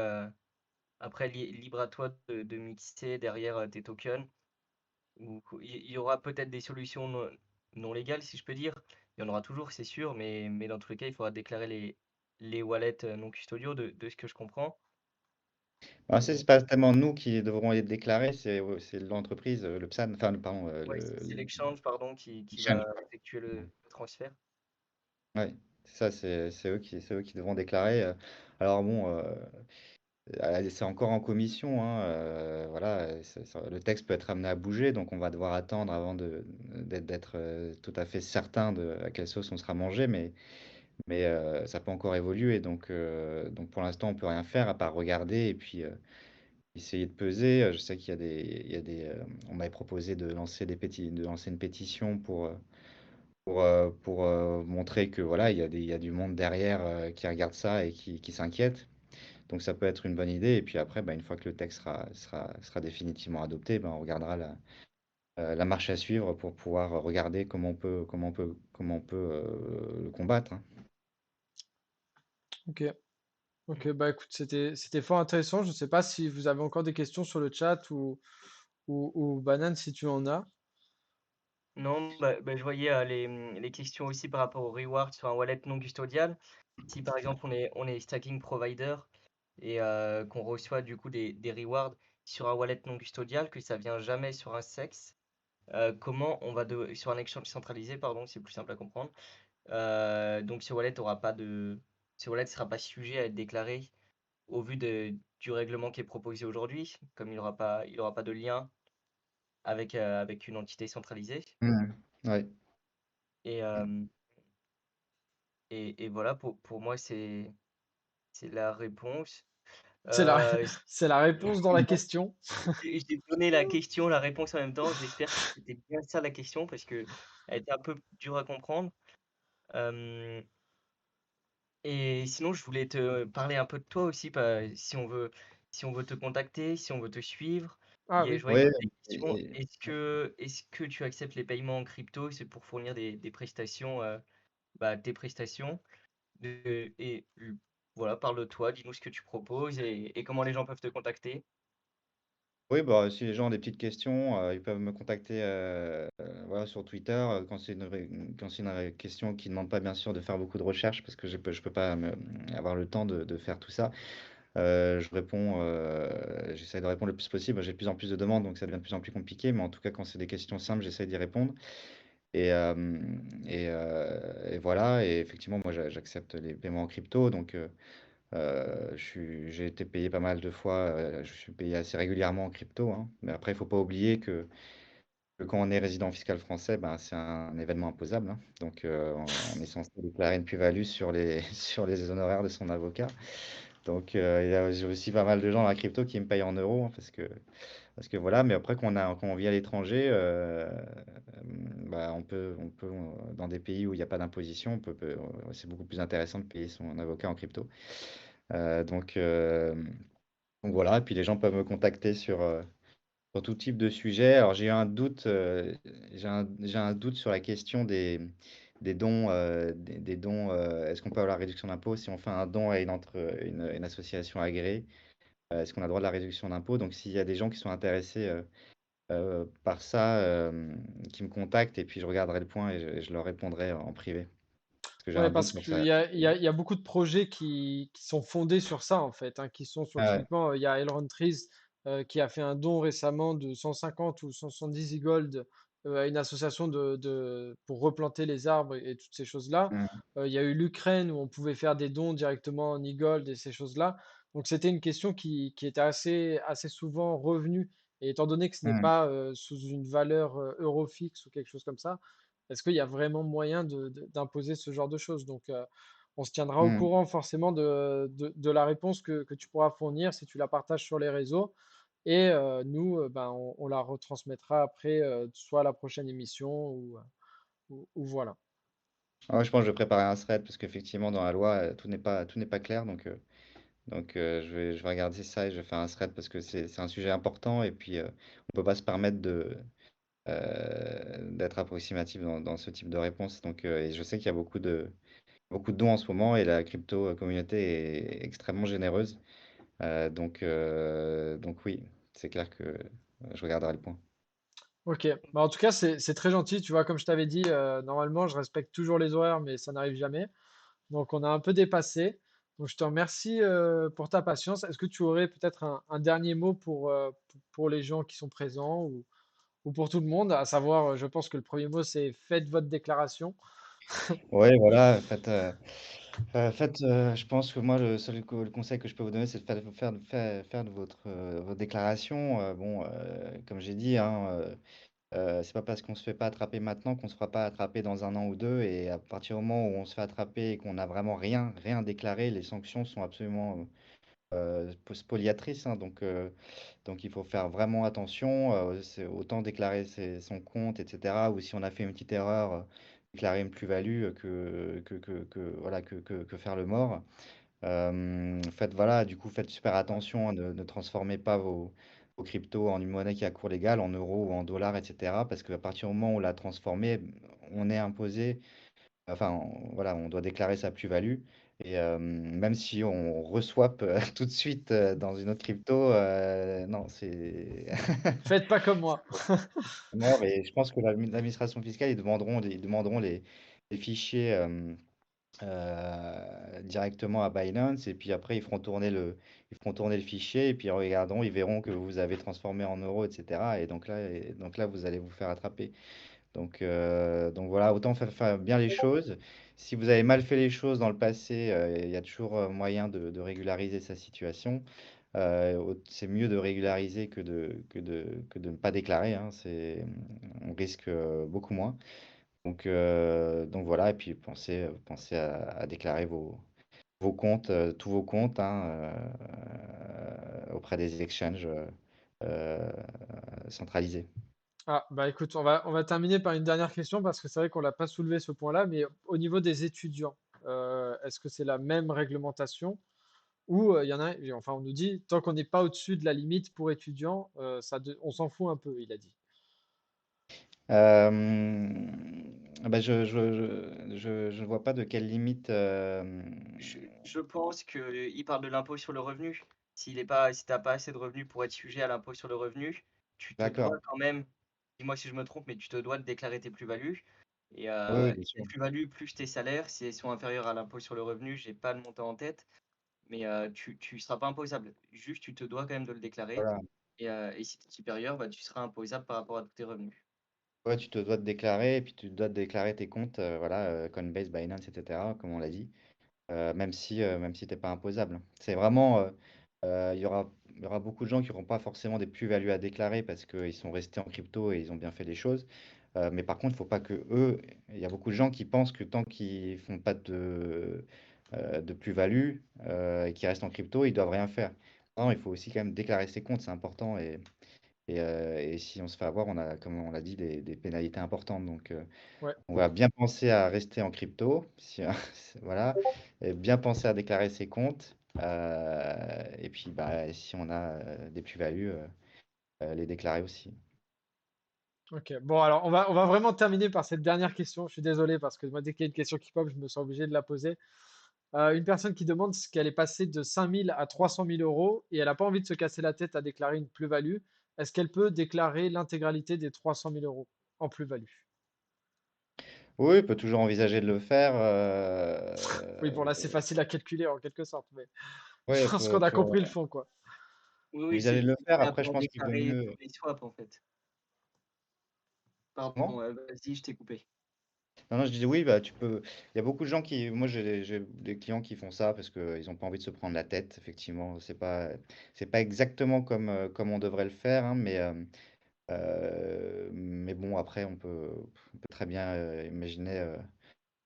libre à toi de mixer derrière tes tokens. Ou il y aura peut-être des solutions non légales, si je peux dire. Il y en aura toujours, c'est sûr, mais dans tous les cas, il faudra déclarer les wallets non custodiaux de ce que je comprends. Alors ça, Et c'est pas tellement nous qui devrons les déclarer, c'est l'entreprise, le PSAN, enfin, pardon, ouais, c'est l'exchange, pardon, qui l'exchange. va effectuer le transfert. Ouais, c'est ça, c'est eux qui devront déclarer. Alors bon, c'est encore en commission, hein, voilà, le texte peut être amené à bouger, donc on va devoir attendre avant d'être tout à fait certain de à quelle sauce on sera mangé, mais ça peut encore évoluer, donc pour l'instant, on peut rien faire à part regarder et puis essayer de peser. Je sais il y a des, on m'avait proposé de lancer une pétition pour montrer que voilà, il y a du monde derrière qui regarde ça et qui s'inquiète. Donc ça peut être une bonne idée. Et puis après, bah, une fois que le texte sera définitivement adopté, bah, on regardera la marche à suivre pour pouvoir regarder comment on peut le combattre, hein. ok. Ok, bah écoute, c'était fort intéressant. Je ne sais pas si vous avez encore des questions sur le chat ou Banane si tu en as. Non, bah, je voyais les questions aussi par rapport au reward sur un wallet non custodial. Si par exemple on est stacking provider et qu'on reçoit du coup des rewards sur un wallet non custodial, que ça vient jamais sur un SEX, comment on va sur un exchange centralisé, pardon, c'est plus simple à comprendre. Donc ce wallet sera pas sujet à être déclaré au vu du règlement qui est proposé aujourd'hui, comme il aura pas de lien avec une entité centralisée. Mhm. Ouais. Et, euh, et voilà, pour moi, c'est la réponse. C'est la, Euh, c'est la réponse dans la question. j'ai donné la question, la réponse en même temps. J'espère que c'était bien ça la question parce que elle était un peu dure à comprendre. Euh, Et sinon, je voulais te parler un peu de toi aussi, si on veut te contacter, si on veut te suivre. Ah Je oui. voyais Ouais, qu'il y avait des questions. et- Est-ce que tu acceptes les paiements en crypto? C'est pour fournir des prestations, tes prestations. Voilà, parle de toi, dis-nous ce que tu proposes et comment les gens peuvent te contacter. oui, bah, si les gens ont des petites questions, ils peuvent me contacter voilà, sur Twitter quand quand c'est question qui ne demande pas bien sûr de faire beaucoup de recherches parce que je peux pas avoir le temps de faire tout ça. J'essaie de répondre le plus possible. J'ai de plus en plus de demandes, donc ça devient de plus en plus compliqué. Mais en tout cas, quand c'est des questions simples, j'essaie d'y répondre. Et, euh, et voilà. Et effectivement, moi, j'accepte les paiements en crypto. Donc, j'ai été payé pas mal de fois. Je suis payé assez régulièrement en crypto, hein. Mais après, il faut pas oublier que quand on est résident fiscal français, ben, c'est un événement imposable, hein. Donc, on est censé déclarer une plus-value sur sur les honoraires de son avocat. Donc, il y a aussi pas mal de gens dans la crypto qui me payent en euros, hein, parce que voilà. Mais après, quand on vit à l'étranger, bah, dans des pays où il n'y a pas d'imposition, c'est beaucoup plus intéressant de payer son avocat en crypto. Euh, donc, euh, donc voilà. Et puis les gens peuvent me contacter sur tout type de sujet. Alors, j'ai un doute sur la question des dons. Des dons. Est-ce qu'on peut avoir la réduction d'impôt si on fait un don à une association agréée? Est-ce qu'on a droit de la réduction d'impôt? Donc, s'il y a des gens qui sont intéressés par ça, qui me contactent et puis je regarderai le point et je leur répondrai en privé. Parce que j'ai Ouais, un doute parce sur qu'il ça. y a, il y a, il y a beaucoup de projets qui sont fondés sur ça, en fait, hein, qui sont sur Ah ouais. typiquement, il y a Elrond Trees qui a fait un don récemment de 150 ou 170 e-gold à une association pour replanter les arbres et toutes ces choses-là. Mmh. Il y a eu l'Ukraine où on pouvait faire des dons directement en e-gold et ces choses-là. Donc c'était une question qui était assez souvent revenue. Et étant donné que ce n'est Mmh. pas sous une valeur euro fixe ou quelque chose comme ça, est-ce qu'il y a vraiment moyen d'imposer ce genre de choses? Donc, on se tiendra au Mmh. courant forcément de la réponse que tu pourras fournir si tu la partages sur les réseaux. Et nous, ben, on la retransmettra après, soit à la prochaine émission ou voilà. Ah ouais, je pense que je vais préparer un thread parce qu'effectivement dans la loi, tout n'est pas clair je vais regarder ça et je vais faire un thread parce que c'est un sujet important et puis, on peut pas se permettre d'être approximatif dans ce type de réponse et je sais qu'il y a beaucoup de dons en ce moment et la crypto, communauté est extrêmement généreuse, donc oui, c'est clair que, je regarderai le point. Ok. Bah, en tout cas, c'est très gentil. Tu vois, comme je t'avais dit, normalement, je respecte toujours les horaires, mais ça n'arrive jamais. Donc, on a un peu dépassé. Donc, je te remercie pour ta patience. Est-ce que tu aurais peut-être un dernier mot pour les gens qui sont présents ou pour tout le monde? À savoir, je pense que le premier mot, c'est faites votre déclaration. Ouais, voilà, je pense que moi, le conseil que je peux vous donner, c'est de faire de votre déclaration. Bon, comme j'ai dit, hein, c'est pas parce qu'on se fait pas attraper maintenant qu'on se fera pas attraper dans un an ou deux. Et à partir du moment où on se fait attraper et qu'on n'a vraiment rien déclaré, les sanctions sont absolument spoliatrices, hein. Donc il faut faire vraiment attention. C'est autant déclarer son compte, etc. Ou si on a fait une petite erreur, déclarer une plus-value voilà, que faire le mort. Voilà, du coup, faites super attention, hein, ne transformez pas vos cryptos en une monnaie qui a cours légal, en euros ou en dollars, etc. Parce qu'à partir du moment où on l'a transformé, on est imposé, enfin, voilà, on doit déclarer sa plus-value. Et même si on reswap tout de suite dans une autre crypto, non, c'est. Faites pas comme moi. Non, mais je pense que l'administration fiscale, ils demanderont les fichiers. Directement à Binance et puis après ils feront tourner le fichier et puis ils regarderont, ils verront que vous avez transformé en euros, etc. Et donc là vous allez vous faire attraper. Donc voilà, autant faire bien les choses. Si vous avez mal fait les choses dans le passé, il y a toujours moyen de régulariser sa situation. C'est mieux de régulariser que de ne pas déclarer, hein. On risque beaucoup moins. Donc voilà, et puis pensez à déclarer vos comptes, tous vos comptes, hein, auprès des exchanges euh, centralisés. Ah, bah écoute, on va terminer par une dernière question parce que c'est vrai qu'on l'a pas soulevé ce point-là, mais au niveau des étudiants, est-ce que c'est la même réglementation ou il y en a, enfin on nous dit, tant qu'on n'est pas au-dessus de la limite pour étudiants, on s'en fout un peu, il a dit. Bah, je ne vois pas de quelle limite. Je pense qu'il parle de l'impôt sur le revenu. Si t'as pas assez de revenus pour être sujet à l'impôt sur le revenu, tu te D'accord. dois quand même, dis-moi si je me trompe, mais tu te dois de déclarer tes plus-values. Et Oui, oui, bien tes sûr. plus-values plus tes salaires, si elles sont inférieures à l'impôt sur le revenu, j'ai pas le montant en tête, mais tu seras pas imposable. Juste, tu te dois quand même de le déclarer. Voilà. Et si tu es supérieur, bah, tu seras imposable par rapport à tous tes revenus. Ouais, tu te dois de déclarer, et puis tu dois de déclarer tes comptes, voilà, Coinbase, Binance, etc., comme on l'a dit. Même si t'es pas imposable. C'est vraiment, il y aura beaucoup de gens qui n'auront pas forcément des plus-values à déclarer parce qu'ils sont restés en crypto et ils ont bien fait les choses. Mais par contre, il faut pas que eux, il y a beaucoup de gens qui pensent que tant qu'ils font pas de plus-value et qu'ils restent en crypto, ils doivent rien faire. Non, il faut aussi quand même déclarer ses comptes, c'est important. Et si on se fait avoir, on a, comme on l'a dit, des pénalités importantes. Ouais, On va bien penser à rester en crypto, voilà, et bien penser à déclarer ses comptes, et puis bah, si on a des plus-values, les déclarer aussi. ok. Bon, alors on va vraiment terminer par cette dernière question. Je suis désolé parce que moi, dès qu'il y a une question qui pop, je me sens obligé de la poser. Une personne qui demande ce qu'elle est passée de 5 000 à 300 000 euros et elle n'a pas envie de se casser la tête à déclarer une plus-value. est-ce qu'elle peut déclarer l'intégralité des 300 000 euros en plus-value? Oui, il peut toujours envisager de le faire. Oui, bon, là, c'est facile à calculer en quelque sorte, mais je Ouais, pense qu'on a faut compris le fond, quoi. Oui, oui, envisager de le c'est faire. là Après, je pour pense qu'il vaut déclarer mieux. tous les swaps en fait. Comment? Pardon, vas-y, je t'ai coupé. Non, non, je disais oui, bah, tu peux. Il y a beaucoup de gens qui. Moi, j'ai des clients qui font ça parce qu'ils n'ont pas envie de se prendre la tête. Effectivement, c'est pas exactement comme on devrait le faire, hein, mais bon, après, on peut très bien imaginer.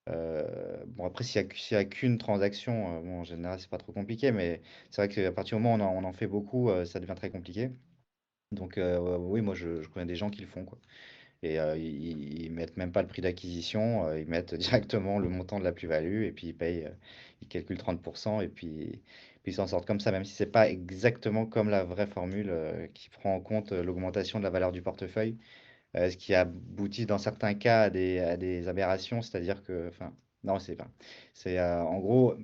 Bon, après, s'il y a qu'une transaction, bon, en général, c'est pas trop compliqué, mais c'est vrai qu'à partir du moment où on en fait beaucoup, ça devient très compliqué. Donc, oui, moi, je connais des gens qui le font, quoi. Et ils mettent même pas le prix d'acquisition, ils mettent directement le montant de la plus-value et puis ils payent, ils calculent 30% et puis ils s'en sortent comme ça, même si c'est pas exactement comme la vraie formule qui prend en compte l'augmentation de la valeur du portefeuille, ce qui aboutit dans certains cas à des aberrations, c'est-à-dire que, enfin, non, c'est pas, c'est en gros,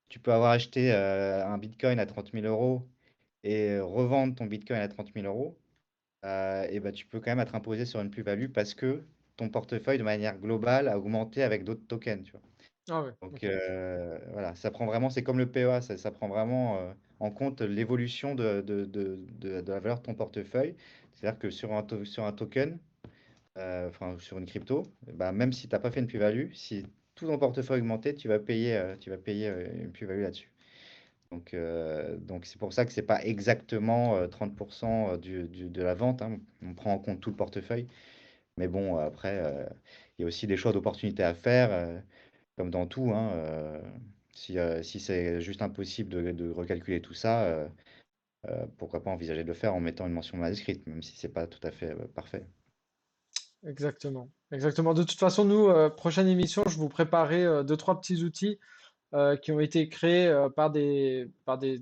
tu peux avoir acheté un Bitcoin à 30 000 euros et revendre ton Bitcoin à 30 000 euros et bah, tu peux quand même être imposé sur une plus-value parce que ton portefeuille, de manière globale, a augmenté avec d'autres tokens, tu vois. Ah ouais, Donc ok. voilà, ça prend vraiment, c'est comme le PEA, ça prend vraiment en compte l'évolution de la valeur de ton portefeuille. C'est-à-dire que sur un token, enfin sur une crypto, bah, même si tu n'as pas fait une plus-value, si tout ton portefeuille a augmenté, tu vas payer une plus-value là-dessus. Donc c'est pour ça que c'est pas exactement 30% de la vente, hein. On prend en compte tout le portefeuille. Mais bon, après, il y a aussi des choix d'opportunités à faire, comme dans tout, hein. Si c'est juste impossible de recalculer tout ça, pourquoi pas envisager de le faire en mettant une mention manuscrite, même si c'est pas tout à fait parfait. Exactement. Exactement. De toute façon, nous, prochaine émission, je vous préparais deux, trois petits outils qui ont été créés par des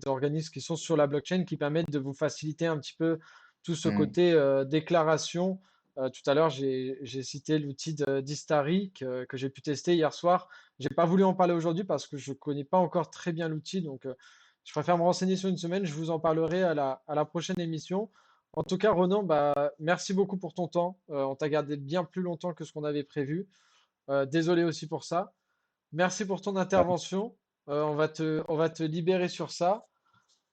organismes qui sont sur la blockchain qui permettent de vous faciliter un petit peu tout ce Hmm. côté déclaration. Tout à l'heure, j'ai cité l'outil d'Istari que j'ai pu tester hier soir. J'ai pas voulu en parler aujourd'hui parce que je connais pas encore très bien l'outil, donc je préfère me renseigner sur une semaine. Je vous en parlerai à la prochaine émission. En tout cas, Ronan, bah, merci beaucoup pour ton temps. On t'a gardé bien plus longtemps que ce qu'on avait prévu. Désolé aussi pour ça. Merci pour ton Ouais. intervention. On va te libérer sur ça.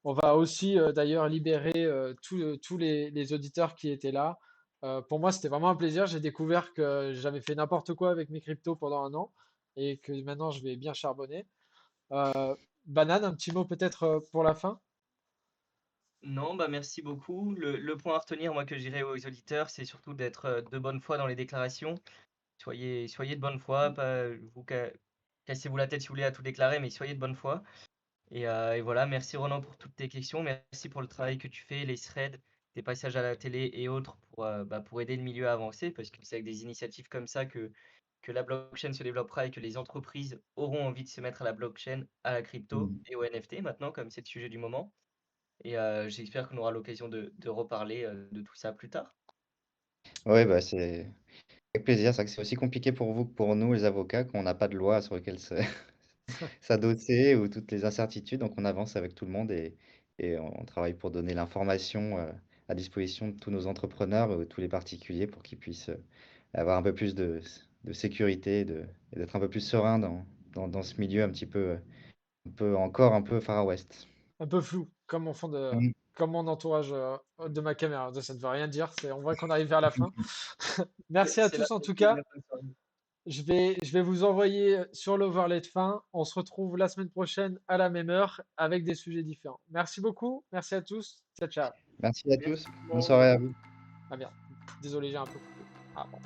On va aussi d'ailleurs libérer tous les auditeurs qui étaient là. Pour moi, c'était vraiment un plaisir. J'ai découvert que j'avais fait n'importe quoi avec mes cryptos pendant un an et que maintenant je vais bien charbonner. Banane, un petit mot peut-être pour la fin? Non, bah merci beaucoup. Le point à retenir, moi, que je dirais aux auditeurs, c'est surtout d'être de bonne foi dans les déclarations. Soyez de bonne foi, pas cassez-vous la tête si vous voulez à tout déclarer, mais soyez de bonne foi. Et voilà, merci Ronan pour toutes tes questions. Merci pour le travail que tu fais, les threads, tes passages à la télé et autres pour aider le milieu à avancer, parce que c'est avec des initiatives comme ça que la blockchain se développera et que les entreprises auront envie de se mettre à la blockchain, à la crypto Hmm. et au NFT maintenant, comme c'est le sujet du moment. Et j'espère qu'on aura l'occasion de reparler de tout ça plus tard. Ouais, bah c'est avec plaisir. C'est vrai que c'est aussi compliqué pour vous que pour nous, les avocats, qu'on n'a pas de loi sur laquelle s'adosser ou toutes les incertitudes. Donc on avance avec tout le monde et on travaille pour donner l'information à disposition de tous nos entrepreneurs, tous les particuliers, pour qu'ils puissent avoir un peu plus de sécurité et d'être un peu plus serein dans ce milieu encore un peu Far West. Un peu flou, Mhm. comme mon entourage de ma caméra. Ça ne veut rien dire. On voit qu'on arrive vers la fin. Merci à C'est la tous en tout beauté de cas. la fin de soirée. Je vais vous envoyer sur l'overlay de fin. On se retrouve la semaine prochaine à la même heure avec des sujets différents. Merci beaucoup. Merci à tous. Ciao, ciao. Merci à Merci tous. tout le Bonne monde. soirée à vous. Ah bien. Désolé, j'ai un peu coupé. Ah bon.